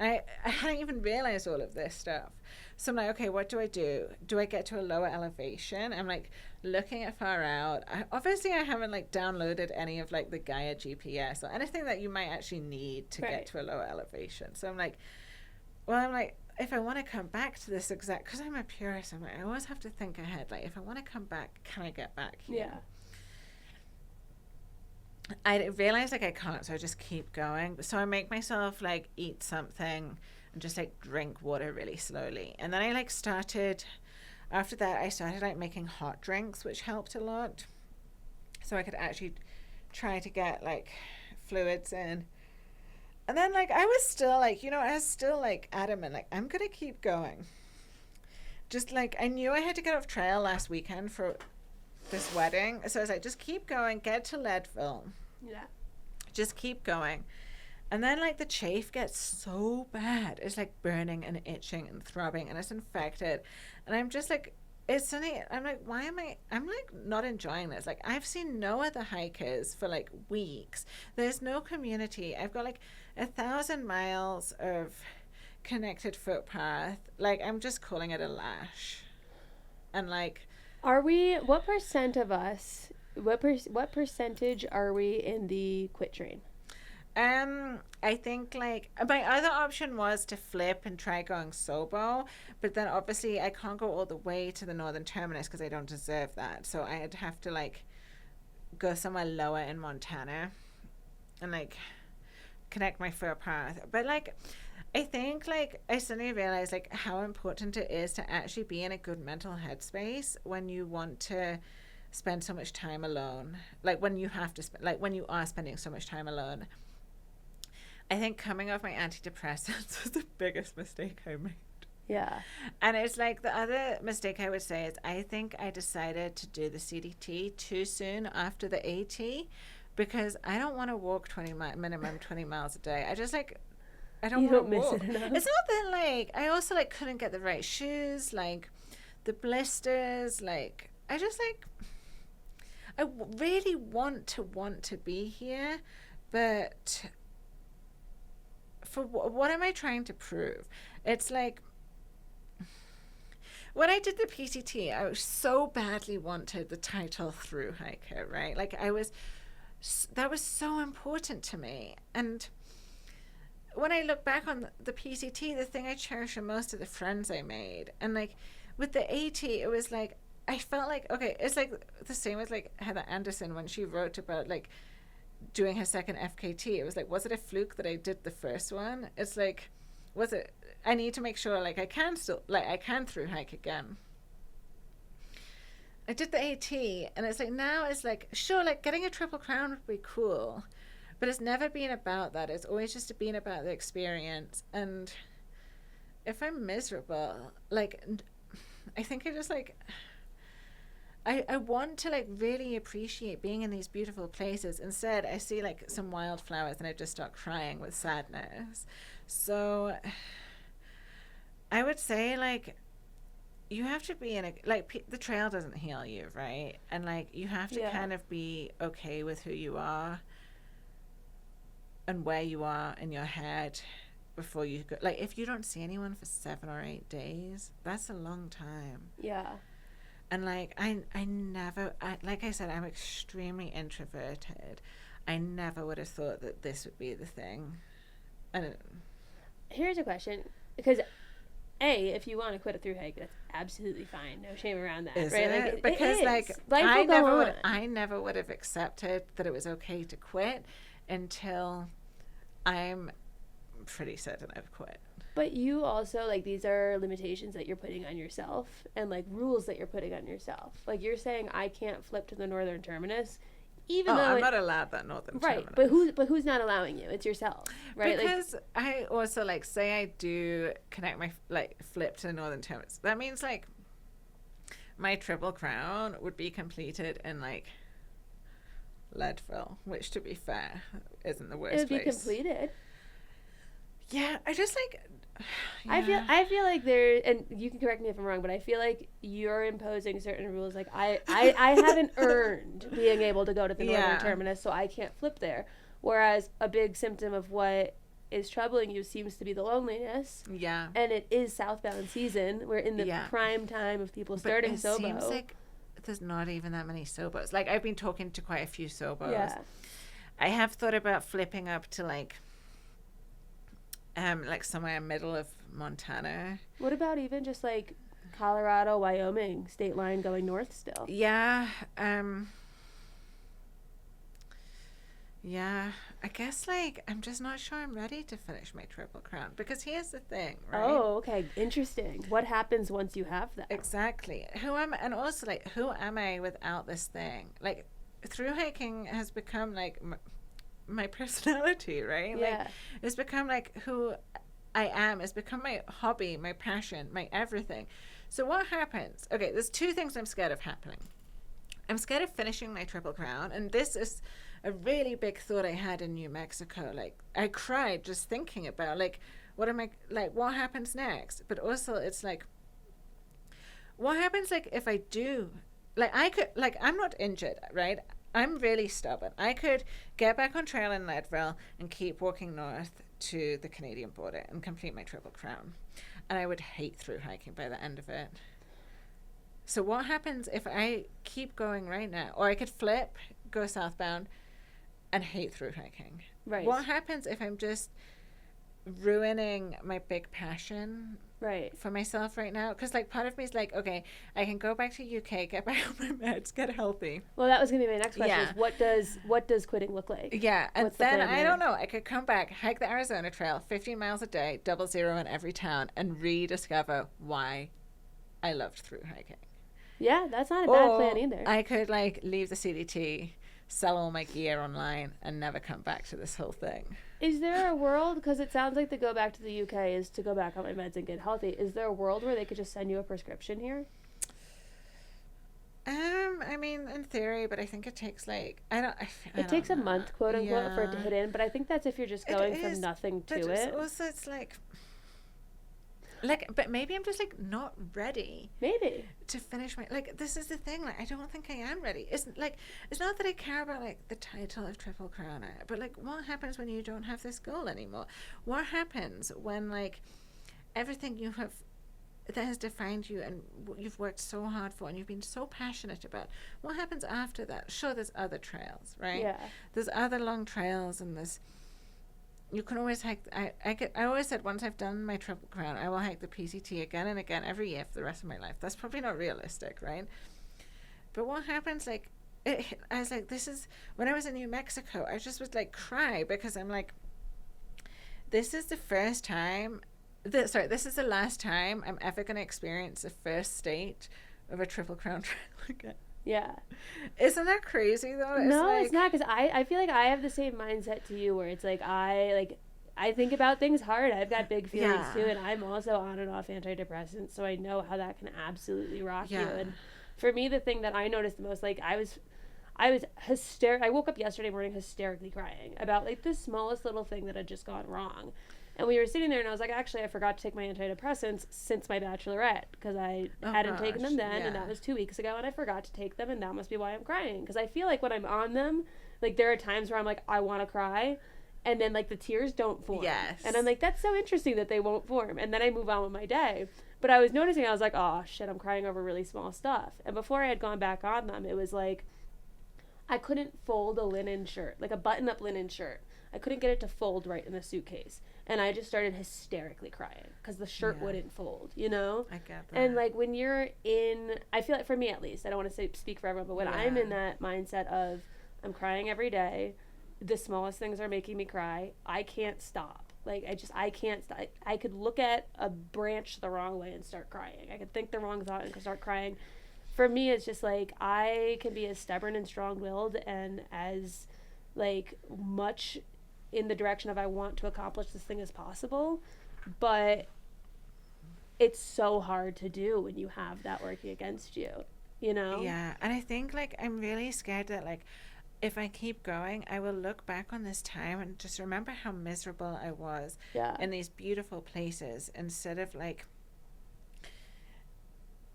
Speaker 1: I hadn't even realized all of this stuff. So I'm like, okay, what do? Do I get to a lower elevation? I'm like looking at far out. Obviously, I haven't like downloaded any of like the Gaia GPS or anything that you might actually need to get to a lower elevation. So I'm like, if I want to come back to this exact, because I'm a purist, I'm like, I always have to think ahead. Like, if I want to come back, can I get back here?
Speaker 2: Yeah.
Speaker 1: I realize like I can't, so I just keep going. So I make myself like eat something and just like drink water really slowly. And then I like after that I started like making hot drinks, which helped a lot. So I could actually try to get like fluids in. And then like I was still like adamant, like I'm gonna keep going. Just like I knew I had to get off trail last weekend for this wedding, so I was like, just keep going, get to Leadville, just keep going. And then like the chafe gets so bad, it's like burning and itching and throbbing and it's infected, and I'm just like, I'm like, I'm like not enjoying this. Like I've seen no other hikers for like weeks, there's no community, I've got like 1,000 miles of connected footpath, like I'm just calling it a lash. And like,
Speaker 2: what percentage are we in the quit train?
Speaker 1: I think like my other option was to flip and try going Sobo, but then obviously I can't go all the way to the northern terminus because I don't deserve that. So I'd have to like go somewhere lower in Montana and like connect my footpath. But like I think like I suddenly realized like how important it is to actually be in a good mental headspace when you want to spend so much time alone. Like when you have to when you are spending so much time alone. I think coming off my antidepressants was the biggest mistake I made.
Speaker 2: Yeah.
Speaker 1: And it's like the other mistake I would say is I think I decided to do the CDT too soon after the AT because I don't want to walk minimum 20 miles a day. I just like I don't want to walk. Miss it enough. It's not that like I also like couldn't get the right shoes, like the blisters, like I just like I really want to be here, but for what am I trying to prove? It's like when I did the PCT, I so badly wanted the title Thru-Hiker, right? Like that was so important to me. And when I look back on the PCT, the thing I cherish the most are the friends I made. And like with the AT, it was like I felt like, okay, it's like the same with like Heather Anderson when she wrote about like doing her second FKT. It was like, was it a fluke that I did the first one? It's like, was it? I need to make sure like I can thru-hike again. I did the AT, and it's like now it's like sure, like getting a triple crown would be cool, but it's never been about that. It's always just been about the experience. And if I'm miserable, like I think I just like I want to like really appreciate being in these beautiful places. Instead, I see like some wildflowers and I just start crying with sadness. So I would say like you have to be in a like the trail doesn't heal you, right? And like you have to kind of be okay with who you are and where you are in your head before you go. Like if you don't see anyone for 7 or 8 days, that's a long time.
Speaker 2: Yeah.
Speaker 1: And like like I said, I'm extremely introverted. I never would have thought that this would be the thing.
Speaker 2: Here's a question, because if you want to quit a thru-hike, that's absolutely fine. No shame around that,
Speaker 1: Is
Speaker 2: right?
Speaker 1: it?
Speaker 2: Like,
Speaker 1: because
Speaker 2: it
Speaker 1: like
Speaker 2: is. Life
Speaker 1: I
Speaker 2: will go
Speaker 1: never
Speaker 2: on.
Speaker 1: would I never would have accepted that it was okay to quit until I'm pretty certain I've quit.
Speaker 2: But you also, like, these are limitations that you're putting on yourself and, like, rules that you're putting on yourself. Like, you're saying I can't flip to the northern terminus, even though
Speaker 1: I'm not allowed that northern terminus.
Speaker 2: But who's not allowing you? It's yourself, right?
Speaker 1: Because I also, like, say I do connect my, like, flip to the northern terminus. That means, like, my Triple Crown would be completed in, like, Leadville, which, to be fair, isn't the worst place.
Speaker 2: It would be completed.
Speaker 1: Yeah, I just, like...
Speaker 2: Yeah. I feel like there, and you can correct me if I'm wrong, but I feel like you're imposing certain rules. Like, I haven't earned being able to go to the northern terminus, so I can't flip there. Whereas a big symptom of what is troubling you seems to be the loneliness.
Speaker 1: Yeah.
Speaker 2: And it is southbound season. We're in the prime time of people starting Sobo.
Speaker 1: It seems like there's not even that many Sobos. Like, I've been talking to quite a few Sobos.
Speaker 2: Yeah.
Speaker 1: I have thought about flipping up to, like somewhere middle of Montana.
Speaker 2: What about even just like Colorado, Wyoming state line going north still?
Speaker 1: Yeah. Yeah, I guess, like, I'm just not sure I'm ready to finish my Triple Crown, because here's the thing, right?
Speaker 2: Oh, okay, interesting. What happens once you have that?
Speaker 1: Exactly. Who am I without this thing? Like, thru-hiking has become, like, my personality, right?
Speaker 2: Yeah.
Speaker 1: Like, it's become, like, who I am. It's become my hobby, my passion, my everything. So what happens? Okay, there's two things I'm scared of happening. I'm scared of finishing my Triple Crown, and this is a really big thought I had in New Mexico. Like, I cried just thinking about, like, what happens next? But also, it's like, what happens, like, if I do, like, I'm not injured, right? I'm really stubborn. I could get back on trail in Leadville and keep walking north to the Canadian border and complete my Triple Crown. And I would hate thru-hiking by the end of it. So what happens if I keep going right now? Or I could flip, go southbound, and hate thru-hiking.
Speaker 2: Right.
Speaker 1: What happens if I'm just ruining my big passion for myself right now? Because, like, part of me is like, okay, I can go back to UK, get back on my meds, get healthy.
Speaker 2: Well, that was going to be my next question. Is what does quitting look like?
Speaker 1: Yeah, and then I don't know. I could come back, hike the Arizona Trail, 15 miles a day, 00 in every town, and rediscover why I loved thru-hiking.
Speaker 2: Yeah, that's not a bad plan either.
Speaker 1: I could, like, leave the CDT, sell all my gear online, and never come back to this whole thing.
Speaker 2: Is there a world, because it sounds like to go back to the UK is to go back on my meds and get healthy. Is there a world where they could just send you a prescription here?
Speaker 1: I mean, in theory, but I think it takes, like,
Speaker 2: it takes a month, quote unquote, for it to hit in, but I think that's if you're just going from nothing to it.
Speaker 1: Also, it's like, but maybe I'm just, like, not ready.
Speaker 2: Maybe.
Speaker 1: To finish my, like, this is the thing, like, I don't think I am ready. It's not that I care about, like, the title of Triple Crown, but, like, what happens when you don't have this goal anymore? What happens when, like, everything you have that has defined you and you've worked so hard for and you've been so passionate about, what happens after that? Sure, there's other trails, right?
Speaker 2: Yeah.
Speaker 1: There's other long trails, and you can always hike. I always said, once I've done my Triple Crown, I will hike the PCT again and again every year for the rest of my life. That's probably not realistic, right? But what happens, like, I was like, this is, when I was in New Mexico, I just was like, cry, because I'm like, this is the first time, this is the last time I'm ever going to experience the first state of a Triple Crown trail again.
Speaker 2: Yeah.
Speaker 1: Isn't that crazy, though?
Speaker 2: It's not, because I feel like I have the same mindset to you, where it's like I think about things hard. I've got big feelings too, and I'm also on and off antidepressants, so I know how that can absolutely rock you. And for me, the thing that I noticed the most, like, I was hysterical. I woke up yesterday morning hysterically crying about, like, the smallest little thing that had just gone wrong. And we were sitting there, and I was like, actually, I forgot to take my antidepressants since my bachelorette, because I hadn't taken them then, and that was 2 weeks ago, and I forgot to take them, and that must be why I'm crying. Because I feel like when I'm on them, like, there are times where I'm like, I want to cry, and then, like, the tears don't form.
Speaker 1: Yes.
Speaker 2: And I'm like, that's so interesting that they won't form. And then I move on with my day. But I was noticing, I was like, oh, shit, I'm crying over really small stuff. And before I had gone back on them, it was like, I couldn't fold a linen shirt, like a button-up linen shirt. I couldn't get it to fold right in the suitcase. And I just started hysterically crying because the shirt wouldn't fold, you know?
Speaker 1: I get that.
Speaker 2: And, like, when you're in, I feel like, for me at least, I don't want to speak for everyone, but when I'm in that mindset of I'm crying every day, the smallest things are making me cry, I can't stop. Like, I can't stop. I could look at a branch the wrong way and start crying. I could think the wrong thought and start crying. For me, it's just, like, I can be as stubborn and strong-willed and as, like, much in the direction of I want to accomplish this thing as possible. But it's so hard to do when you have that working against you, you know?
Speaker 1: Yeah, and I think, like, I'm really scared that, like, if I keep going, I will look back on this time and just remember how miserable I was in these beautiful places instead of, like,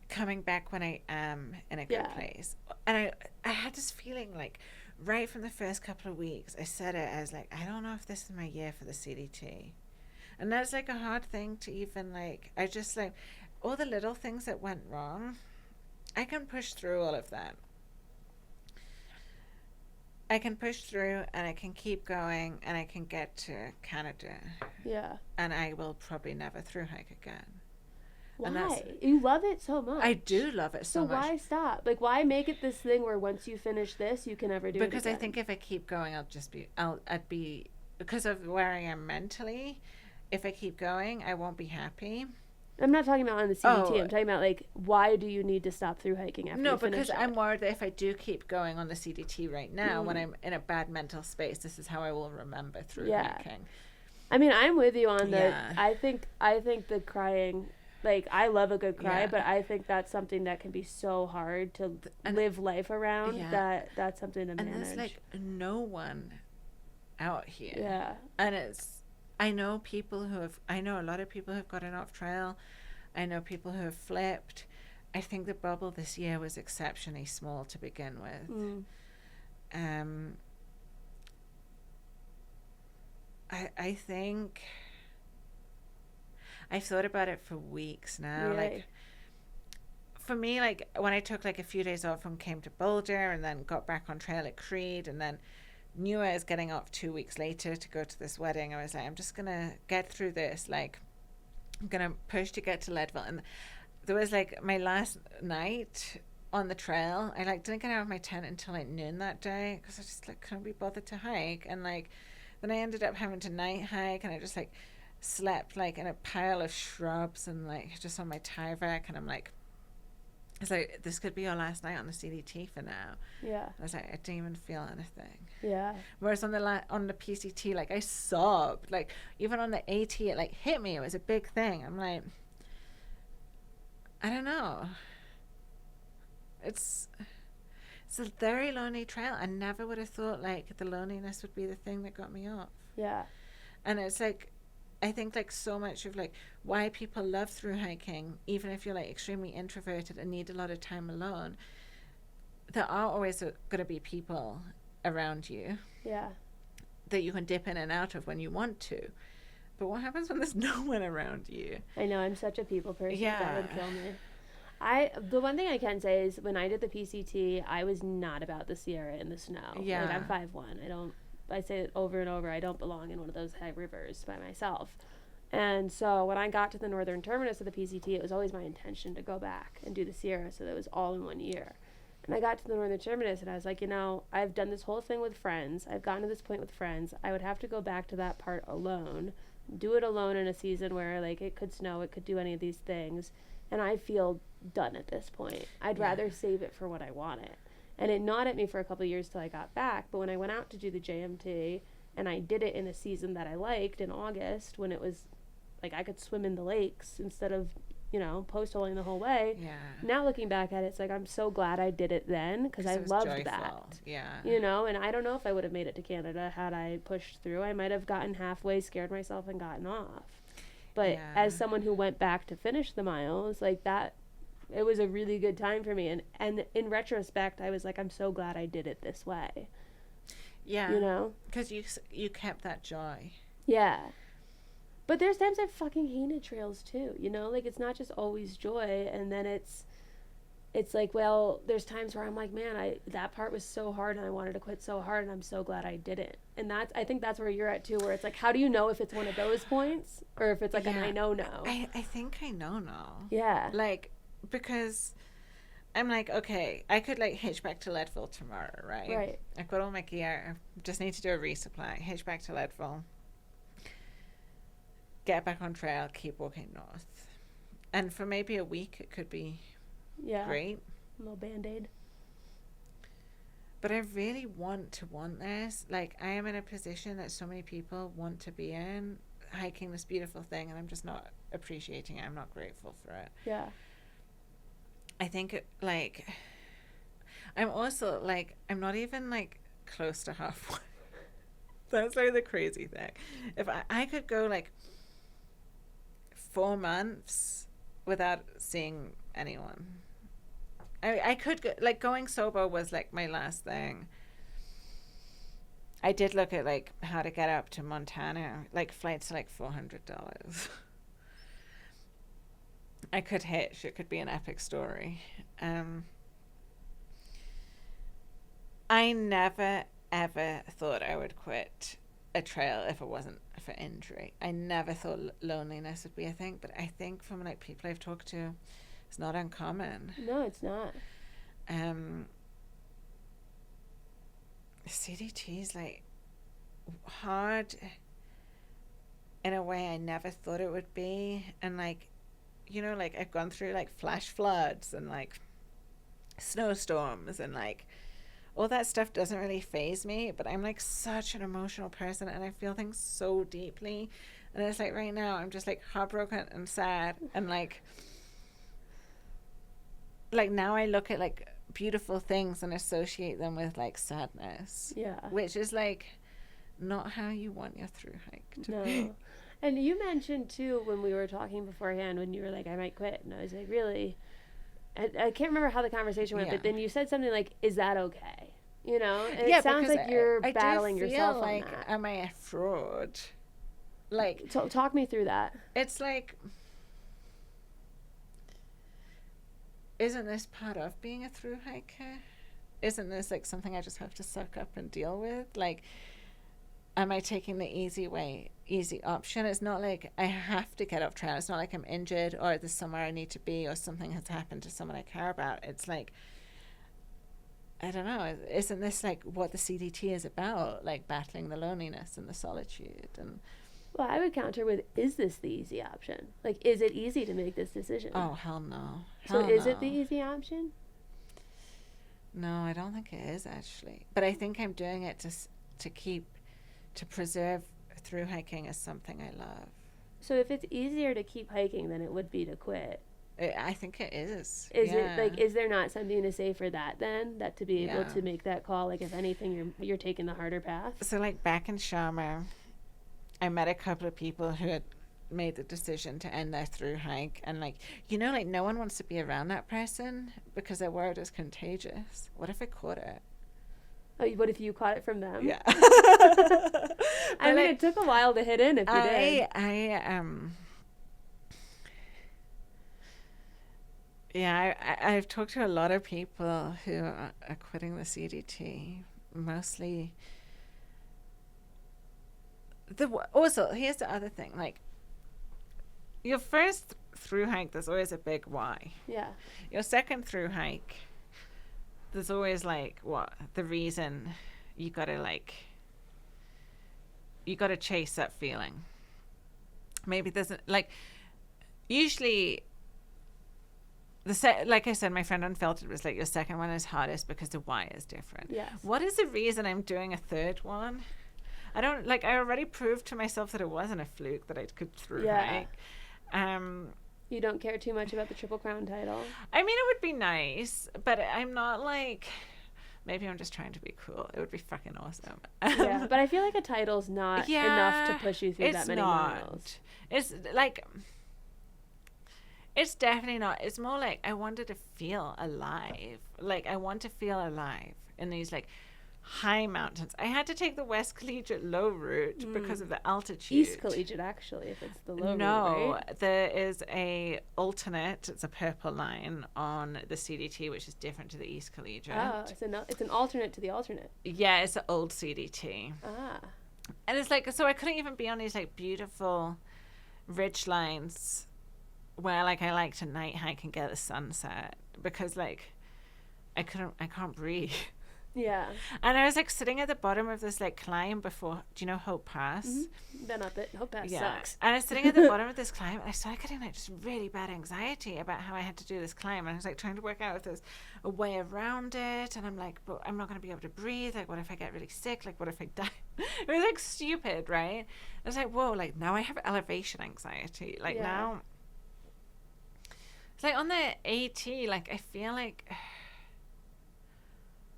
Speaker 1: coming back when I am in a good place. And I had this feeling, like, right from the first couple of weeks, I said it as, like, I don't know if this is my year for the CDT. And that's, like, a hard thing to even, like, I just, like, all the little things that went wrong, I can push through all of that. I can push through and I can keep going and I can get to Canada.
Speaker 2: Yeah.
Speaker 1: And I will probably never thru-hike again.
Speaker 2: Why? You love it so much.
Speaker 1: I do love it so much.
Speaker 2: So why stop? Like, why make it this thing where once you finish this, you can never do it again?
Speaker 1: Because I think if I keep going, I'd be, because of where I am mentally, if I keep going, I won't be happy.
Speaker 2: I'm not talking about on the CDT. I'm talking about, like, why do you need to stop through hiking after you finish
Speaker 1: because I'm worried that if I do keep going on the CDT right now, when I'm in a bad mental space, this is how I will remember through hiking.
Speaker 2: I mean, I'm with you on the. I think the crying, like, I love a good cry, but I think that's something that can be so hard to live life around. That's something to manage.
Speaker 1: And there's, like, no one out here.
Speaker 2: Yeah.
Speaker 1: And I know a lot of people who have gotten off trail. I know people who have flipped. I think the bubble this year was exceptionally small to begin with. I think I've thought about it for weeks now.
Speaker 2: Yay.
Speaker 1: Like, for me, like, when I took, like, a few days off and came to Boulder and then got back on trail at Creed and then knew I was getting off 2 weeks later to go to this wedding, I was like, I'm just gonna get through this. Like, I'm gonna push to get to Leadville. And there was, like, my last night on the trail, I, like, didn't get out of my tent until, like, noon that day because I just, like, couldn't be bothered to hike. And, like, then I ended up having to night hike and I just, like, slept, like, in a pile of shrubs and, like, just on my tie rack. And I'm like, it's like, this could be your last night on the CDT for now.
Speaker 2: Yeah.
Speaker 1: I was like, I didn't even feel anything.
Speaker 2: Yeah.
Speaker 1: Whereas on the PCT, like, I sobbed. Like, even on the AT, it, like, hit me. It was a big thing. I'm like, I don't know. It's a very lonely trail. I never would have thought, like, the loneliness would be the thing that got me off.
Speaker 2: Yeah.
Speaker 1: And it's, like, I think, like, so much of, like, why people love through hiking, even if you're, like, extremely introverted and need a lot of time alone, there are always going to be people around you that you can dip in and out of when you want to. But what happens when there's no one around you?
Speaker 2: I know, I'm such a people person. That would kill me. The one thing I can say is when I did the PCT, I was not about the Sierra in the snow.
Speaker 1: Yeah.
Speaker 2: Like, I'm 5'1". I say it over and over, I don't belong in one of those high rivers by myself. And so when I got to the northern terminus of the PCT, it was always my intention to go back and do the Sierra, so that was all in 1 year. And I got to the northern terminus and I was like, you know, I've done this whole thing with friends. I've gotten to this point with friends. I would have to go back to that part alone, do it alone in a season where, like, it could snow, it could do any of these things. And I feel done at this point. I'd rather save it for when I want it. And it gnawed at me for a couple of years till I got back. But when I went out to do the JMT and I did it in a season that I liked in August when it was, like, I could swim in the lakes instead of, you know, post-holing the whole way.
Speaker 1: Yeah.
Speaker 2: Now looking back at it, it's like I'm so glad I did it then because I loved joyful. That.
Speaker 1: Yeah.
Speaker 2: You know, and I don't know if I would have made it to Canada had I pushed through. I might have gotten halfway, scared myself, and gotten off. But as someone who went back to finish the miles, like, that, it was a really good time for me. And in retrospect, I was like, I'm so glad I did it this way.
Speaker 1: Yeah.
Speaker 2: You know?
Speaker 1: Because you kept that joy.
Speaker 2: Yeah. But there's times I've fucking hated trails too, you know? Like, it's not just always joy, and then it's it's like, well, there's times where I'm like, man, that part was so hard and I wanted to quit so hard, and I'm so glad I didn't. And I think that's where you're at too, where it's like, how do you know if it's one of those points or if it's like an I know no?
Speaker 1: I think I know now.
Speaker 2: Yeah.
Speaker 1: Like, because I'm like, okay, I could like hitch back to Leadville tomorrow, right?
Speaker 2: Right.
Speaker 1: I've got all my gear. I just need to do a resupply. Hitch back to Leadville. Get back on trail. Keep walking north. And for maybe a week, it could be great.
Speaker 2: A little Band-Aid.
Speaker 1: But I really want this. Like, I am in a position that so many people want to be in, hiking this beautiful thing, and I'm just not appreciating it. I'm not grateful for it.
Speaker 2: Yeah.
Speaker 1: I think, like, I'm also, like, I'm not even, like, close to halfway. That's, like, the crazy thing. If I could go, like, 4 months without seeing anyone. I could go, like, going sober was like my last thing. I did look at like how to get up to Montana, like flights like $400. I could hitch. It could be an epic story. I never ever thought I would quit a trail if it wasn't for injury. I never thought loneliness would be a thing, but I think from like people I've talked to, it's not uncommon.
Speaker 2: No, it's not.
Speaker 1: CDT is like hard in a way I never thought it would be, and like, you know, like I've gone through like flash floods and like snowstorms and like all that stuff doesn't really faze me, but I'm like such an emotional person and I feel things so deeply, and it's like right now I'm just like heartbroken and sad, and like now I look at like beautiful things and associate them with like sadness.
Speaker 2: Yeah.
Speaker 1: Which is like not how you want your through hike to be.
Speaker 2: And you mentioned too when we were talking beforehand, when you were like, I might quit, and I was like, really? I can't remember how the conversation went, but then you said something like, is that okay? You know? And it sounds like you're battling yourself on that.
Speaker 1: Am I a fraud? Like,
Speaker 2: talk me through that.
Speaker 1: It's like, isn't this part of being a through hiker? Isn't this like something I just have to suck up and deal with? Like, am I taking the easy option? It's not like I have to get off trail. It's not like I'm injured or there's somewhere I need to be or something has happened to someone I care about. It's like, I don't know. Isn't this like what the CDT is about? Like battling the loneliness and the solitude and...
Speaker 2: Well, I would counter with, is this the easy option? Like, is it easy to make this decision?
Speaker 1: Oh, hell no.
Speaker 2: Is it the easy option?
Speaker 1: No, I don't think it is, actually. But I think I'm doing it to preserve through hiking as something I love.
Speaker 2: So if it's easier to keep hiking than it would be to quit.
Speaker 1: I think it is.
Speaker 2: It like, is there not something to say for that then? That to be able to make that call, like if anything, you're taking the harder path?
Speaker 1: So like back in Sharma, I met a couple of people who had made the decision to end their through hike, and like, you know, like no one wants to be around that person because their word is contagious. What if I caught it?
Speaker 2: Oh, what if you caught it from them?
Speaker 1: Yeah.
Speaker 2: I mean, it took a while to hit in if you did.
Speaker 1: I've talked to a lot of people who are quitting the CDT, mostly. Also, here's the other thing, like your first through hike, there's always a big why.
Speaker 2: Yeah.
Speaker 1: Your second through hike, there's always like the reason you gotta chase that feeling. Maybe there's usually like I said, my friend Unfiltered was like, your second one is hardest because the why is different.
Speaker 2: Yes.
Speaker 1: What is the reason I'm doing a third one? I already proved to myself that it wasn't a fluke that I could through hike.
Speaker 2: You don't care too much about the Triple Crown title?
Speaker 1: I mean, it would be nice, but I'm not like, maybe I'm just trying to be cool. It would be fucking awesome.
Speaker 2: Yeah, but I feel like a title's not enough to push you through that many miles.
Speaker 1: It's like, it's definitely not. It's more like I wanted to feel alive. Like I want to feel alive in these like high mountains. I had to take the West Collegiate low route because of the altitude.
Speaker 2: East Collegiate, actually, if it's the low route, right?
Speaker 1: There is a alternate. It's a purple line on the CDT, which is different to the East Collegiate.
Speaker 2: Oh, it's an alternate to the alternate.
Speaker 1: Yeah, it's the old CDT. And it's like, so I couldn't even be on these like beautiful ridge lines where like I like to night hike and get the sunset, because like I can't breathe.
Speaker 2: Yeah.
Speaker 1: And I was like sitting at the bottom of this like climb before, do you know Hope Pass?
Speaker 2: Mm-hmm. Been up it. Hope Pass sucks.
Speaker 1: And I was sitting at the bottom of this climb, and I started getting like just really bad anxiety about how I had to do this climb. And I was like trying to work out if there's a way around it. And I'm like, but I'm not going to be able to breathe. Like, what if I get really sick? Like, what if I die? It was like stupid, right? I was like, whoa, like now I have elevation anxiety. Like now, it's like on the AT, like I feel like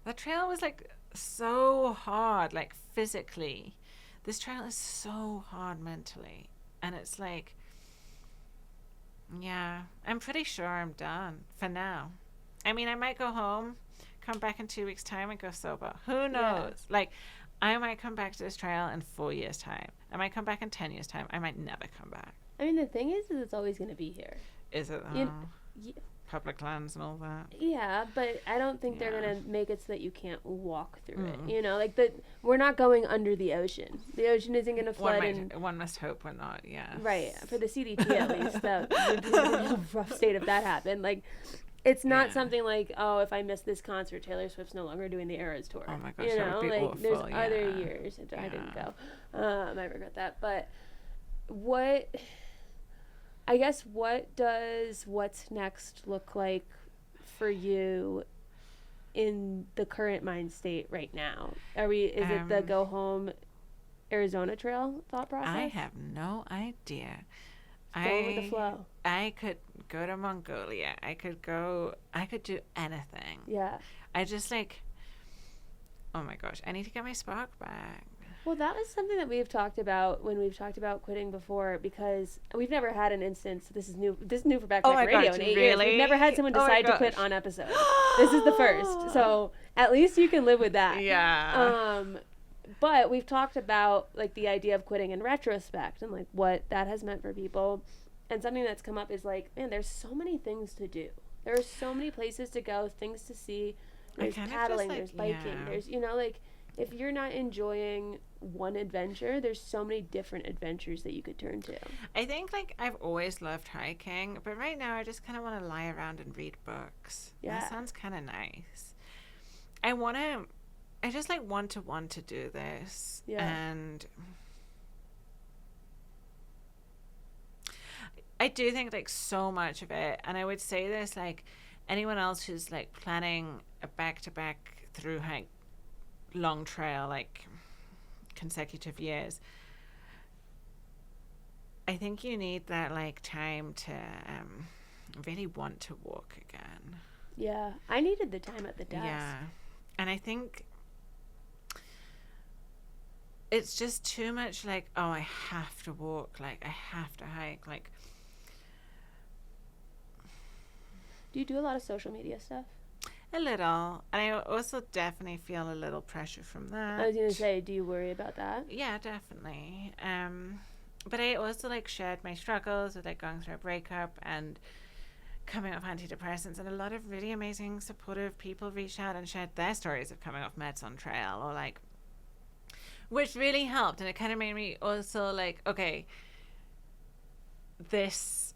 Speaker 1: the trail was like so hard, like physically. This trail is so hard mentally. And it's like, yeah, I'm pretty sure I'm done for now. I mean, I might go home, come back in 2 weeks' time and go sober. Who knows? Yeah. Like, I might come back to this trail in 4 years' time. I might come back in 10 years' time. I might never come back.
Speaker 2: I mean, the thing is it's always going to be here.
Speaker 1: Is it? Public lands and all that.
Speaker 2: Yeah, but I don't think they're going to make it so that you can't walk through it. You know, like we're not going under the ocean. The ocean isn't going to flood.
Speaker 1: One must hope we're not, yeah.
Speaker 2: Right. For the CDT, at least, that would be a rough state if that happened. Like, it's not something like, oh, if I miss this concert, Taylor Swift's no longer doing the Eras tour.
Speaker 1: Oh my gosh,
Speaker 2: you know,
Speaker 1: that would be
Speaker 2: like
Speaker 1: awful.
Speaker 2: There's other years I didn't go. I regret that. But what does what's next look like for you in the current mind state right now? Is it the go home Arizona trail thought process?
Speaker 1: I have no idea.
Speaker 2: Go with the flow.
Speaker 1: I could go to Mongolia. I could do anything.
Speaker 2: Yeah.
Speaker 1: I just like, oh my gosh, I need to get my spark back.
Speaker 2: Well, that was something that we've talked about when we've talked about quitting before, because we've never had an instance. This is new for Backpack Radio in 8 years. We've never had someone decide to quit on episode. This is the first. So at least you can live with that.
Speaker 1: Yeah.
Speaker 2: But we've talked about like the idea of quitting in retrospect and like what that has meant for people. And something that's come up is like, man, there's so many things to do. There are so many places to go, things to see. There's paddling, there's biking, there's, you know, like if you're not enjoying one adventure, there's so many different adventures that you could turn to.
Speaker 1: I think like I've always loved hiking, but right now I just kind of want to lie around and read books. Yeah. That sounds kind of nice. I just like want to do this. Yeah. And I do think like so much of it, and I would say this like anyone else who's like planning a back-to-back thru-hike long trail, like consecutive years, I think you need that like time to really want to walk again.
Speaker 2: Yeah, I needed the time at the desk.
Speaker 1: Yeah, and I think it's just too much like, oh, I have to walk, like I have to hike, like.
Speaker 2: Do you do a lot of social media stuff?
Speaker 1: A little. And I also definitely feel a little pressure from that.
Speaker 2: I was going to say, do you worry about that?
Speaker 1: Yeah, definitely. But I also like shared my struggles with like going through a breakup and coming off antidepressants, and a lot of really amazing supportive people reached out and shared their stories of coming off meds on trail, or like, which really helped. And it kind of made me also like, okay, this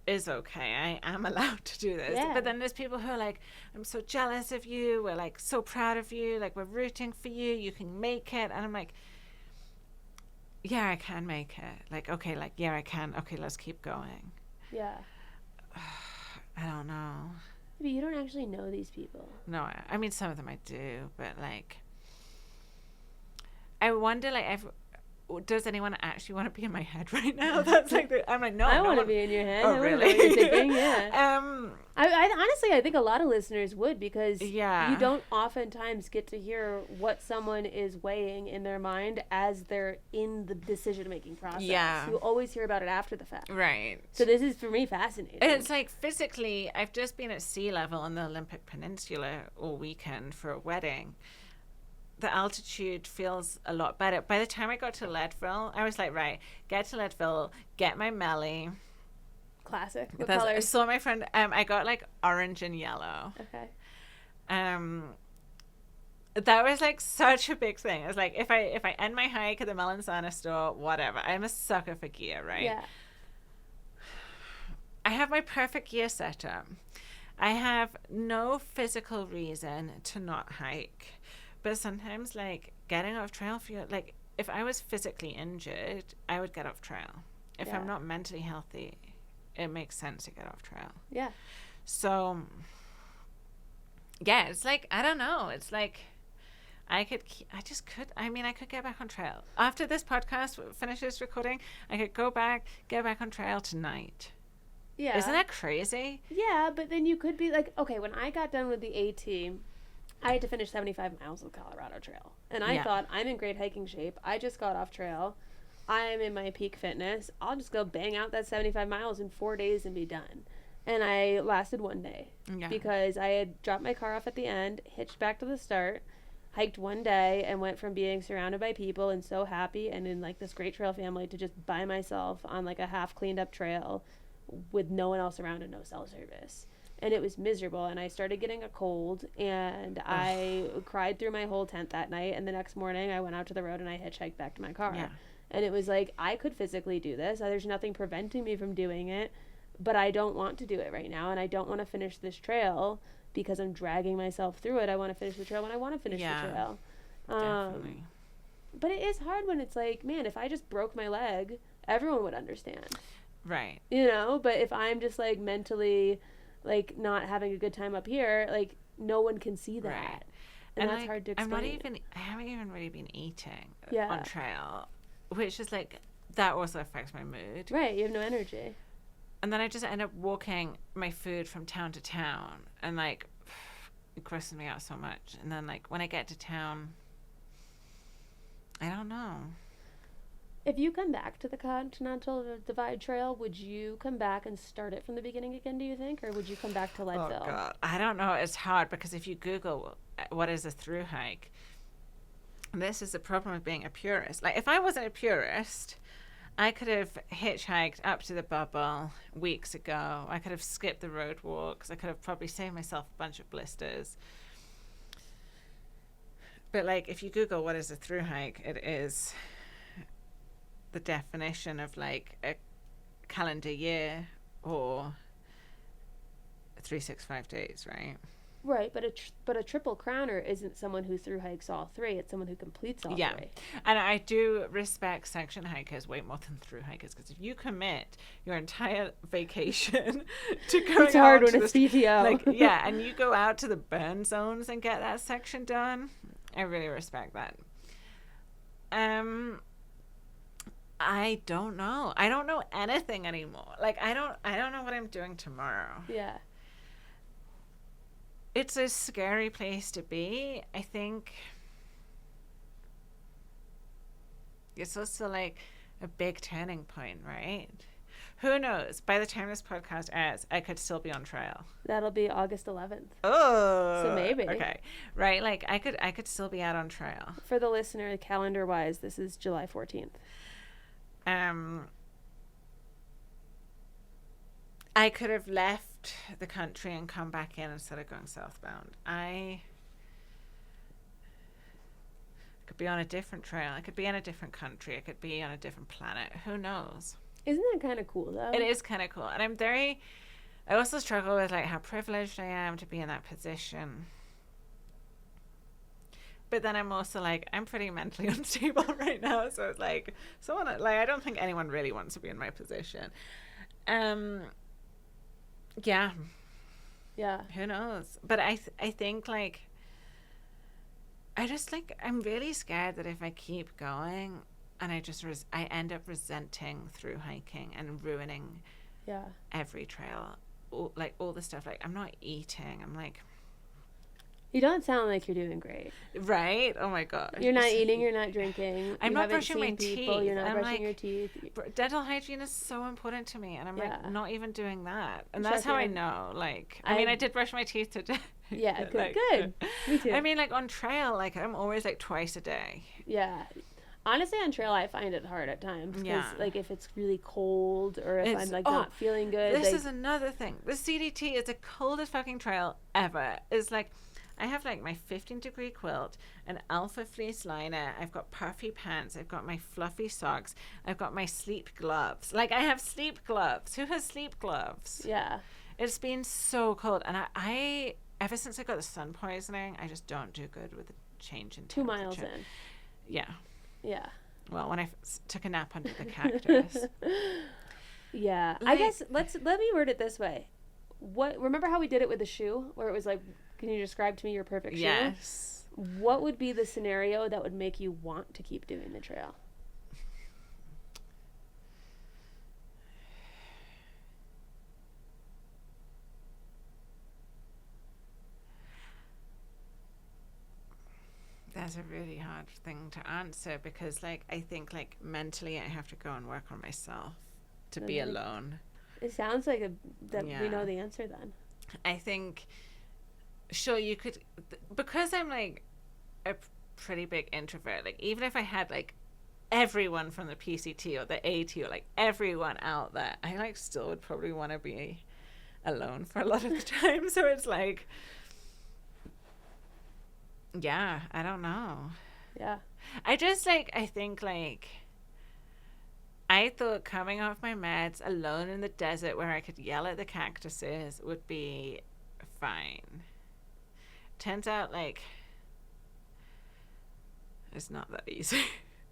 Speaker 1: is okay. I am allowed to do this. Yeah. But then there's people who are like, I'm so jealous of you. We're like so proud of you. Like we're rooting for you. You can make it. And I'm like, yeah, I can make it. Like, okay, like, yeah, I can. Okay, let's keep going.
Speaker 2: Yeah.
Speaker 1: I don't know.
Speaker 2: But you don't actually know these people.
Speaker 1: No, I mean, some of them I do, but like, I wonder, like, does anyone actually want to be in my head right now? That's like, I'm like, no.
Speaker 2: I want to be in your head.
Speaker 1: Oh,
Speaker 2: I
Speaker 1: really?
Speaker 2: know what you're thinking, yeah. I honestly, I think a lot of listeners would, because you don't oftentimes get to hear what someone is weighing in their mind as they're in the decision-making process. Yeah. You always hear about it after the fact.
Speaker 1: Right.
Speaker 2: So this is, for me, fascinating.
Speaker 1: And it's like, physically, I've just been at sea level on the Olympic Peninsula all weekend for a wedding. the altitude feels a lot better. By the time I got to Leadville, I was like, right, get to Leadville, get my Melly.
Speaker 2: Classic. What colors?
Speaker 1: I saw my friend, I got like orange and yellow.
Speaker 2: Okay.
Speaker 1: That was like such a big thing. It was like, if I end my hike at the Michelin store, whatever. I'm a sucker for gear, right?
Speaker 2: Yeah.
Speaker 1: I have my perfect gear setup. I have no physical reason to not hike. But sometimes, like, getting off trail for you, like, if I was physically injured, I would get off trail. If I'm not mentally healthy, it makes sense to get off trail.
Speaker 2: Yeah.
Speaker 1: So, yeah, it's like, I don't know. It's like, I could get back on trail. After this podcast finishes recording, I could go back, get back on trail tonight.
Speaker 2: Yeah.
Speaker 1: Isn't that crazy?
Speaker 2: Yeah, but then you could be like, okay, when I got done with the AT, I had to finish 75 miles of the Colorado Trail. And I thought, I'm in great hiking shape. I just got off trail. I am in my peak fitness. I'll just go bang out that 75 miles in 4 days and be done. And I lasted 1 day because I had dropped my car off at the end, hitched back to the start, hiked 1 day, and went from being surrounded by people and so happy and in like this great trail family to just by myself on like a half cleaned up trail with no one else around and no cell service. And it was miserable, and I started getting a cold, and I cried through my whole tent that night, and the next morning I went out to the road and I hitchhiked back to my car. Yeah. And it was like, I could physically do this. There's nothing preventing me from doing it, but I don't want to do it right now, and I don't want to finish this trail because I'm dragging myself through it. I want to finish the trail when I want to finish the trail.
Speaker 1: Definitely.
Speaker 2: But it is hard when it's like, man, if I just broke my leg, everyone would understand.
Speaker 1: Right.
Speaker 2: You know, but if I'm just like mentally like not having a good time up here, like no one can see that. Right. And that's hard to explain.
Speaker 1: I haven't even really been eating on trail, which is like, that also affects my mood.
Speaker 2: Right. You have no energy.
Speaker 1: And then I just end up walking my food from town to town, and like it grosses me out so much. And then like when I get to town, I don't know.
Speaker 2: If you come back to the Continental Divide Trail, would you come back and start it from the beginning again, do you think? Or would you come back to Leadville?
Speaker 1: Oh, God. I don't know. It's hard because if you Google what is a thru-hike, this is the problem with being a purist. Like, if I wasn't a purist, I could have hitchhiked up to the bubble weeks ago. I could have skipped the road walks. I could have probably saved myself a bunch of blisters. But, like, if you Google what is a thru-hike, it is the definition of like a calendar year or 365 days, right?
Speaker 2: Right, but a triple crowner isn't someone who thru hikes all three. It's someone who completes all three.
Speaker 1: And I do respect section hikers way more than thru hikers, because if you commit your entire vacation to going,
Speaker 2: it's hard when it's PTO.
Speaker 1: Like, and you go out to the burn zones and get that section done. I really respect that. I don't know. I don't know anything anymore. Like, I don't know what I'm doing tomorrow.
Speaker 2: Yeah.
Speaker 1: It's a scary place to be. I think it's also like a big turning point, right? Who knows? By the time this podcast airs, I could still be on trail.
Speaker 2: That'll be August 11th.
Speaker 1: Oh.
Speaker 2: So maybe.
Speaker 1: Okay. Right, like I could still be out on trail.
Speaker 2: For the listener, calendar-wise, this is July 14th.
Speaker 1: I could have left the country and come back in instead of going southbound. I could be on a different trail. I could be in a different country. I could be on a different planet. Who knows?
Speaker 2: Isn't that kind of cool, though?
Speaker 1: It is kind of cool. And I also struggle with like how privileged I am to be in that position. But then I'm also like, I'm pretty mentally unstable right now. So it's like, I don't think anyone really wants to be in my position. Yeah. Who knows? But I think like, I'm really scared that if I keep going and I end up resenting through hiking and ruining every trail, all the stuff. Like, I'm not eating. I'm like,
Speaker 2: You don't sound like you're doing great.
Speaker 1: Right? Oh my God.
Speaker 2: You're not eating, you're not drinking.
Speaker 1: I'm not brushing my
Speaker 2: teeth. You're not brushing your teeth.
Speaker 1: Dental hygiene is so important to me, and I'm like not even doing that. And
Speaker 2: Check
Speaker 1: that's how I know. Like, I mean, I did brush my teeth today.
Speaker 2: Yeah, good.
Speaker 1: Like,
Speaker 2: good. Me too.
Speaker 1: I mean, like on trail, like I'm always like twice a day.
Speaker 2: Yeah. Honestly, on trail, I find it hard at times.
Speaker 1: Yeah.
Speaker 2: Like if it's really cold or if I'm like not feeling good.
Speaker 1: This is another thing. The CDT is the coldest fucking trail ever. It's like, I have like my 15-degree quilt, an alpha fleece liner. I've got puffy pants. I've got my fluffy socks. I've got my sleep gloves. Like I have sleep gloves. Who has sleep gloves?
Speaker 2: Yeah.
Speaker 1: It's been so cold. And I ever since I got the sun poisoning, I just don't do good with the change in temperature.
Speaker 2: 2 miles in.
Speaker 1: Yeah.
Speaker 2: Yeah.
Speaker 1: Well, when I took a nap under the cactus.
Speaker 2: Yeah. Like, I guess let me word it this way. Remember how we did it with the shoe where it was like, can you describe to me your perfect shoe?
Speaker 1: Yes.
Speaker 2: What would be the scenario that would make you want to keep doing the trail?
Speaker 1: That's a really hard thing to answer because, like, I think, like, mentally I have to go and work on myself to be alone.
Speaker 2: It sounds like we know the answer then.
Speaker 1: I think, sure, you could, because I'm, like, a pretty big introvert, like, even if I had, like, everyone from the PCT or the AT or, like, everyone out there, I, like, still would probably want to be alone for a lot of the time. So it's, like... Yeah, I don't know.
Speaker 2: Yeah.
Speaker 1: I just, like, I think, like, I thought coming off my meds alone in the desert where I could yell at the cactuses would be fine. Turns out, like, it's not that easy.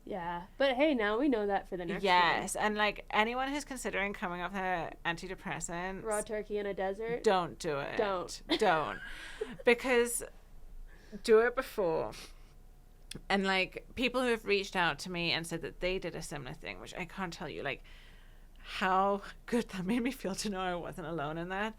Speaker 2: Yeah. But hey, now we know that for the next
Speaker 1: Yes, and, like, anyone who's considering coming off their antidepressants...
Speaker 2: Raw turkey in a desert?
Speaker 1: Don't do it.
Speaker 2: Don't.
Speaker 1: Because... do it before. And like people who have reached out to me and said that they did a similar thing, which I can't tell you like how good that made me feel to know I wasn't alone in that.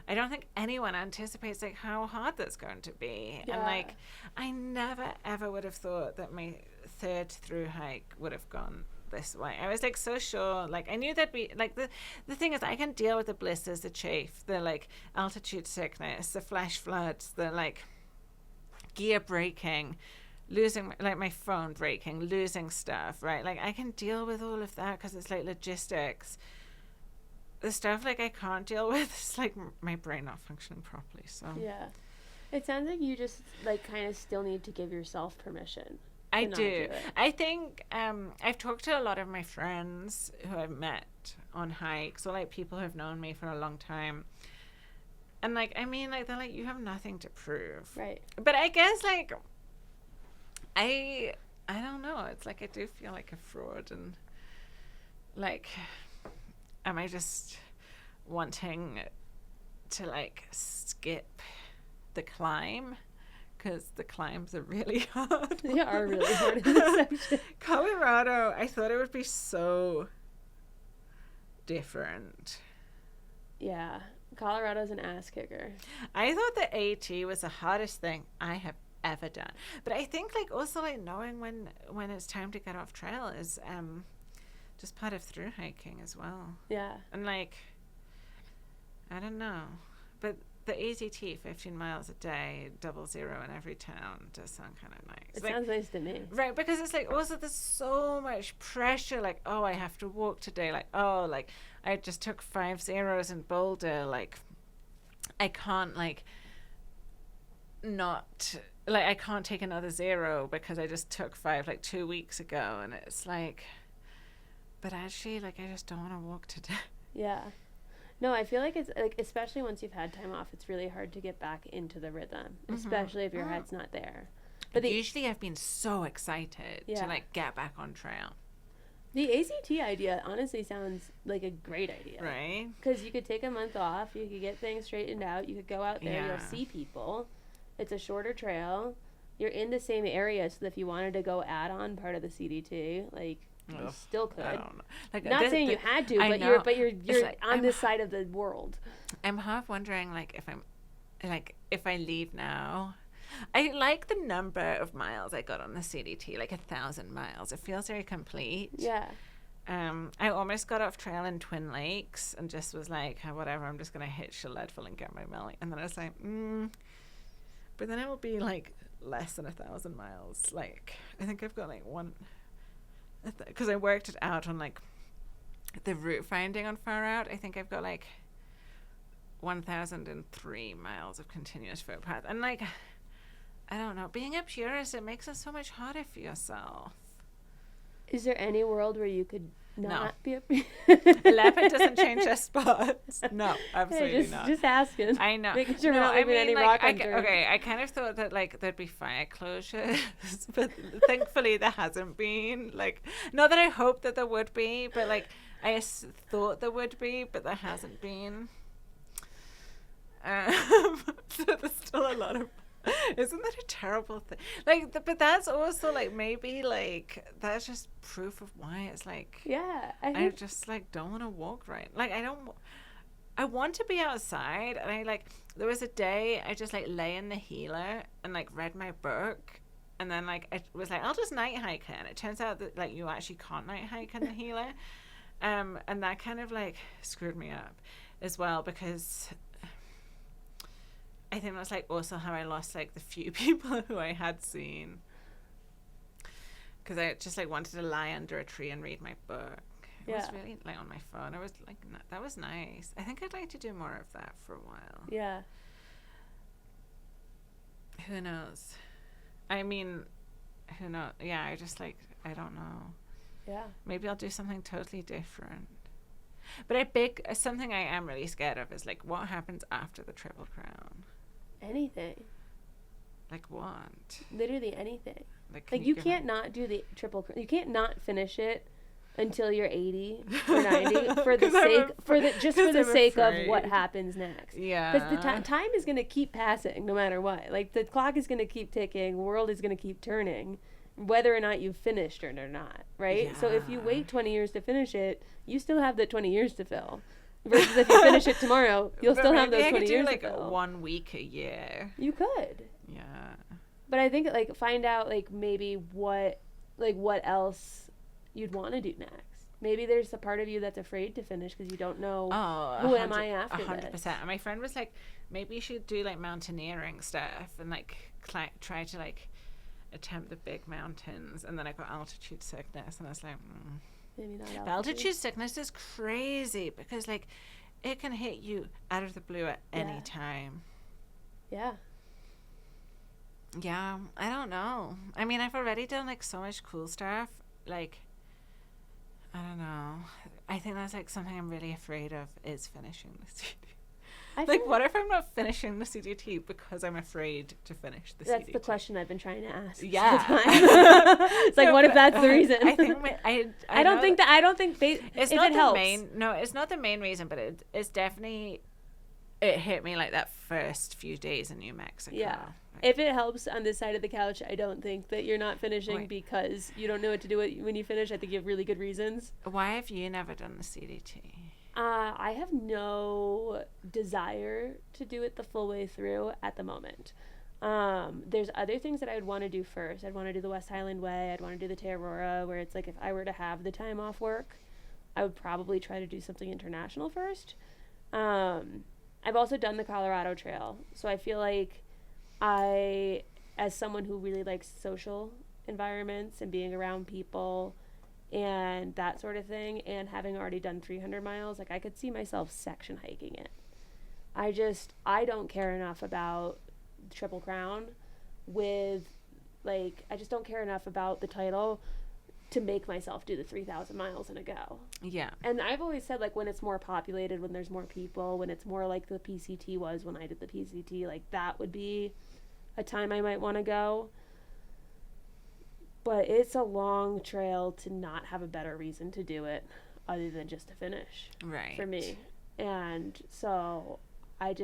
Speaker 1: I don't think anyone anticipates like how hard that's going to be. Yeah. And like I never ever would have thought that my third Thru-Hike would have gone this way. I was like so sure, like I knew that'd be like the thing is I can deal with the blisters, the chafe, the like altitude sickness, the flash floods, the like gear breaking, losing like my phone breaking, losing stuff, right? Like I can deal with all of that because it's like logistics. The stuff like I can't deal with is like my brain not functioning properly. So
Speaker 2: yeah, it sounds like you just like kind of still need to give yourself permission.
Speaker 1: I do. I think I've talked to a lot of my friends who I've met on hikes or like people who have known me for a long time. And, like, I mean, like, they're like, you have nothing to prove.
Speaker 2: Right.
Speaker 1: But I guess, like, I don't know. It's like I do feel like a fraud. And, like, am I just wanting to, like, skip the climb? Because the climbs are really hard.
Speaker 2: They are really hard in this section.
Speaker 1: Colorado, I thought it would be so different.
Speaker 2: Yeah. Colorado's an ass kicker.
Speaker 1: I thought the AT was the hardest thing I have ever done. But I think like also like knowing when it's time to get off trail is just part of through hiking as well.
Speaker 2: Yeah.
Speaker 1: And like I don't know. But the AZT 15 miles a day, 00 in every town does sound kind of nice.
Speaker 2: It
Speaker 1: like,
Speaker 2: sounds nice to me.
Speaker 1: Right, because it's like also there's so much pressure, like, oh, I have to walk today, like, oh, like I just took 5 zeros in Boulder, like I can't like not like I can't take another 0 because I just took 5 like 2 weeks ago, and it's like, but actually like I just don't want to walk today.
Speaker 2: Yeah. No, I feel like it's like, especially once you've had time off, it's really hard to get back into the rhythm, especially if your head's not there. But
Speaker 1: usually I've been so excited to like get back on trail.
Speaker 2: The ACT idea honestly sounds like a great idea.
Speaker 1: Right?
Speaker 2: Because you could take a month off, you could get things straightened out, you could go out there, you'll see people. It's a shorter trail. You're in the same area, so that if you wanted to go add on part of the CDT, like, you still could.
Speaker 1: I don't know. Like,
Speaker 2: not saying you had to, but you're like, on this side of the world.
Speaker 1: I'm half wondering, like, if I leave now, I like the number of miles I got on the CDT, like 1,000 miles. It feels very complete.
Speaker 2: Yeah.
Speaker 1: I almost got off trail in Twin Lakes and just was like, oh, whatever, I'm just going to hit Chalettville and get my millie. And then I was like, but then it will be like less than 1,000 miles. Like, I think I've got like because I worked it out on like the route finding on Far Out. I think I've got like 1,003 miles of continuous footpath. And like, I don't know, being a purist, it makes it so much harder for yourself.
Speaker 2: Is there any world where you could not be a
Speaker 1: leopard doesn't change their spots. No, absolutely not.
Speaker 2: Just asking.
Speaker 1: I know.
Speaker 2: Making sure we're not leaving any
Speaker 1: like,
Speaker 2: rock under.
Speaker 1: Okay, I kind of thought that like there'd be fire closures, but thankfully there hasn't been. Like, not that I hope that there would be, but like I thought there would be, but there hasn't been. So there's still a lot of. Isn't that a terrible thing? Like, but that's also like maybe like that's just proof of why it's like.
Speaker 2: Yeah,
Speaker 1: I just like don't want to walk right. Like I want to be outside, and I like there was a day I just like lay in the healer and like read my book, and then like I was like I'll just night hike it, and it turns out that like you actually can't night hike in the healer, and that kind of like screwed me up as well because. I think that's like also how I lost like the few people who I had seen because I just like wanted to lie under a tree and read my book. It was really like on my phone. I was like, that was nice. I think I'd like to do more of that for a while.
Speaker 2: Yeah.
Speaker 1: Who knows? I mean, who knows? Yeah, I just like, I don't know.
Speaker 2: Yeah. Maybe
Speaker 1: I'll do something totally different. But something I am really scared of is like what happens after the Triple Crown.
Speaker 2: Anything.
Speaker 1: Like what?
Speaker 2: Literally anything. Like you can't not do the Triple Crown. You can't not finish it until you're 80 or 90 for the sake of what happens next.
Speaker 1: Yeah.
Speaker 2: Because the time is going to keep passing no matter what. Like the clock is going to keep ticking. The world is going to keep turning, whether or not you've finished it or not. Right. Yeah. So if you wait 20 years to finish it, you still have the 20 years to fill. Versus if you finish it tomorrow, you'll still have those 20 years to fill.
Speaker 1: 1 week a year.
Speaker 2: You could.
Speaker 1: Yeah.
Speaker 2: But I think like find out like maybe what else you'd want to do next. Maybe there's a part of you that's afraid to finish because you don't know who am I after 100%.
Speaker 1: This. And my friend was like, maybe you should do like mountaineering stuff and like try to like attempt the big mountains. And then I got altitude sickness, and I was like,
Speaker 2: Maybe not altitude.
Speaker 1: Altitude sickness is crazy because like it can hit you out of the blue at any time.
Speaker 2: Yeah.
Speaker 1: Yeah, I don't know. I mean, I've already done like so much cool stuff. Like, I don't know. I think that's like something I'm really afraid of is finishing the CDT. Like, what if I'm not finishing the CDT because I'm afraid to finish the CDT?
Speaker 2: That's the question I've been trying to ask.
Speaker 1: Yeah.
Speaker 2: It's like, what if that's the reason?
Speaker 1: I think
Speaker 2: I don't think
Speaker 1: it's not the main. No, it's not the main reason, but it's definitely. It hit me like that first few days in New Mexico.
Speaker 2: Yeah. If it helps on this side of the couch, I don't think that you're not finishing because you don't know what to do when you finish. I think you have really good reasons.
Speaker 1: Why have you never done the CDT?
Speaker 2: I have no desire to do it the full way through at the moment. There's other things that I would want to do first. I'd want to do the West Highland Way. I'd want to do the Tararora, where it's like if I were to have the time off work, I would probably try to do something international first. I've also done the Colorado Trail, so I feel like as someone who really likes social environments and being around people and that sort of thing, and having already done 300 miles, like I could see myself section hiking it. I don't care enough about Triple Crown I just don't care enough about the title to make myself do the 3,000 miles in a go.
Speaker 1: Yeah.
Speaker 2: And I've always said, like, when it's more populated, when there's more people, when it's more like the PCT was when I did the PCT, like, that would be a time I might want to go. But it's a long trail to not have a better reason to do it other than just to finish.
Speaker 1: Right.
Speaker 2: For me. And so I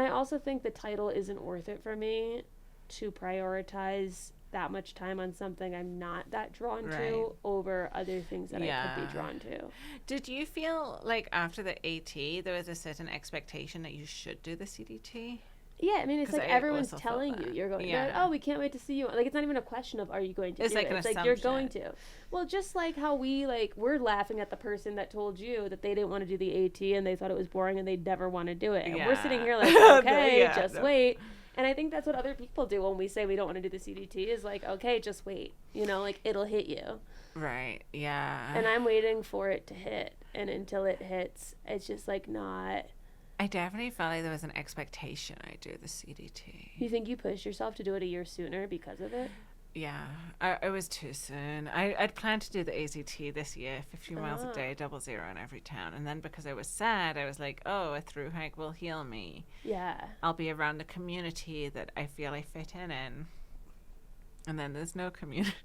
Speaker 2: also think the title isn't worth it for me to prioritize that much time on something I'm not that drawn to over other things that I could be drawn to.
Speaker 1: Did you feel like after the AT there was a certain expectation that you should do the CDT?
Speaker 2: Yeah, I mean, it's like everyone's telling you you're going.
Speaker 1: Yeah.
Speaker 2: Like, oh, we can't wait to see you. Like, it's not even a question of are you going to. It's like
Speaker 1: an
Speaker 2: like you're going to. Well, just like how we're laughing at the person that told you that they didn't want to do the AT and they thought it was boring and they'd never want to do it. And we're sitting here like, okay, wait. And I think that's what other people do when we say we don't want to do the CDT is like, okay, just wait. You know, like it'll hit you.
Speaker 1: Right. Yeah.
Speaker 2: And I'm waiting for it to hit, and until it hits, it's just like not.
Speaker 1: I definitely felt like there was an expectation I do the CDT.
Speaker 2: You think you pushed yourself to do it a year sooner because of it?
Speaker 1: Yeah, it was too soon. I'd planned to do the ACT this year, 50 miles a day, 00 in every town. And then because I was sad, I was like, oh, a through hike will heal me.
Speaker 2: Yeah.
Speaker 1: I'll be around the community that I feel I fit in. And then there's no community.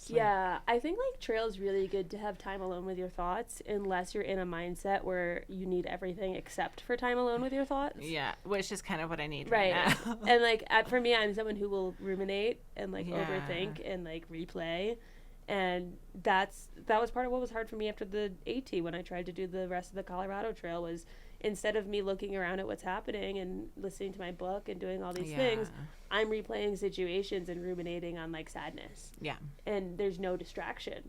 Speaker 2: Yeah, I think like trail's really good to have time alone with your thoughts unless you're in a mindset where you need everything except for time alone with your thoughts.
Speaker 1: Yeah, which is kind of what I need right now.
Speaker 2: And like for me, I'm someone who will ruminate and like overthink and like replay. And that was part of what was hard for me after the AT when I tried to do the rest of the Colorado Trail was instead of me looking around at what's happening and listening to my book and doing all these things, I'm replaying situations and ruminating on like sadness.
Speaker 1: Yeah.
Speaker 2: And there's no distraction.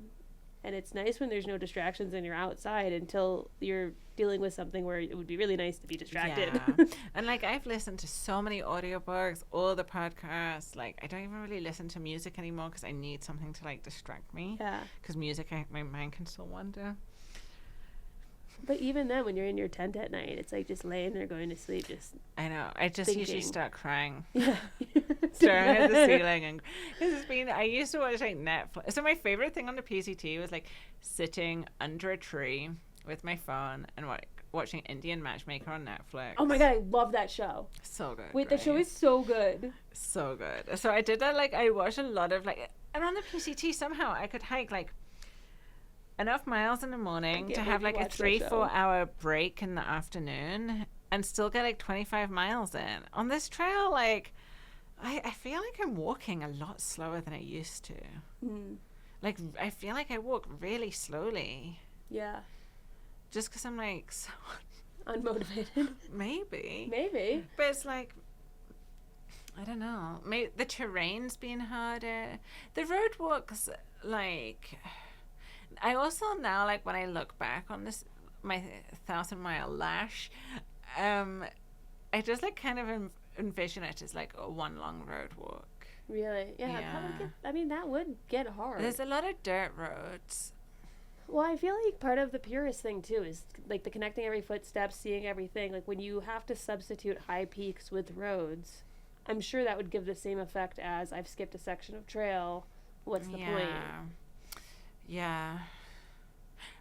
Speaker 2: And it's nice when there's no distractions and you're outside until you're dealing with something where it would be really nice to be distracted.
Speaker 1: Yeah. And like I've listened to so many audiobooks, all the podcasts. Like I don't even really listen to music anymore because I need something to like distract me.
Speaker 2: Yeah.
Speaker 1: Because music, my mind can still wander.
Speaker 2: But even then, when you're in your tent at night, it's like just laying there going to sleep. I
Speaker 1: know. I just usually start crying.
Speaker 2: Yeah.
Speaker 1: Staring at the ceiling. And I used to watch like Netflix. So my favorite thing on the PCT was like sitting under a tree with my phone and watching Indian Matchmaker on Netflix.
Speaker 2: Oh my God, I love that show.
Speaker 1: So good.
Speaker 2: Wait, the show is so good.
Speaker 1: So good. So I did that, like, I watched a lot of, like, and on the PCT somehow I could hike, like, enough miles in the morning to have like a 3-4 hour break in the afternoon and still get like 25 miles in. On this trail, like I feel like I'm walking a lot slower than I used to. Like I feel like I walk really slowly.
Speaker 2: Yeah.
Speaker 1: Just because I'm like so
Speaker 2: unmotivated.
Speaker 1: Maybe. But it's like I don't know. Maybe the terrain's been harder. The road walks like I also now, like, when I look back on this, my 1,000-mile lash, I just, like, kind of envision it as, like, a one long road walk.
Speaker 2: Really? Yeah. That would get hard.
Speaker 1: There's a lot of dirt roads.
Speaker 2: Well, I feel like part of the purist thing, too, is, like, the connecting every footstep, seeing everything. Like, when you have to substitute high peaks with roads, I'm sure that would give the same effect as I've skipped a section of trail. What's the point?
Speaker 1: Yeah.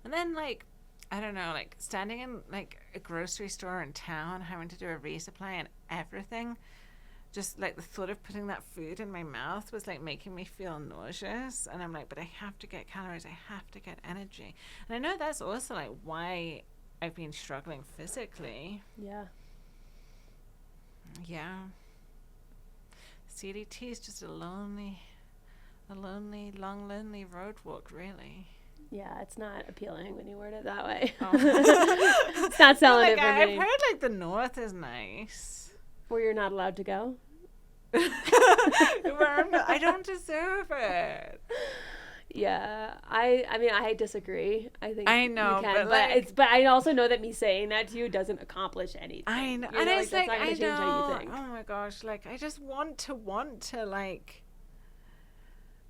Speaker 1: And then, like, I don't know, like, standing in, like, a grocery store in town, having to do a resupply and everything, just, like, the thought of putting that food in my mouth was, like, making me feel nauseous. And I'm like, but I have to get calories. I have to get energy. And I know that's also, like, why I've been struggling physically.
Speaker 2: Yeah.
Speaker 1: Yeah. CDT is just a lonely, lonely road walk, really.
Speaker 2: Yeah, it's not appealing when you word it that way. It's not selling it for me.
Speaker 1: I've heard, like, the north is nice.
Speaker 2: Where you're not allowed to go?
Speaker 1: I don't deserve it.
Speaker 2: Yeah, I disagree. I think
Speaker 1: I know,
Speaker 2: you can, but I also know that me saying that to you doesn't accomplish anything.
Speaker 1: I know, and it's like I know. How you think. Oh my gosh, like I just want to like.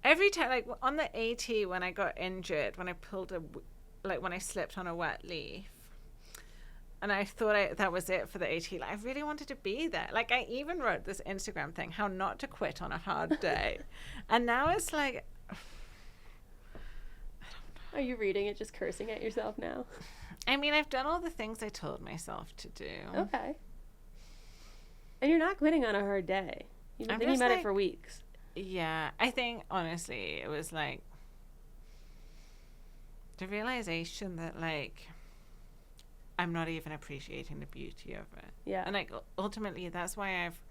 Speaker 1: Every time, like on the AT, when I got injured, when I slipped on a wet leaf, and I thought that was it for the AT. Like, I really wanted to be there. Like, I even wrote this Instagram thing, how not to quit on a hard day, and now it's like.
Speaker 2: Are you reading it just cursing at yourself now?
Speaker 1: I mean, I've done all the things I told myself to do.
Speaker 2: Okay. And you're not quitting on a hard day. You've been thinking about it for weeks.
Speaker 1: Yeah. I think, honestly, it was like the realization that, like, I'm not even appreciating the beauty of it.
Speaker 2: Yeah.
Speaker 1: And, like, ultimately, that's why I've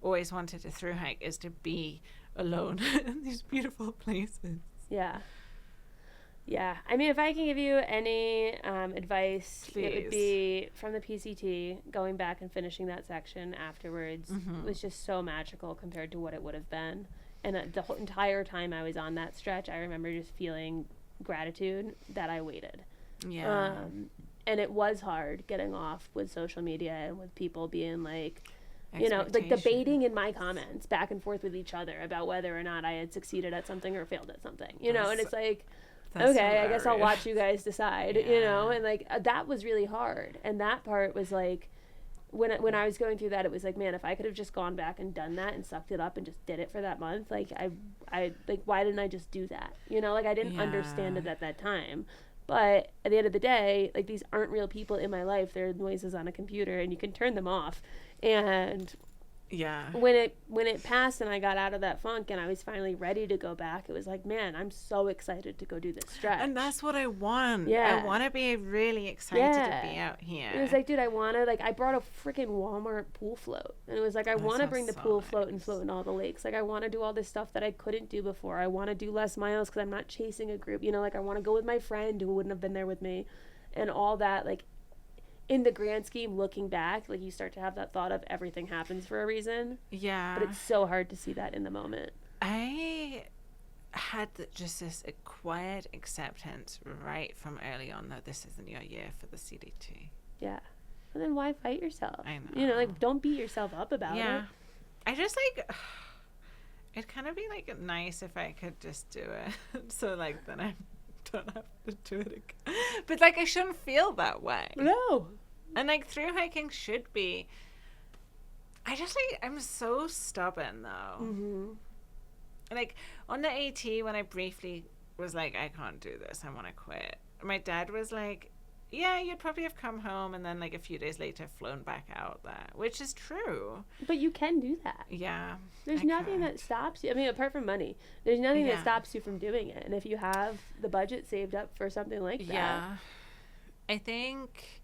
Speaker 1: always wanted to thru-hike, is to be alone in these beautiful places.
Speaker 2: Yeah. Yeah. I mean, if I can give you any advice,
Speaker 1: Please.
Speaker 2: it would be from the PCT, going back and finishing that section afterwards was just so magical compared to what it would have been. And the whole entire time I was on that stretch, I remember just feeling gratitude that I waited.
Speaker 1: Yeah.
Speaker 2: And it was hard getting off with social media and with people being like, you know, like debating in my comments back and forth with each other about whether or not I had succeeded at something or failed at something, you know, and it's like, okay, hilarious. I guess I'll watch you guys decide, you know, and like that was really hard. And that part was like, when I was going through that, it was like, man, if I could have just gone back and done that and sucked it up and just did it for that month, like I like, why didn't I just do that? You know, like I didn't understand it at that time. But at the end of the day, like these aren't real people in my life. They're noises on a computer and you can turn them off. And when it passed and I got out of that funk and I was finally ready to go back, it was like, man, I'm so excited to go do this stretch.
Speaker 1: And that's what I want. I want to be really excited to be out here.
Speaker 2: It was like, dude, I brought a freaking Walmart pool float. And it was like, I want to bring the pool float and float in all the lakes. Like, I want to do all this stuff that I couldn't do before. I want to do less miles because I'm not chasing a group. You know, like, I want to go with my friend who wouldn't have been there with me. And all that, like, in the grand scheme, looking back, like you start to have that thought of everything happens for a reason. Yeah. But it's so hard to see that in the moment.
Speaker 1: I had just this quiet acceptance right from early on that this isn't your year for the CDT.
Speaker 2: Yeah. And then why fight yourself?
Speaker 1: I know.
Speaker 2: You know, like don't beat yourself up about it.
Speaker 1: I just like, it'd kind of be like nice if I could just do it. So like then I don't have to do it again. But like I shouldn't feel that way.
Speaker 2: No.
Speaker 1: And like through hiking should be, I just like, I'm so stubborn though. Like on the AT when I briefly was like, I can't do this, I want to quit, my dad was like, yeah, you'd probably have come home and then like a few days later flown back out there, which is true.
Speaker 2: But you can do that.
Speaker 1: Yeah.
Speaker 2: There's nothing that stops you. I mean, apart from money, there's nothing that stops you from doing it. And if you have the budget saved up for something like that. Yeah.
Speaker 1: I think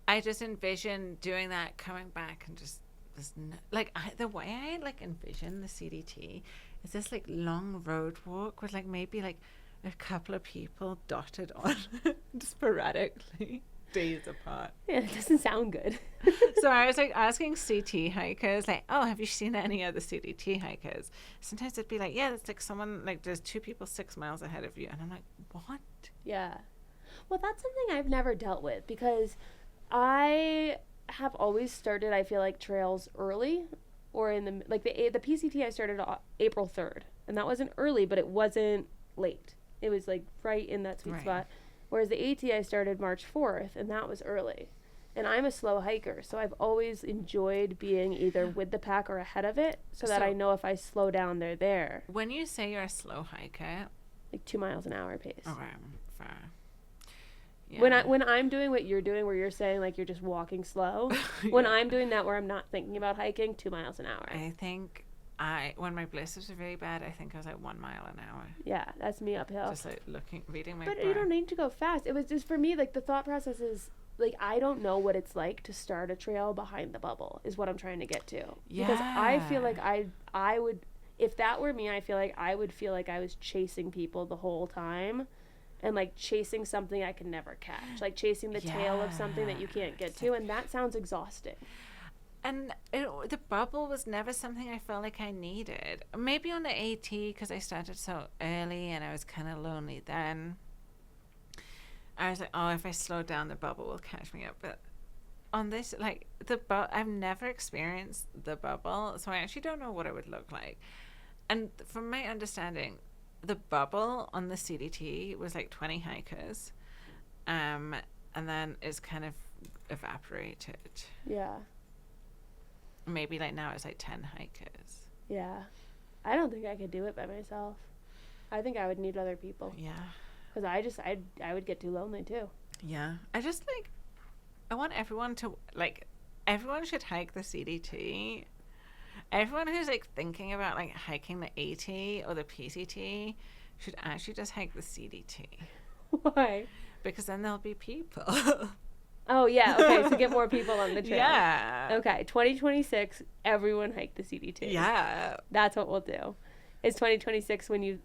Speaker 1: I just envision doing that, coming back and just this, like the way I like envision the CDT is this like long road walk with like maybe like a couple of people dotted on sporadically days apart.
Speaker 2: Yeah, it doesn't sound good.
Speaker 1: So I was like asking CT hikers, like, oh, have you seen any other CDT hikers? Sometimes it'd be like, yeah, it's like someone, like there's two people 6 miles ahead of you. And I'm like, what?
Speaker 2: Yeah. Well, that's something I've never dealt with because I have always started, I feel like, trails early or in the, like the PCT I started April 3rd. And that wasn't early, but it wasn't late. It was like right in that sweet spot. Whereas the AT I started March 4th, and that was early. And I'm a slow hiker, so I've always enjoyed being either with the pack or ahead of it so that I know if I slow down, they're there.
Speaker 1: When you say you're a slow hiker,
Speaker 2: like 2 miles an hour pace.
Speaker 1: Okay, fair.
Speaker 2: Yeah. When I'm doing what you're doing, where you're saying like you're just walking slow, when I'm doing that where I'm not thinking about hiking, 2 miles an hour.
Speaker 1: I think when my blisters were very bad, I think I was like 1 mile an hour.
Speaker 2: Yeah, that's me uphill.
Speaker 1: Just like reading my
Speaker 2: But
Speaker 1: bar.
Speaker 2: You don't need to go fast. It was just for me, like the thought process is like, I don't know what it's like to start a trail behind the bubble is what I'm trying to get to. Yeah. Because I feel like I would, if that were me, I feel like I would feel like I was chasing people the whole time and like chasing something I could never catch, like chasing the tail of something that you can't get to. And that sounds exhausting.
Speaker 1: And the bubble was never something I felt like I needed. Maybe on the AT, because I started so early and I was kind of lonely then. I was like, oh, if I slow down, the bubble will catch me up. But on this, like, I've never experienced the bubble, so I actually don't know what it would look like. And from my understanding, the bubble on the CDT was like 20 hikers. And then it's kind of evaporated.
Speaker 2: Yeah.
Speaker 1: Maybe like now it's like 10 hikers.
Speaker 2: Yeah. I don't think I could do it by myself. I think I would need other people.
Speaker 1: Yeah.
Speaker 2: Because I would get too lonely too.
Speaker 1: Yeah. I want everyone to, like, everyone should hike the CDT. Everyone who's like thinking about like hiking the AT or the PCT should actually just hike the CDT.
Speaker 2: Why?
Speaker 1: Because then there'll be people.
Speaker 2: Oh, yeah. Okay. So get more people on the trail.
Speaker 1: Yeah.
Speaker 2: Okay. 2026, everyone hike the CDT.
Speaker 1: Yeah.
Speaker 2: That's what we'll do. Is 2026 when you,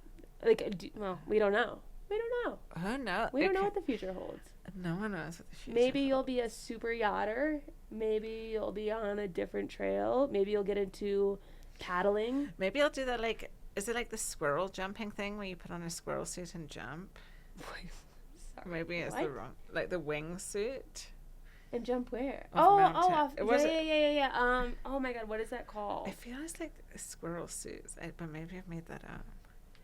Speaker 2: like, well, we don't know. We don't know.
Speaker 1: Who knows?
Speaker 2: We don't know what the future holds.
Speaker 1: No one knows what the future
Speaker 2: Maybe you'll be a super yachter. Maybe you'll be on a different trail. Maybe you'll get into paddling.
Speaker 1: Maybe I'll do that, like, is it like the squirrel jumping thing where you put on a squirrel suit and jump?
Speaker 2: Sorry.
Speaker 1: Maybe it's the wrong, like the wingsuit.
Speaker 2: And jump where?
Speaker 1: Off
Speaker 2: Yeah. Oh my God, what is that called?
Speaker 1: I feel it's like squirrel suits, but maybe I've made that up.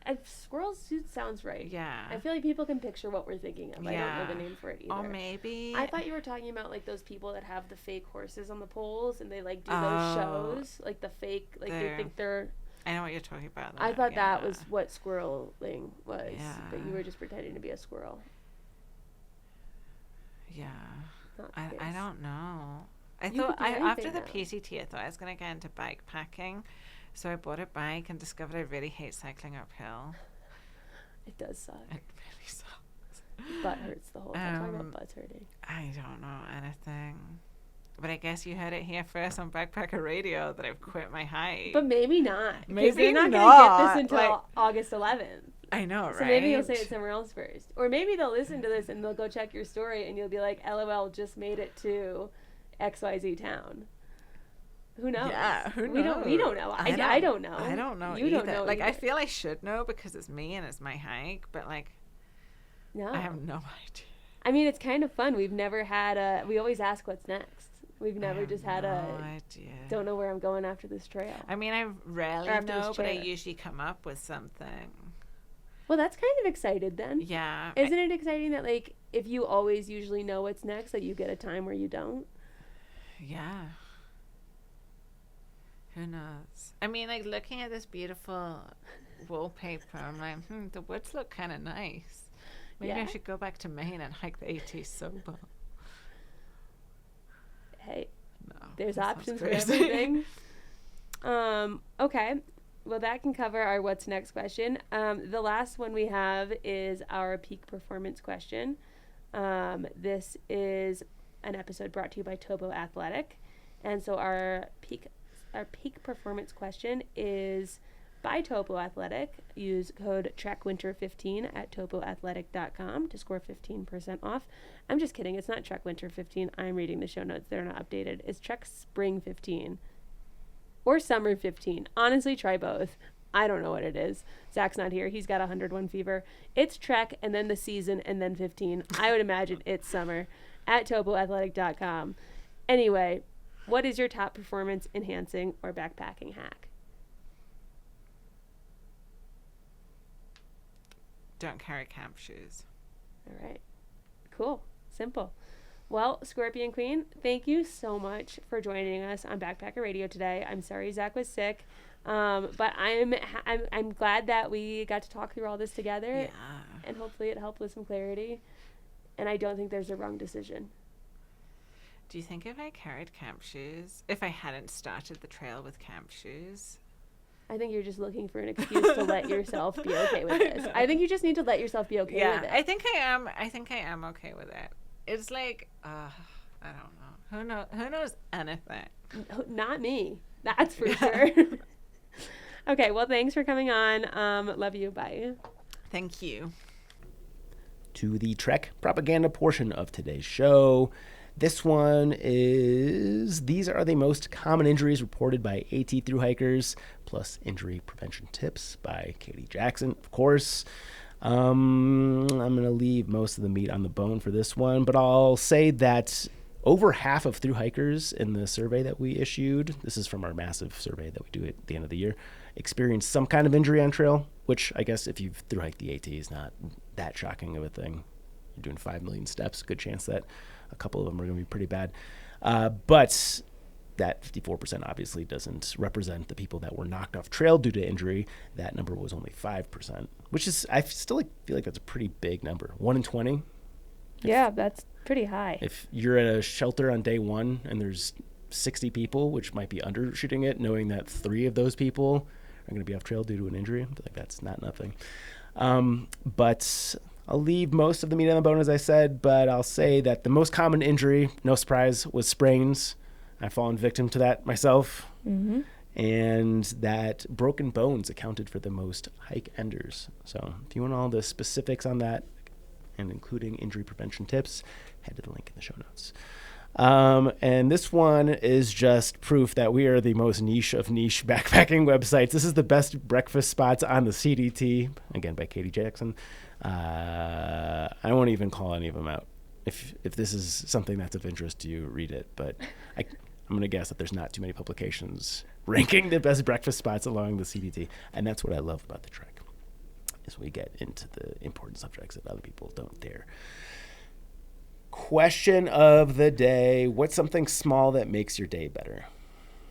Speaker 2: A squirrel suit sounds right.
Speaker 1: Yeah.
Speaker 2: I feel like people can picture what we're thinking of. I don't know the name for it either.
Speaker 1: Or maybe.
Speaker 2: I thought you were talking about like those people that have the fake horses on the poles and they like do those shows. Like the fake, like they think they're.
Speaker 1: I know what you're talking about.
Speaker 2: I thought that was what squirreling was. Yeah. But you were just pretending to be a squirrel.
Speaker 1: Yeah. I don't know. I thought after the PCT, I thought I was going to get into bikepacking. So I bought a bike and discovered I really hate cycling uphill.
Speaker 2: It does suck.
Speaker 1: It really sucks.
Speaker 2: Butt hurts the whole time. Talking about butts hurting.
Speaker 1: I don't know anything. But I guess you heard it here first on Backpacker Radio that I've quit my hike.
Speaker 2: But maybe not.
Speaker 1: Maybe
Speaker 2: you're not
Speaker 1: going
Speaker 2: to get this until August 11th.
Speaker 1: I know, right?
Speaker 2: So maybe you'll say it somewhere else first. Or maybe they'll listen to this and they'll go check your story and you'll be like, LOL, just made it to XYZ town. Who knows?
Speaker 1: Yeah, who knows?
Speaker 2: We don't know. I don't know.
Speaker 1: I don't know.
Speaker 2: You
Speaker 1: either.
Speaker 2: don't know.
Speaker 1: Like,
Speaker 2: either.
Speaker 1: I feel I should know because it's me and it's my hike, but like,
Speaker 2: no,
Speaker 1: I have no idea.
Speaker 2: I mean, it's kind of fun. We've never had we always ask what's next. We've never just had
Speaker 1: idea.
Speaker 2: Don't know where I'm going after this trail.
Speaker 1: I mean, I rarely know, but I usually come up with something.
Speaker 2: Well, that's kind of excited then.
Speaker 1: Yeah.
Speaker 2: Isn't it exciting that, like, if you always usually know what's next, that you get a time where you don't?
Speaker 1: Yeah. Who knows? I mean, like, looking at this beautiful wallpaper, I'm like, the woods look kind of nice. Maybe I should go back to Maine and hike the AT sober.
Speaker 2: Hey, there's options for everything. Okay. Well, that can cover our what's next question. The last one we have is our peak performance question. This is an episode brought to you by Topo Athletic. And so our peak performance question is by Topo Athletic. Use code TrekWinter15 at topoathletic.com to score 15% off. I'm just kidding. It's not TrekWinter15. I'm reading the show notes. They're not updated. It's Trek Spring 15. Or Summer 15. Honestly, try both. I don't know what it is. Zach's not here. He's got 101 fever. It's Trek and then the season and then 15. I would imagine it's summer at topoathletic.com. Anyway, what is your top performance enhancing or backpacking hack?
Speaker 1: Don't carry camp shoes.
Speaker 2: All right. Cool. Simple. Well, Scorpion Queen, thank you so much for joining us on Backpacker Radio today. I'm sorry Zach was sick, but I'm glad that we got to talk through all this together.
Speaker 1: Yeah.
Speaker 2: And hopefully it helped with some clarity. And I don't think there's a wrong decision.
Speaker 1: Do you think if I carried camp shoes, if I hadn't started the trail with camp shoes?
Speaker 2: I think you're just looking for an excuse to let yourself be okay with this. I think you just need to let yourself be okay with it.
Speaker 1: I think I am okay with it. It's like, I don't know. Who knows anything?
Speaker 2: Not me. That's for sure. Okay, well, thanks for coming on. Love you. Bye.
Speaker 1: Thank you.
Speaker 3: To the Trek propaganda portion of today's show. This one is, these are the most common injuries reported by AT thru-hikers, plus injury prevention tips by Katie Jackson, of course. I'm going to leave most of the meat on the bone for this one, but I'll say that over half of thru-hikers in the survey that we issued, this is from our massive survey that we do at the end of the year, experienced some kind of injury on trail, which I guess if you've thru-hiked the AT is not that shocking of a thing. You're doing 5 million steps, good chance that a couple of them are going to be pretty bad. But that 54% obviously doesn't represent the people that were knocked off trail due to injury. That number was only 5%, which is, I still feel like that's a pretty big number. 1 in 20.
Speaker 2: Yeah, that's pretty high.
Speaker 3: If you're at a shelter on day one and there's 60 people, which might be undershooting it, knowing that 3 of those people are going to be off trail due to an injury, I feel like that's not nothing. But I'll leave most of the meat on the bone, as I said, but I'll say that the most common injury, no surprise, was sprains. I've fallen victim to that myself.
Speaker 2: Mm-hmm.
Speaker 3: and that broken bones accounted for the most hike enders. So if you want all the specifics on that, and including injury prevention tips, head to the link in the show notes. And this one is just proof that we are the most niche of niche backpacking websites. This is the best breakfast spots on the CDT, again by Katie Jackson. I won't even call any of them out. If this is something that's of interest to you, read it. But I'm going to guess that there's not too many publications ranking the best breakfast spots along the CDT. And that's what I love about the trek, is we get into the important subjects that other people don't dare. Question of the day. What's something small that makes your day better?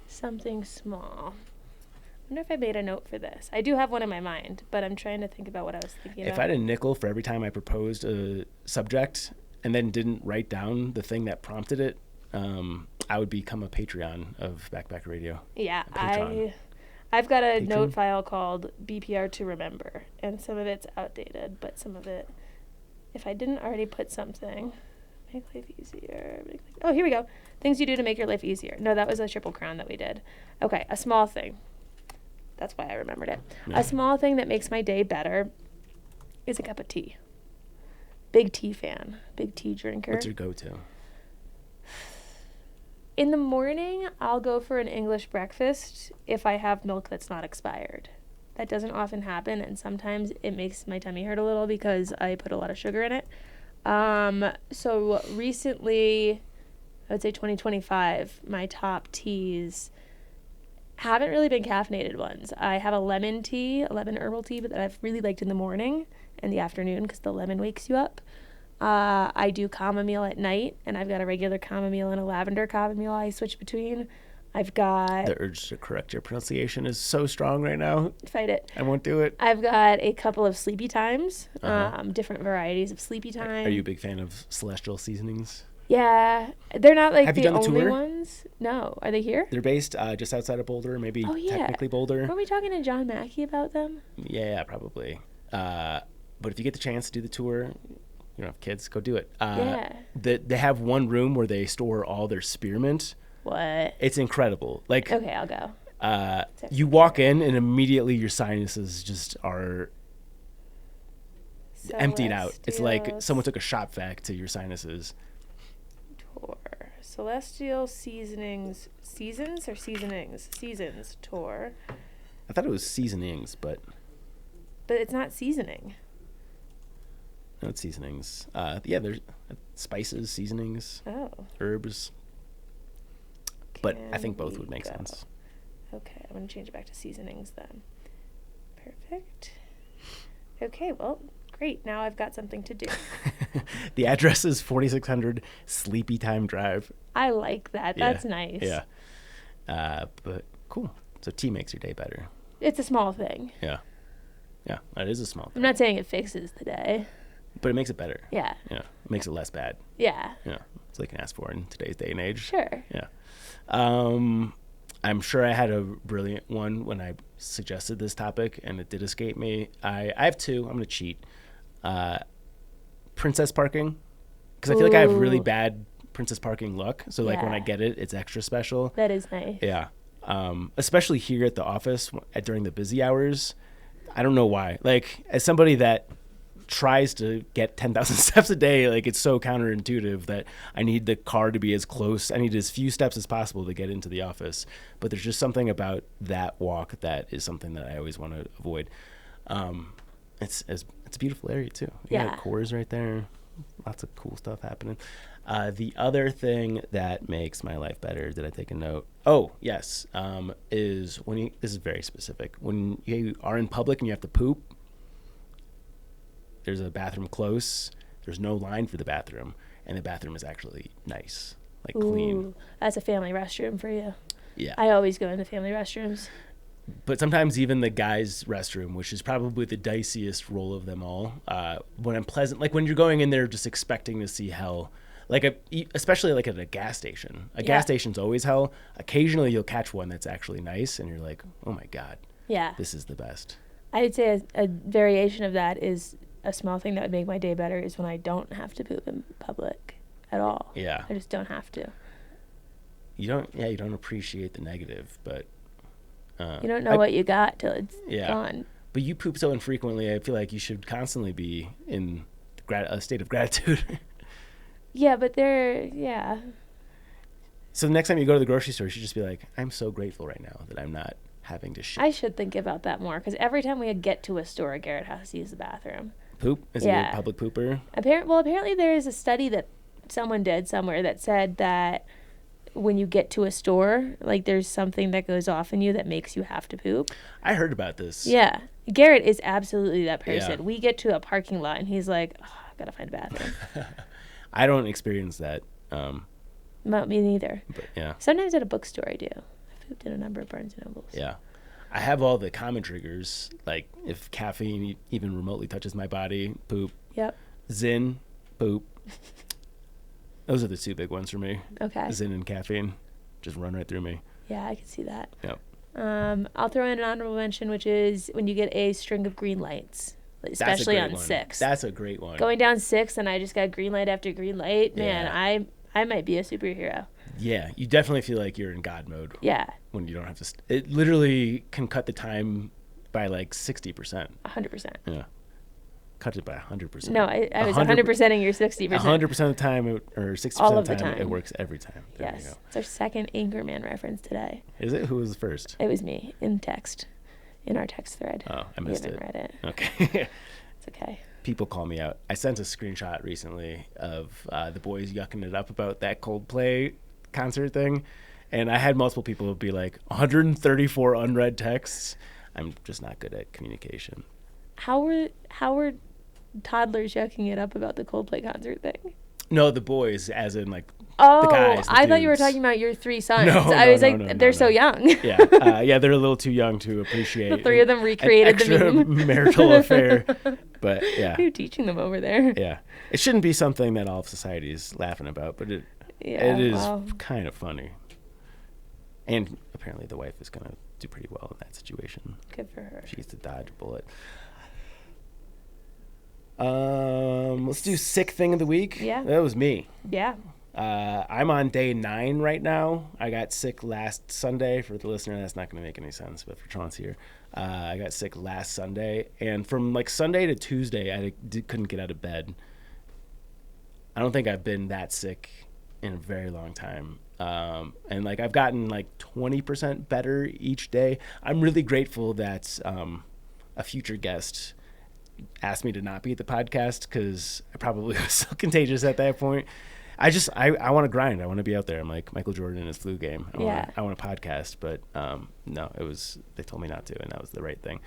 Speaker 2: Something small. I wonder if I made a note for this. I do have one in my mind, but I'm trying to think about what I was thinking about.
Speaker 3: If I had a nickel for every time I proposed a subject and then didn't write down the thing that prompted it, I would become a Patreon of Backpack Radio.
Speaker 2: Yeah, I've got a note file called BPR to remember, and some of it's outdated, but some of it, if I didn't already put something... Make life easier. Oh, here we go. Things you do to make your life easier. No, that was a Triple Crown that we did. Okay, a small thing. That's why I remembered it. Yeah. A small thing that makes my day better is a cup of tea. Big tea fan. Big tea drinker.
Speaker 3: What's your go-to?
Speaker 2: In the morning, I'll go for an English breakfast if I have milk that's not expired. That doesn't often happen, and sometimes it makes my tummy hurt a little because I put a lot of sugar in it. So recently, I would say 2025, my top teas haven't really been caffeinated ones. I have a lemon herbal tea, but that I've really liked in the morning and the afternoon because the lemon wakes you up. I do chamomile at night, and I've got a regular chamomile and a lavender chamomile I switch between. I've got...
Speaker 3: The urge to correct your pronunciation is so strong right now.
Speaker 2: Fight it.
Speaker 3: I won't do it.
Speaker 2: I've got a couple of sleepy times, different varieties of sleepy time.
Speaker 3: Are you a big fan of celestial seasonings?
Speaker 2: Yeah. They're not like the only
Speaker 3: tour?
Speaker 2: Ones. No. Are they here?
Speaker 3: They're based just outside of Boulder, maybe technically Boulder.
Speaker 2: Were we talking to John Mackey about them?
Speaker 3: Yeah, probably. But if you get the chance to do the tour, you don't have kids, go do it. They have one room where they store all their spearmint.
Speaker 2: What?
Speaker 3: It's incredible. Like,
Speaker 2: okay, I'll go.
Speaker 3: You walk in and immediately your sinuses just are emptied out. It's like someone took a shop vac to your sinuses.
Speaker 2: Tour. Celestial Seasonings. Seasons or seasonings? Seasons tour.
Speaker 3: I thought it was seasonings, but
Speaker 2: it's not seasoning.
Speaker 3: No, it's seasonings. There's spices, seasonings, herbs. But I think both would make sense.
Speaker 2: Okay, I'm going to change it back to seasonings then. Perfect. Okay, well, great. Now I've got something to do.
Speaker 3: The address is 4600 Sleepy Time Drive.
Speaker 2: I like that. Yeah. That's nice.
Speaker 3: Yeah. But cool. So tea makes your day better.
Speaker 2: It's a small thing.
Speaker 3: Yeah. Yeah, it is a small thing.
Speaker 2: I'm not saying it fixes the day.
Speaker 3: But it makes it better.
Speaker 2: Yeah.
Speaker 3: Yeah. It makes it less bad.
Speaker 2: Yeah.
Speaker 3: Yeah. It's all you can ask for in today's day and age.
Speaker 2: Sure.
Speaker 3: Yeah. I'm sure I had a brilliant one when I suggested this topic, and it did escape me. I have two. I'm going to cheat. Princess parking, because I feel like I have really bad princess parking luck. So like when I get it, it's extra special.
Speaker 2: That is nice.
Speaker 3: Yeah. Especially here at the office during the busy hours. I don't know why. Like, as somebody that tries to get 10,000 steps a day, like, it's so counterintuitive that I need the car to be as close. I need as few steps as possible to get into the office. But there's just something about that walk that is something that I always want to avoid. It's a beautiful area too. You got Coors right there. Lots of cool stuff happening. The other thing that makes my life better, did I take a note? Oh, yes. Is when you, this is very specific. When you are in public and you have to poop, there's a bathroom close. There's no line for the bathroom, and the bathroom is actually nice, like clean.
Speaker 2: That's a family restroom for you.
Speaker 3: Yeah.
Speaker 2: I always go into family restrooms.
Speaker 3: But sometimes even the guys' restroom, which is probably the diciest role of them all, when I'm pleasant, like when you're going in there just expecting to see hell, like especially like at a gas station. A gas station's always hell. Occasionally you'll catch one that's actually nice, and you're like, oh my God, this is the best.
Speaker 2: I'd say a variation of that is a small thing that would make my day better is when I don't have to poop in public at all.
Speaker 3: Yeah.
Speaker 2: I just don't have to.
Speaker 3: You don't appreciate the negative, but
Speaker 2: You don't know what you got till it's gone.
Speaker 3: But you poop so infrequently, I feel like you should constantly be in a state of gratitude.
Speaker 2: Yeah, but
Speaker 3: So the next time you go to the grocery store, you should just be like, I'm so grateful right now that I'm not having to shit.
Speaker 2: I should think about that more, because every time we get to a store, Garrett has to use the bathroom.
Speaker 3: Poop? Is he a public pooper?
Speaker 2: Apparently there is a study that someone did somewhere that said that when you get to a store, like there's something that goes off in you that makes you have to poop.
Speaker 3: I heard about this.
Speaker 2: Yeah. Garrett is absolutely that person.
Speaker 3: Yeah.
Speaker 2: We get to a parking lot and he's like, oh, I gotta find a bathroom.
Speaker 3: I don't experience that.
Speaker 2: Me neither.
Speaker 3: But yeah.
Speaker 2: Sometimes at a bookstore I do. I pooped in a number of Barnes & Nobles.
Speaker 3: Yeah. I have all the common triggers, like if caffeine even remotely touches my body, poop.
Speaker 2: Yep.
Speaker 3: Zin, poop. Those are the two big ones for me.
Speaker 2: Okay.
Speaker 3: Zin and caffeine just run right through me.
Speaker 2: Yeah, I can see that.
Speaker 3: Yep.
Speaker 2: I'll throw in an honorable mention, which is when you get a string of green lights, especially on 6.
Speaker 3: That's a great one.
Speaker 2: Going down 6 and I just got green light after green light. Man, I might be a superhero.
Speaker 3: Yeah, you definitely feel like you're in God mode.
Speaker 2: Yeah.
Speaker 3: When you don't have to. It literally can cut the time by like 60%.
Speaker 2: 100%.
Speaker 3: Yeah. Cut it by 100%.
Speaker 2: No, I was 100%ing your 60%.
Speaker 3: 100% of the time, or 60% of the time, it works every time. There
Speaker 2: yes. It's our second Anchorman reference today.
Speaker 3: Is it? Who was the first?
Speaker 2: It was me in our text thread.
Speaker 3: Oh, I missed it.
Speaker 2: You haven't read it.
Speaker 3: Okay.
Speaker 2: It's okay.
Speaker 3: People call me out. I sent a screenshot recently of the boys yucking it up about that Coldplay concert thing, and I had multiple people be like, 134 unread texts. I'm just not good at communication.
Speaker 2: How were toddlers yucking it up about the Coldplay concert thing?
Speaker 3: No, the boys, as in like
Speaker 2: the
Speaker 3: guys.
Speaker 2: I thought you were talking about your 3 sons.
Speaker 3: No,
Speaker 2: I was like, they're so young.
Speaker 3: Yeah, they're a little too young to appreciate.
Speaker 2: The 3 of them recreated the meme.
Speaker 3: Marital affair. But yeah,
Speaker 2: who are you teaching them over there?
Speaker 3: Yeah, it shouldn't be something that all of society is laughing about, but it is kind of funny. And apparently, the wife is gonna do pretty well in that situation.
Speaker 2: Good for her.
Speaker 3: She gets to dodge a bullet. Let's do sick thing of the week.
Speaker 2: Yeah.
Speaker 3: That was me.
Speaker 2: Yeah.
Speaker 3: I'm on day 9 right now. I got sick last Sunday. For the listener, that's not going to make any sense, but for Chaunce here, I got sick last Sunday. And from like Sunday to Tuesday, I couldn't get out of bed. I don't think I've been that sick in a very long time. And like I've gotten like 20% better each day. I'm really grateful that a future guest asked me to not be at the podcast, because I probably was so contagious at that point. I want to grind. I want to be out there. I'm like Michael Jordan in his flu game. I want a podcast, but no, they told me not to, and that was the right thing.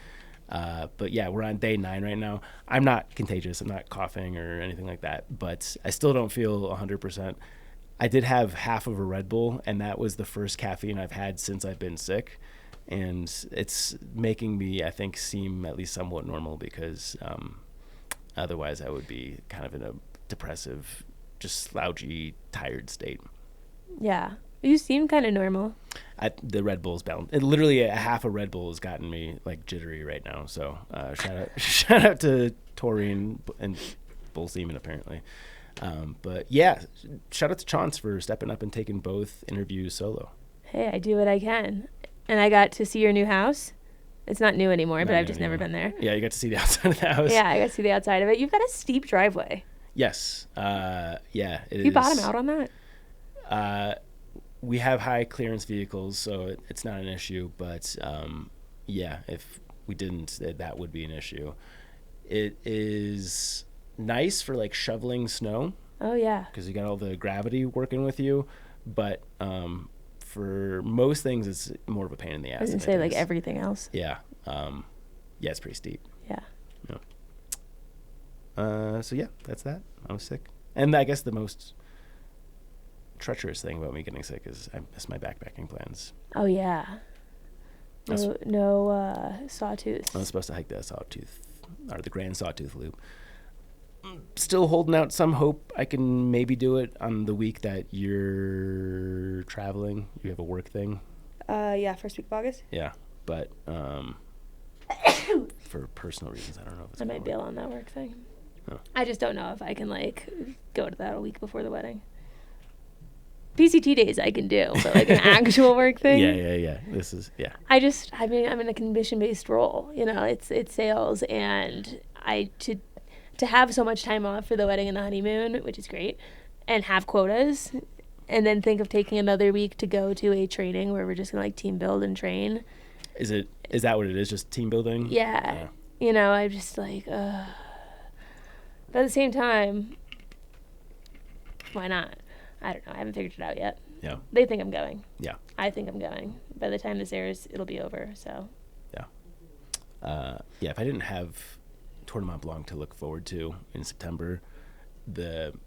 Speaker 3: But yeah, we're on day 9 right now. I'm not contagious. I'm not coughing or anything like that, but I still don't feel 100%. I did have half of a Red Bull, and that was the first caffeine I've had since I've been sick. And it's making me, I think, seem at least somewhat normal, because otherwise I would be kind of in a depressive, just slouchy, tired state.
Speaker 2: Yeah. You seem kind of normal.
Speaker 3: The Red Bull's balanced. Literally a half a Red Bull has gotten me like jittery right now. So shout out to Tori and Bull Seaman, apparently. But yeah, shout out to Chaunce for stepping up and taking both interviews solo.
Speaker 2: Hey, I do what I can. And I got to see your new house. It's not new anymore, but I've just never been there.
Speaker 3: Yeah, you got to see the outside of the house.
Speaker 2: Yeah, I got to see the outside of it. You've got a steep driveway.
Speaker 3: Yes. Yeah, it is.
Speaker 2: You bottom out on that?
Speaker 3: We have high clearance vehicles, so it's not an issue. But yeah, if we didn't, that would be an issue. It is nice for like shoveling snow.
Speaker 2: Oh, yeah.
Speaker 3: Because you got all the gravity working with you. But for most things, it's more of a pain in the ass.
Speaker 2: I was going to say, like everything else.
Speaker 3: Yeah. Yeah, it's pretty steep.
Speaker 2: Yeah.
Speaker 3: So yeah, that's that. I was sick. And I guess the most treacherous thing about me getting sick is I miss my backpacking plans.
Speaker 2: Oh, yeah. No Sawtooth.
Speaker 3: I was supposed to hike the Grand Sawtooth Loop. Still holding out some hope I can maybe do it on the week that you're traveling. You have a work thing.
Speaker 2: Yeah, first week of August.
Speaker 3: Yeah, but for personal reasons, I don't know if it's
Speaker 2: I might bail on that work thing.
Speaker 3: Oh.
Speaker 2: I just don't know if I can like go to that a week before the wedding. PCT days I can do, but like an actual work thing.
Speaker 3: Yeah. This is
Speaker 2: I'm in a commission-based role. It's sales, and to have so much time off for the wedding and the honeymoon, which is great, and have quotas, and then think of taking another week to go to a training where we're just gonna like team build and train.
Speaker 3: Is that what it is? Just team building?
Speaker 2: Yeah. I'm just like, but at the same time, why not? I don't know. I haven't figured it out yet.
Speaker 3: Yeah.
Speaker 2: They think I'm going.
Speaker 3: Yeah.
Speaker 2: I think I'm going. By the time this airs, it'll be over. So.
Speaker 3: Yeah. If I didn't have Tour de Mont Blanc to look forward to in September,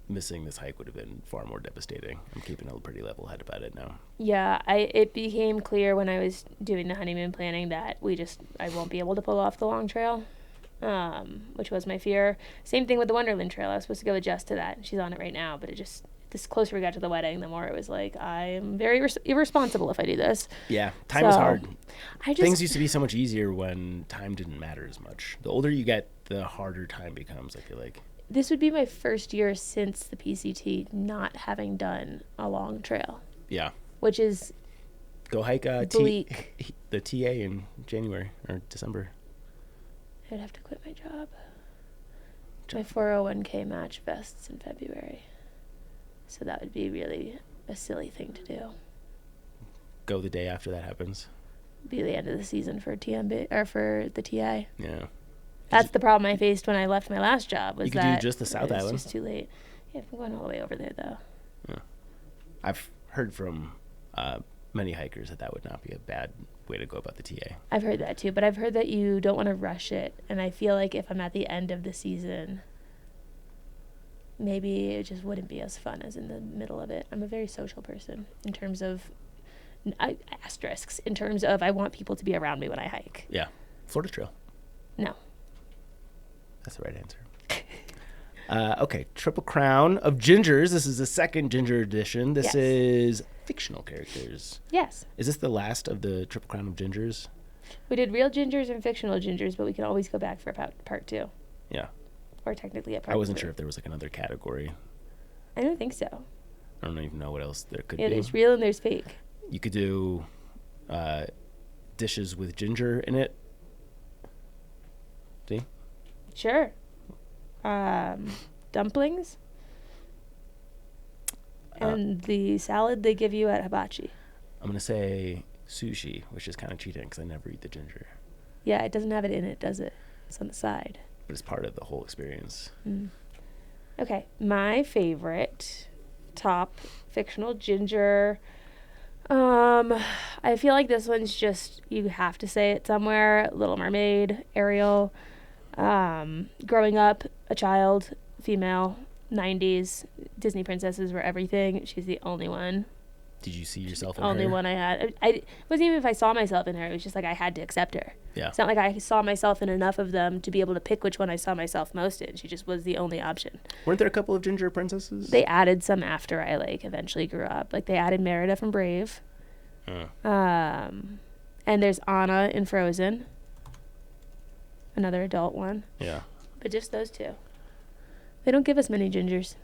Speaker 3: missing this hike would have been far more devastating. I'm keeping a pretty level head about it now.
Speaker 2: Yeah, it became clear when I was doing the honeymoon planning that I won't be able to pull off the long trail, which was my fear. Same thing with the Wonderland Trail. I was supposed to go adjust to that. She's on it right now, but the closer we got to the wedding, the more it was like, I am very irresponsible if I do this.
Speaker 3: Yeah, time is hard. Things used to be so much easier when time didn't matter as much. The older you get, the harder time becomes, I feel like.
Speaker 2: This would be my first year since the PCT not having done a long trail. Yeah. Which is
Speaker 3: go hike
Speaker 2: bleak.
Speaker 3: The TA in January or December.
Speaker 2: I'd have to quit my job. My 401k match vests in February. So that would be really a silly thing to do.
Speaker 3: Go the day after that happens.
Speaker 2: Be the end of the season for TMB or for the TA.
Speaker 3: Yeah.
Speaker 2: That's the problem I faced when I left my last job. Was
Speaker 3: you could
Speaker 2: that
Speaker 3: do just the South Island.
Speaker 2: It's just too late. Yeah, I'm going all the way over there though.
Speaker 3: Yeah. I've heard from many hikers that would not be a bad way to go about the TA.
Speaker 2: I've heard that too, but I've heard that you don't want to rush it, and I feel like if I'm at the end of the season, maybe it just wouldn't be as fun as in the middle of it. I'm a very social person in terms of asterisks, in terms of I want people to be around me when I hike.
Speaker 3: Yeah. Florida Trail.
Speaker 2: No.
Speaker 3: That's the right answer. Okay, Triple Crown of Gingers. This is the second Ginger edition. This is fictional characters.
Speaker 2: Yes.
Speaker 3: Is this the last of the Triple Crown of Gingers?
Speaker 2: We did real gingers and fictional gingers, but we can always go back for part 2.
Speaker 3: Yeah.
Speaker 2: Or technically at part 3.
Speaker 3: I wasn't sure if there was like another category.
Speaker 2: I don't think so.
Speaker 3: I don't even know what else there could be.
Speaker 2: Yeah, there's real and there's fake.
Speaker 3: You could do dishes with ginger in it. See?
Speaker 2: Sure. Dumplings. And the salad they give you at hibachi.
Speaker 3: I'm going to say sushi, which is kind of cheating because I never eat the ginger.
Speaker 2: Yeah, it doesn't have it in it, does it? It's on the side.
Speaker 3: But it's part of the whole experience.
Speaker 2: Mm. Okay, my favorite top fictional ginger. I feel like this one's just, you have to say it somewhere. Little Mermaid, Ariel. Growing up, a child, female, 90s, Disney princesses were everything. She's the only one.
Speaker 3: Did you see yourself in her?
Speaker 2: Only one I had. It wasn't even if I saw myself in her. It was just like I had to accept her.
Speaker 3: Yeah.
Speaker 2: It's not like I saw myself in enough of them to be able to pick which one I saw myself most in. She just was the only option.
Speaker 3: Weren't there a couple of ginger princesses?
Speaker 2: They added some after I eventually grew up. Like they added Merida from Brave. And there's Anna in Frozen. Another adult one.
Speaker 3: Yeah.
Speaker 2: But just those two. They don't give us many gingers.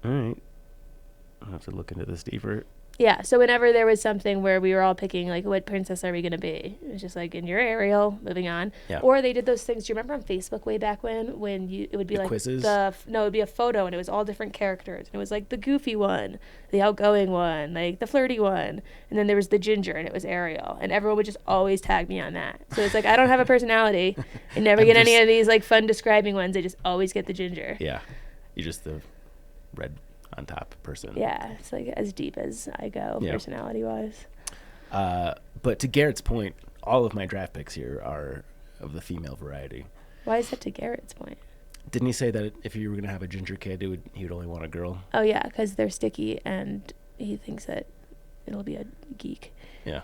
Speaker 3: All right. I'll have to look into this deeper.
Speaker 2: Yeah, so whenever there was something where we were all picking, like, what princess are we going to be? It was just like, in your Ariel, moving on.
Speaker 3: Yeah.
Speaker 2: Or they did those things. Do you remember on Facebook way back when it would be
Speaker 3: the
Speaker 2: like
Speaker 3: quizzes?
Speaker 2: It would be a photo, and it was all different characters. And it was like the goofy one, the outgoing one, like the flirty one. And then there was the ginger, and it was Ariel. And everyone would just always tag me on that. So it's like, I don't have a personality. I never get any of these, like, fun describing ones. I just always get the ginger.
Speaker 3: Yeah. You're just the red on top person.
Speaker 2: Yeah, it's like as deep as I go personality wise.
Speaker 3: But to Garrett's point, all of my draft picks here are of the female variety.
Speaker 2: Why is that to Garrett's point?
Speaker 3: Didn't he say that if you were going to have a ginger kid, he would only want a girl?
Speaker 2: Oh yeah, because they're sticky and he thinks that it'll be a geek.
Speaker 3: Yeah.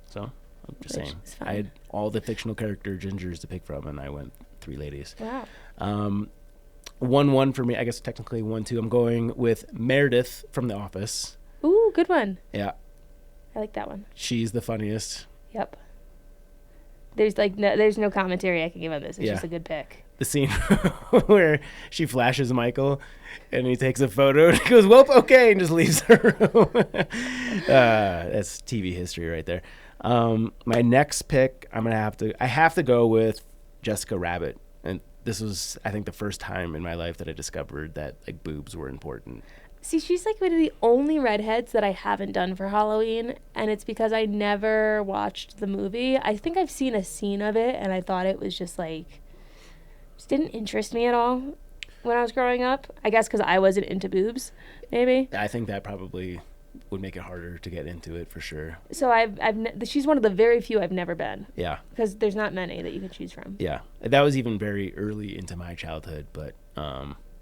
Speaker 3: So I'm just saying. I had all the fictional character gingers to pick from, and I went 3 ladies.
Speaker 2: Wow.
Speaker 3: 1-1 for me. I guess technically 1-2. I'm going with Meredith from The Office.
Speaker 2: Ooh, good one.
Speaker 3: Yeah.
Speaker 2: I like that one.
Speaker 3: She's the funniest.
Speaker 2: Yep. There's no commentary I can give on this. It's just a good pick.
Speaker 3: The scene where she flashes Michael and he takes a photo and he goes, "Well, okay," and just leaves the room. That's TV history right there. My next pick, I have to go with Jessica Rabbit. And this was, I think, the first time in my life that I discovered that like boobs were important.
Speaker 2: See, she's like one of the only redheads that I haven't done for Halloween, and it's because I never watched the movie. I think I've seen a scene of it, and I thought it was just didn't interest me at all when I was growing up. I guess because I wasn't into boobs, maybe.
Speaker 3: I think that probably would make it harder to get into it for sure.
Speaker 2: So she's one of the very few I've never been.
Speaker 3: Yeah.
Speaker 2: Because there's not many that you can choose from.
Speaker 3: Yeah. That was even very early into my childhood, but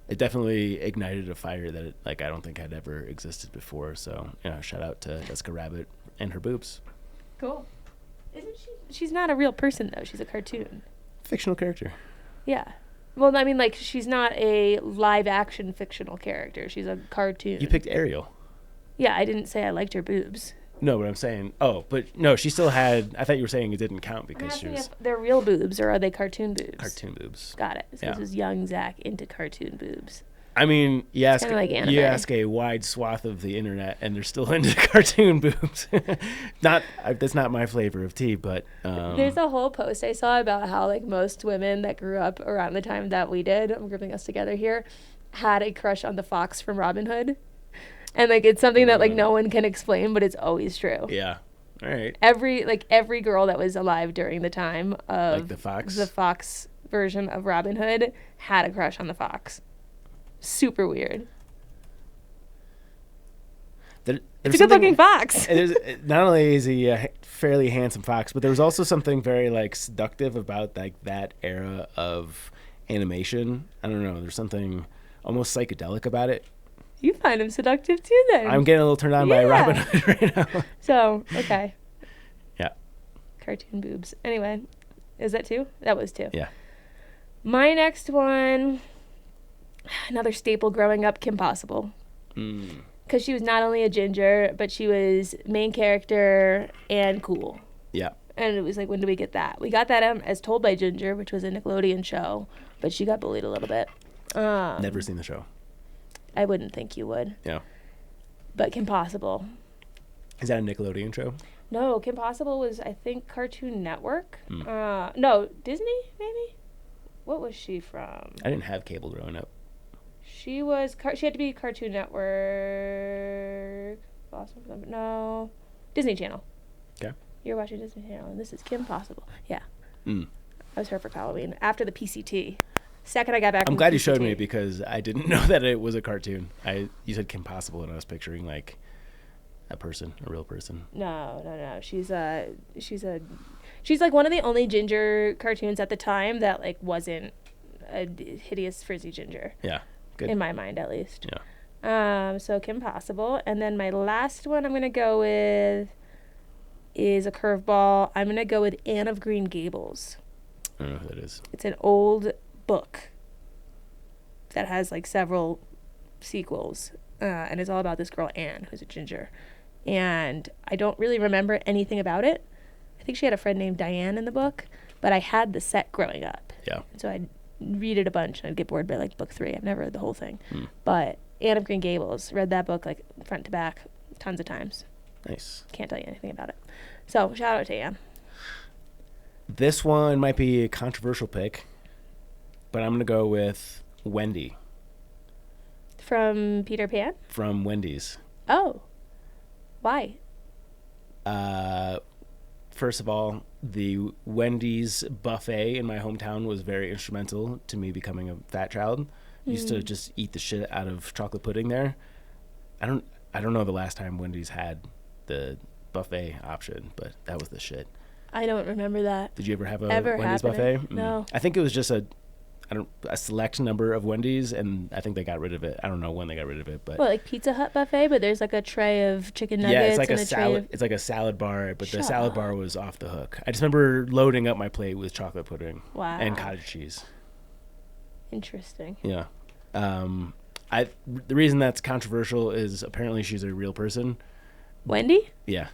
Speaker 3: it definitely ignited a fire that I don't think had ever existed before. So, shout out to Jessica Rabbit and her boobs.
Speaker 2: Cool. Isn't she? She's not a real person, though. She's a cartoon.
Speaker 3: Fictional character.
Speaker 2: Yeah. Well, I mean, she's not a live-action fictional character. She's a cartoon.
Speaker 3: You picked Ariel.
Speaker 2: Yeah, I didn't say I liked her boobs.
Speaker 3: No, but I'm saying, but no, she still had, I thought you were saying it didn't count because she was.
Speaker 2: If they're real boobs or are they cartoon boobs?
Speaker 3: Cartoon boobs.
Speaker 2: Got it. So
Speaker 3: yeah.
Speaker 2: This was young Zach into cartoon boobs.
Speaker 3: I mean, you ask a wide swath of the internet and they're still into cartoon boobs. That's not my flavor of tea, but.
Speaker 2: There's a whole post I saw about how most women that grew up around the time that we did, I'm grouping us together here, had a crush on the fox from Robin Hood. And it's something that no one can explain, but it's always true.
Speaker 3: Yeah. All right.
Speaker 2: Every girl that was alive during the time of
Speaker 3: the
Speaker 2: fox version of Robin Hood had a crush on the fox. Super weird.
Speaker 3: It's
Speaker 2: a good-looking fox.
Speaker 3: Not only is he a fairly handsome fox, but there was also something very seductive about that era of animation. I don't know. There's something almost psychedelic about it.
Speaker 2: You find him seductive too, then.
Speaker 3: I'm getting a little turned on by Robin Hood right now.
Speaker 2: So, okay.
Speaker 3: Yeah.
Speaker 2: Cartoon boobs. Anyway, is that 2? That was 2.
Speaker 3: Yeah.
Speaker 2: My next one, another staple growing up, Kim Possible. Because she was not only a ginger, but she was main character and cool.
Speaker 3: Yeah.
Speaker 2: And it was when do we get that? We got that as Told by Ginger, which was a Nickelodeon show, but she got bullied a little bit.
Speaker 3: Never seen the show.
Speaker 2: I wouldn't think you would.
Speaker 3: Yeah.
Speaker 2: But Kim Possible.
Speaker 3: Is that a Nickelodeon show?
Speaker 2: No, Kim Possible was, I think, Cartoon Network. No, Disney, maybe? What was she from?
Speaker 3: I didn't have cable growing up.
Speaker 2: She had to be Cartoon Network. No. Disney Channel.
Speaker 3: Okay.
Speaker 2: You're watching Disney Channel, and this is Kim Possible. Yeah.
Speaker 3: I
Speaker 2: was her for Halloween. After the PCT. Second I got back
Speaker 3: I'm glad you showed me because I didn't know that it was a cartoon. You said Kim Possible and I was picturing a person, a real person.
Speaker 2: No. She's one of the only ginger cartoons at the time that wasn't a hideous frizzy ginger.
Speaker 3: Yeah. Good.
Speaker 2: In my mind at least.
Speaker 3: Yeah.
Speaker 2: So Kim Possible. And then my last one I'm gonna go with is a curveball. I'm gonna go with Anne of Green Gables.
Speaker 3: I don't know who that is.
Speaker 2: It's an old book that has several sequels and it's all about this girl Anne who's a ginger, and I don't really remember anything about it. I think she had a friend named Diane in the book, but I had the set growing up.
Speaker 3: Yeah.
Speaker 2: And so I'd read it a bunch and I'd get bored by book 3. I've never read the whole thing. But Anne of Green Gables, read that book front to back tons of times.
Speaker 3: Nice.
Speaker 2: Can't tell you anything about it. So shout out to Anne.
Speaker 3: This one might be a controversial pick, but I'm going to go with Wendy.
Speaker 2: From Peter Pan?
Speaker 3: From Wendy's.
Speaker 2: Oh. Why?
Speaker 3: First of all, the Wendy's buffet in my hometown was very instrumental to me becoming a fat child. I used to just eat the shit out of chocolate pudding there. I don't know the last time Wendy's had the buffet option, but that was the shit.
Speaker 2: I don't remember that.
Speaker 3: Did you ever have a Wendy's buffet?
Speaker 2: No.
Speaker 3: I think it was just a select number of Wendy's, and I think they got rid of it. I don't know when they got rid of it, but
Speaker 2: Pizza Hut buffet, but there's a tray of chicken nuggets.
Speaker 3: Yeah, it's like
Speaker 2: and
Speaker 3: a salad. It's like a salad bar, but the salad bar was off the hook. I just remember loading up my plate with chocolate pudding.
Speaker 2: Wow.
Speaker 3: And cottage cheese.
Speaker 2: Interesting.
Speaker 3: Yeah. The reason that's controversial is apparently she's a real person.
Speaker 2: Wendy?
Speaker 3: Yeah.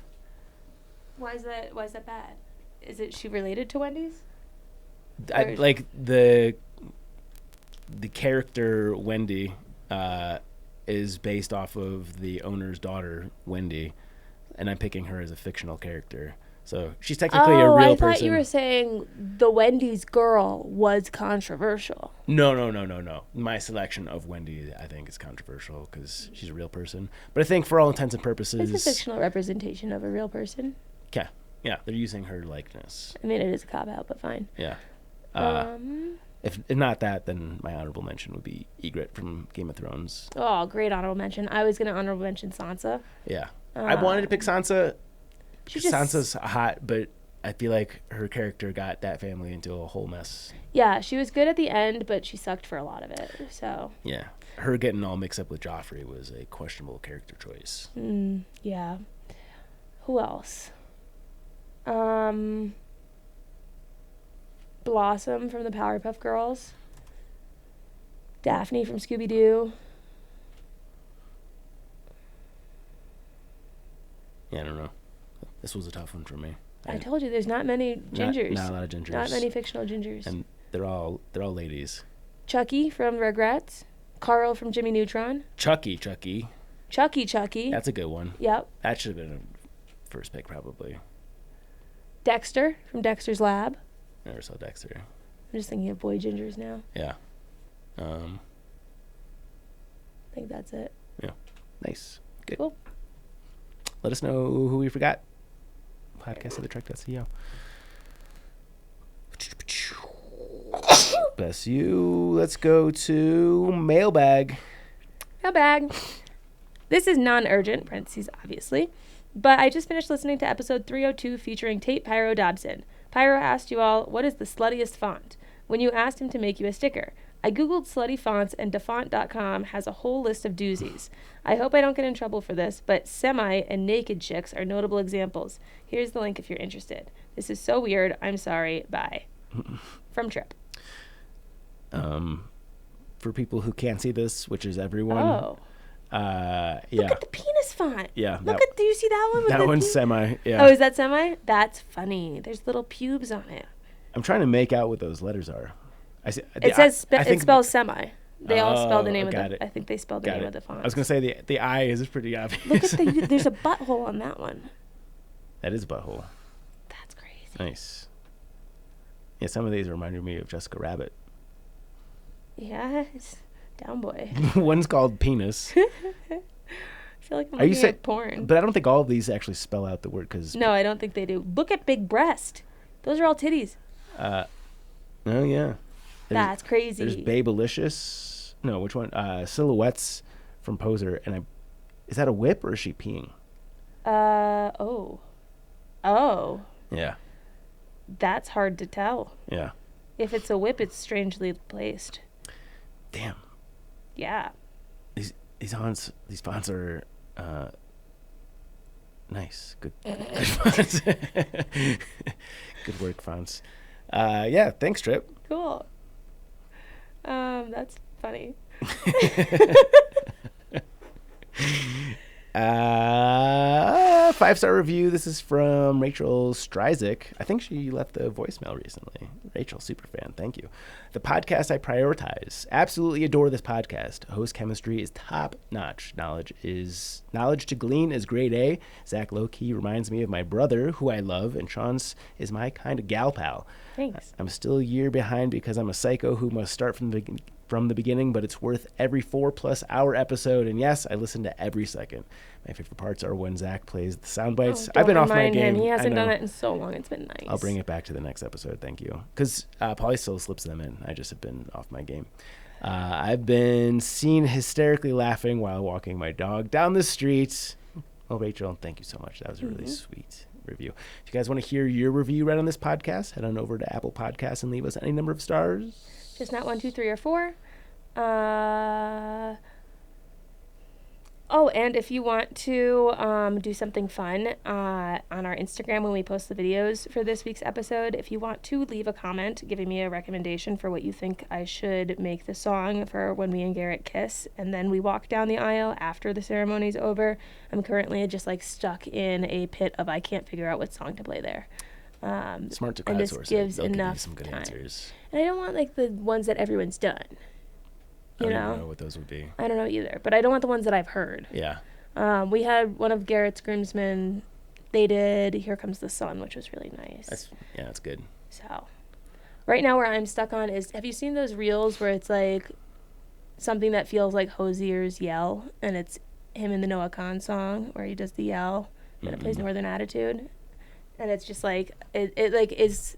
Speaker 2: Why is that bad? she related to Wendy's?
Speaker 3: Like the character Wendy is based off of the owner's daughter, Wendy, and I'm picking her as a fictional character. So she's technically a real person.
Speaker 2: I thought you were saying the Wendy's girl was controversial.
Speaker 3: No. My selection of Wendy, I think, is controversial because she's a real person. But I think for all intents and purposes...
Speaker 2: It's a fictional representation of a real person.
Speaker 3: Okay. Yeah, they're using her likeness.
Speaker 2: I mean, it is a cop-out, but fine.
Speaker 3: Yeah. If not that, then my honorable mention would be Ygritte from Game of Thrones.
Speaker 2: Oh, great honorable mention. I was going to honorable mention Sansa.
Speaker 3: Yeah. I wanted to pick Sansa. Sansa's hot, but I feel like her character got that family into a whole mess.
Speaker 2: Yeah, she was good at the end, but she sucked for a lot of it. So
Speaker 3: yeah, her getting all mixed up with Joffrey was a questionable character choice.
Speaker 2: Yeah. Who else? Blossom from the Powerpuff Girls. Daphne from Scooby-Doo.
Speaker 3: Yeah, I don't know. This was a tough one for me.
Speaker 2: I told you there's not many gingers.
Speaker 3: Not a lot of gingers.
Speaker 2: Not many fictional gingers.
Speaker 3: And they're all ladies.
Speaker 2: Chucky from Rugrats. Carl from Jimmy Neutron.
Speaker 3: Chucky.
Speaker 2: Chucky.
Speaker 3: That's a good one.
Speaker 2: Yep.
Speaker 3: That should have been a first pick probably.
Speaker 2: Dexter from Dexter's Lab.
Speaker 3: Never saw Dexter.
Speaker 2: I'm just thinking of boy gingers now.
Speaker 3: Yeah.
Speaker 2: I think that's it.
Speaker 3: Yeah. Nice. Good.
Speaker 2: Cool.
Speaker 3: Let us know who we forgot. Podcast at thetrek.co. Bless you. Let's go to mailbag.
Speaker 2: Mailbag. This is non-urgent, parentheses, obviously. But I just finished listening to episode 302 featuring Tate Pyro Dobson. Pyro asked you all, what is the sluttiest font? When you asked him to make you a sticker. I googled slutty fonts and dafont.com has a whole list of doozies. I hope I don't get in trouble for this, but semi and naked chicks are notable examples. Here's the link if you're interested. This is so weird. I'm sorry. Bye. From Trip.
Speaker 3: For people who can't see this, which is everyone.
Speaker 2: Oh.
Speaker 3: Yeah.
Speaker 2: Look at the penis font.
Speaker 3: Yeah.
Speaker 2: Do you see that one?
Speaker 3: That one's semi. Yeah.
Speaker 2: Oh, is that semi? That's funny. There's little pubes on it.
Speaker 3: I'm trying to make out what those letters are.
Speaker 2: It spells semi. They all spell the name of
Speaker 3: it.
Speaker 2: I think they spell the name of the font.
Speaker 3: I was gonna say the I is pretty obvious.
Speaker 2: Look at there's a butthole on that one.
Speaker 3: That is a butthole.
Speaker 2: That's crazy.
Speaker 3: Nice. Yeah, some of these reminded me of Jessica Rabbit.
Speaker 2: Yes, down boy.
Speaker 3: One's called penis.
Speaker 2: I feel like I'm looking at porn.
Speaker 3: But I don't think all of these actually spell out the word because.
Speaker 2: No, I don't think they do. Look at big breast. Those are all titties.
Speaker 3: Oh yeah.
Speaker 2: That's crazy.
Speaker 3: There's Babelicious. No, which one? Silhouettes from Poser. And is that a whip or is she peeing?
Speaker 2: Oh.
Speaker 3: Yeah.
Speaker 2: That's hard to tell.
Speaker 3: Yeah.
Speaker 2: If it's a whip, it's strangely placed.
Speaker 3: Damn.
Speaker 2: Yeah.
Speaker 3: These fonts are nice. Good fonts. Good work, fonts. Yeah, thanks, Trip.
Speaker 2: Cool. That's funny.
Speaker 3: 5-star review. This is from Rachel Stryzik. I think she left a voicemail recently. Rachel, super fan. Thank you. The podcast I prioritize. Absolutely adore this podcast. Host chemistry is top notch. Knowledge to glean is grade A. Zach low-key reminds me of my brother, who I love, and Chaunce is my kind of gal pal.
Speaker 2: Thanks.
Speaker 3: I'm still a year behind because I'm a psycho who must start from the beginning, but it's worth every 4+ hour episode. And yes, I listen to every second. My favorite parts are when Zach plays the sound bites. I've been off my game.
Speaker 2: He hasn't done it in so long. It's been nice.
Speaker 3: I'll bring it back to the next episode. Thank you. Because Polly still slips them in. I just have been off my game. I've been seen hysterically laughing while walking my dog down the street. Oh, Rachel, thank you so much. That was a really sweet review. If you guys want to hear your review read on this podcast, head on over to Apple Podcasts and leave us any number of stars.
Speaker 2: Just not 1, 2, 3, or 4. Oh, and if you want to do something fun on our Instagram when we post the videos for this week's episode, if you want to leave a comment giving me a recommendation for what you think I should make the song for when me and Garrett kiss, and then we walk down the aisle after the ceremony's over. I'm currently just stuck in a pit of I can't figure out what song to play there.
Speaker 3: Smart to
Speaker 2: and this
Speaker 3: crowdsource
Speaker 2: gives
Speaker 3: it. They'll
Speaker 2: enough
Speaker 3: give you some good
Speaker 2: time.
Speaker 3: answers.
Speaker 2: And I don't want like the ones that everyone's done.
Speaker 3: I don't even know what those would be.
Speaker 2: I don't know either, but I don't want the ones that I've heard.
Speaker 3: Yeah.
Speaker 2: We had one of Garrett's groomsmen. They did Here Comes the Sun, which was really nice.
Speaker 3: That's good.
Speaker 2: So, right now where I'm stuck on is, have you seen those reels where it's like something that feels like Hosier's Yell, and it's him in the Noah Khan song where he does the yell, and it plays Northern Attitude, and it's just like it like is.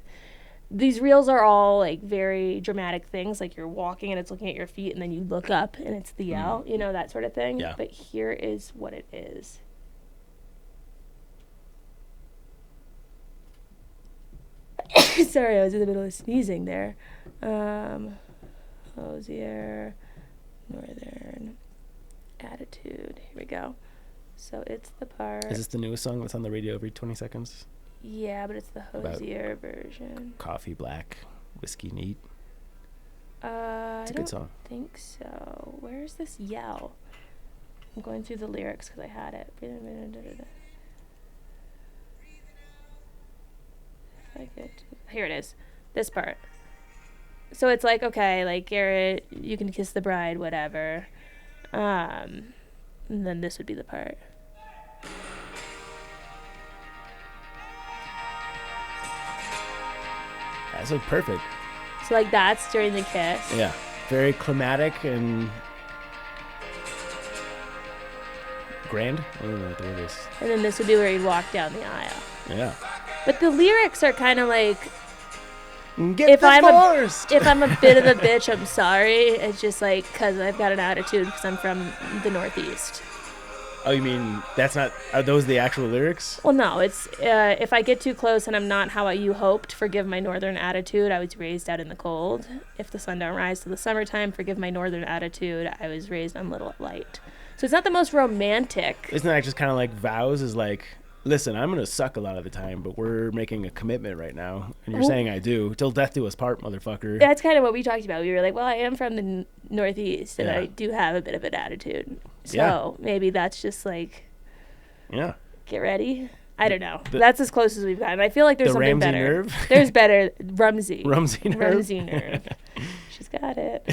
Speaker 2: These reels are all like very dramatic things, like you're walking and it's looking at your feet, and then you look up and it's the yell, you know, that sort of thing.
Speaker 3: Yeah.
Speaker 2: But here is what it is. Sorry, I was in the middle of sneezing there. Hosier, Northern Attitude. Here we go. So it's the part.
Speaker 3: Is this the newest song that's on the radio every 20 seconds?
Speaker 2: Yeah, but it's the Hosier version.
Speaker 3: Coffee black, whiskey neat.
Speaker 2: It's
Speaker 3: a good song.
Speaker 2: I think so. Where's this yell? I'm going through the lyrics because I had it. Here it is. This part. So it's like, okay, like Garrett, you can kiss the bride, whatever. And then this would be the part.
Speaker 3: That's like perfect.
Speaker 2: So like that's during the kiss.
Speaker 3: Yeah. Very climatic and grand. I don't know what the word is.
Speaker 2: And then this would be where he'd walk down the aisle.
Speaker 3: Yeah.
Speaker 2: But the lyrics are kind of like,
Speaker 3: if I'm
Speaker 2: a bit of a bitch, I'm sorry. It's just like, because I've got an attitude because I'm from the Northeast.
Speaker 3: Oh, you mean are those the actual lyrics?
Speaker 2: Well, no, it's if I get too close and I'm not how you hoped, forgive my northern attitude, I was raised out in the cold. If the sun don't rise till the summertime, forgive my northern attitude, I was raised on little light. So it's not the most romantic.
Speaker 3: Isn't that just kind of like vows is like, listen, I'm going to suck a lot of the time, but we're making a commitment right now. And you're saying I do. Till death do us part, motherfucker.
Speaker 2: That's kind of what we talked about. We were like, well, I am from the Northeast, and I do have a bit of an attitude. So maybe that's just like, get ready. I don't know. That's as close as we've gotten. I feel like there's something
Speaker 3: Ramsey
Speaker 2: better.
Speaker 3: Nerve?
Speaker 2: There's better. Rumsey
Speaker 3: Nerve.
Speaker 2: She's got it.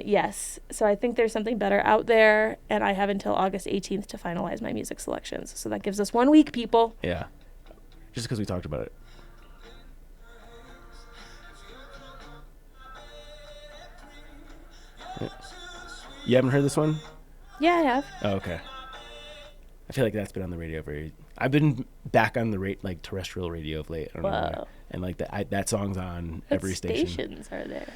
Speaker 2: Yes. So I think there's something better out there, and I have until August 18th to finalize my music selections. So that gives us 1 week, people.
Speaker 3: Yeah. Just because we talked about it. You haven't heard this one?
Speaker 2: Yeah, I have.
Speaker 3: Oh, okay. I feel like that's been on the radio I've been back on the like terrestrial radio of late. I don't know why. And like that song's on every station.
Speaker 2: What stations are there?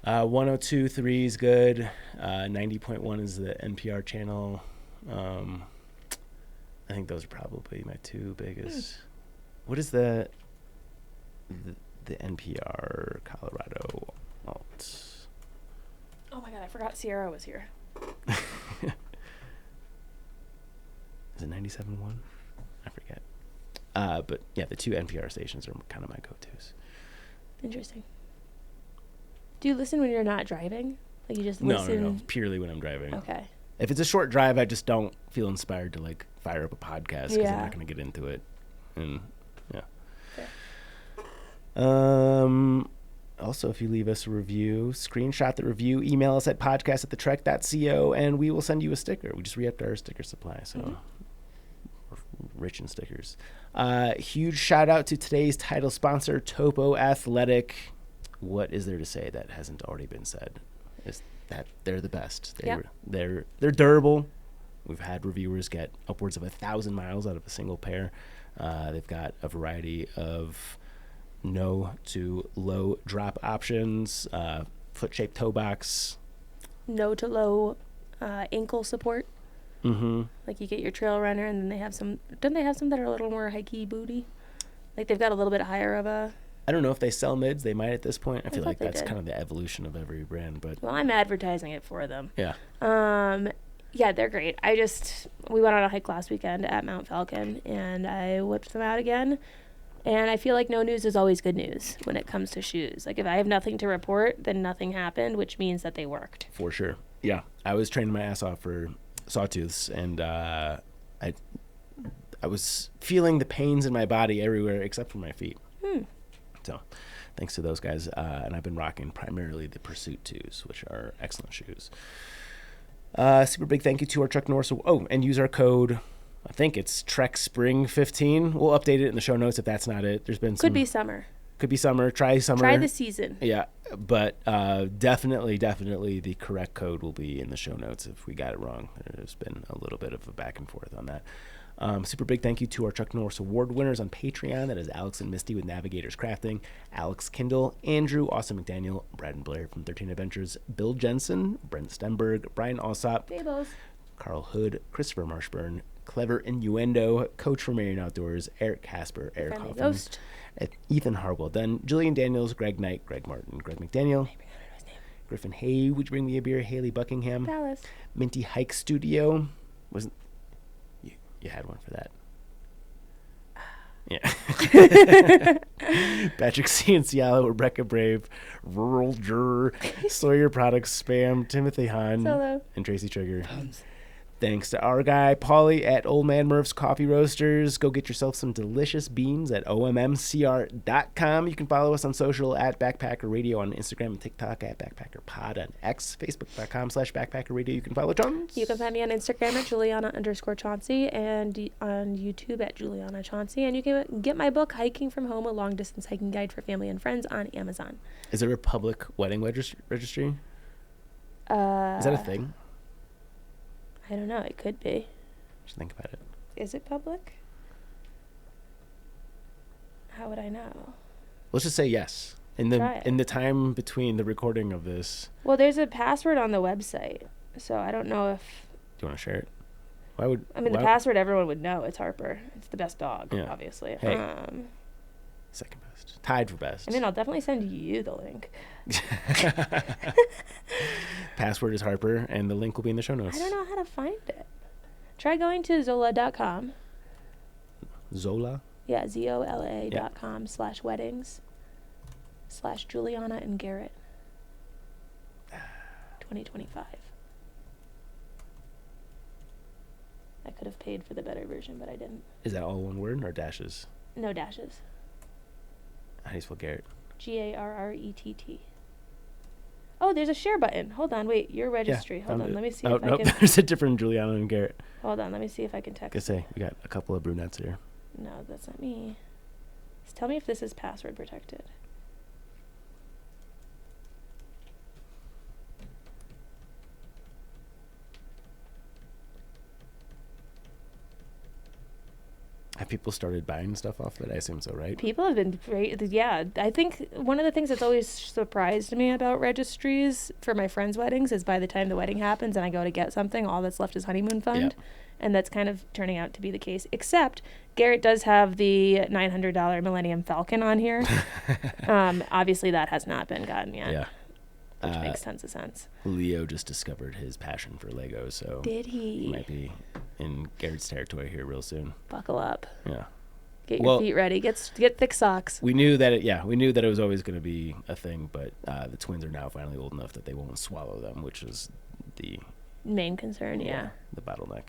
Speaker 3: 102.3 is good. 90.1 is the NPR channel. I think those are probably my two biggest. What is the NPR Colorado alt?
Speaker 2: Oh my God, I forgot Sierra was here.
Speaker 3: Is it 97.1? I forget. But yeah, the two NPR stations are kind of my go-tos.
Speaker 2: Interesting. Do you listen when you're not driving? Like you just listen?
Speaker 3: No. Purely when I'm driving.
Speaker 2: Okay.
Speaker 3: If it's a short drive, I just don't feel inspired to like fire up a podcast because I'm not going to get into it. And yeah.
Speaker 2: Fair.
Speaker 3: Also, if you leave us a review, screenshot the review, email us at podcast@thetrek.co, and we will send you a sticker. We just re-upped our sticker supply, so we're rich in stickers. Huge shout out to today's title sponsor, Topo Athletic. What is there to say that hasn't already been said? Is that they're the best. They're durable. We've had reviewers get upwards of 1,000 miles out of a single pair. They've got a variety of no to low drop options, foot shaped toe box,
Speaker 2: no to low ankle support.
Speaker 3: Mm-hmm.
Speaker 2: Like you get your trail runner, and then they have some. Don't they have some that are a little more hikey booty? Like they've got a little bit higher of a.
Speaker 3: I don't know if they sell mids. They might at this point. I feel like that's
Speaker 2: did.
Speaker 3: kind of the evolution of every brand. But
Speaker 2: well, I'm advertising it for them.
Speaker 3: Yeah.
Speaker 2: Yeah, they're great. We went on a hike last weekend at Mount Falcon, and I whipped them out again. And I feel like no news is always good news when it comes to shoes. Like if I have nothing to report, then nothing happened, which means that they worked.
Speaker 3: For sure. Yeah. I was training my ass off for sawtooths, and I I was feeling the pains in my body everywhere except for my feet. So thanks to those guys. And I've been rocking primarily the Pursuit 2s, which are excellent shoes. Super big thank you to our Trek North. And use our code. I think it's Trek Spring 15. We'll update it in the show notes if that's not it. There's been some.
Speaker 2: Could be summer.
Speaker 3: Try summer.
Speaker 2: Try the season.
Speaker 3: Yeah, but definitely the correct code will be in the show notes if we got it wrong. There's been a little bit of a back and forth on that. Super big thank you to our Chuck Norris Award winners on Patreon. That is Alex and Misty with Navigators Crafting, Alex Kindle, Andrew, Austin McDaniel, Brad and Blair from 13 Adventures, Bill Jensen, Brent Stenberg, Brian Alsop,
Speaker 2: Fables,
Speaker 3: Carl Hood, Christopher Marshburn, Clever Innuendo, Coach from Marion Outdoors, Eric Casper, Eric Hoffman,
Speaker 2: Ghost,
Speaker 3: Ethan Harwell Dunn, Jillian Daniels, Greg Knight, Greg Martin, Greg McDaniel, Griffin Hay, would you bring me a beer? Haley Buckingham,
Speaker 2: Dallas,
Speaker 3: Minty Hike Studio, wasn't you had one for that? Yeah. Patrick Ciancialo, Rebecca Brave, Rural Juror, Sawyer Products, Spam, Timothy Hahn,
Speaker 2: Solo,
Speaker 3: and Tracy Trigger. Thanks to our guy, Paulie at Old Man Murph's Coffee Roasters. Go get yourself some delicious beans at ommcr.com. You can follow us on social at Backpacker Radio on Instagram and TikTok at Backpacker Pod on X, Facebook.com/Backpacker Radio. You can follow Chaunce.
Speaker 2: You can find me on Instagram at Juliana_Chauncey and on YouTube at Juliana Chauncey. And you can get my book, Hiking from Home, a long distance hiking guide for family and friends, on Amazon.
Speaker 3: Is there a public wedding registry? Is that a thing?
Speaker 2: I don't know. It could be.
Speaker 3: Just think about it.
Speaker 2: Is it public? How would I know?
Speaker 3: Let's just say yes. In the time between the recording of this.
Speaker 2: Well, there's a password on the website, so I don't know if.
Speaker 3: Do you want to share it? Why would?
Speaker 2: The password everyone would know. It's Harper. It's the best dog, obviously.
Speaker 3: Hey. Second best. Tied for best.
Speaker 2: I'll definitely send you the link.
Speaker 3: Password is Harper, and the link will be in the show notes.
Speaker 2: I don't know how to find it. Try going to Zola.com.
Speaker 3: Zola?
Speaker 2: Yeah, ZOLA.com /weddings/Juliana and Garrett 2025. I could have paid for the better version, but I didn't.
Speaker 3: Is that all one word or dashes?
Speaker 2: No dashes.
Speaker 3: How do you spell Garrett?
Speaker 2: GARRETT. Oh, there's a share button. Hold on, wait. Your registry.
Speaker 3: Yeah,
Speaker 2: Hold on. Let me see
Speaker 3: if
Speaker 2: I can.
Speaker 3: There's a different Juliana and Garrett.
Speaker 2: Hold on. Let me see if I can text.
Speaker 3: I say we got a couple of brunettes here.
Speaker 2: No, that's not me. Just tell me if this is password protected.
Speaker 3: Have people started buying stuff off it? I assume so, right?
Speaker 2: People have been great. Yeah, I think one of the things that's always surprised me about registries for my friends' weddings is by the time the wedding happens and I go to get something, all that's left is honeymoon fund. Yeah. And that's kind of turning out to be the case. Except Garrett does have the $900 Millennium Falcon on here. Obviously, that has not been gotten yet.
Speaker 3: Yeah.
Speaker 2: Which makes tons of sense.
Speaker 3: Leo just discovered his passion for Legos, so
Speaker 2: did he
Speaker 3: might be in Garrett's territory here real soon.
Speaker 2: Buckle up.
Speaker 3: Yeah.
Speaker 2: Get your feet ready. Get thick socks.
Speaker 3: We knew that it was always going to be a thing, but the twins are now finally old enough that they won't swallow them, which is the
Speaker 2: main concern. Yeah.
Speaker 3: The bottleneck.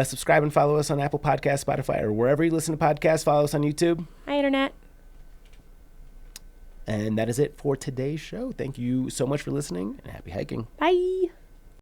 Speaker 3: Subscribe and follow us on Apple Podcasts, Spotify, or wherever you listen to podcasts. Follow us on YouTube.
Speaker 2: Hi, Internet.
Speaker 3: And that is it for today's show. Thank you so much for listening, and happy hiking.
Speaker 2: Bye.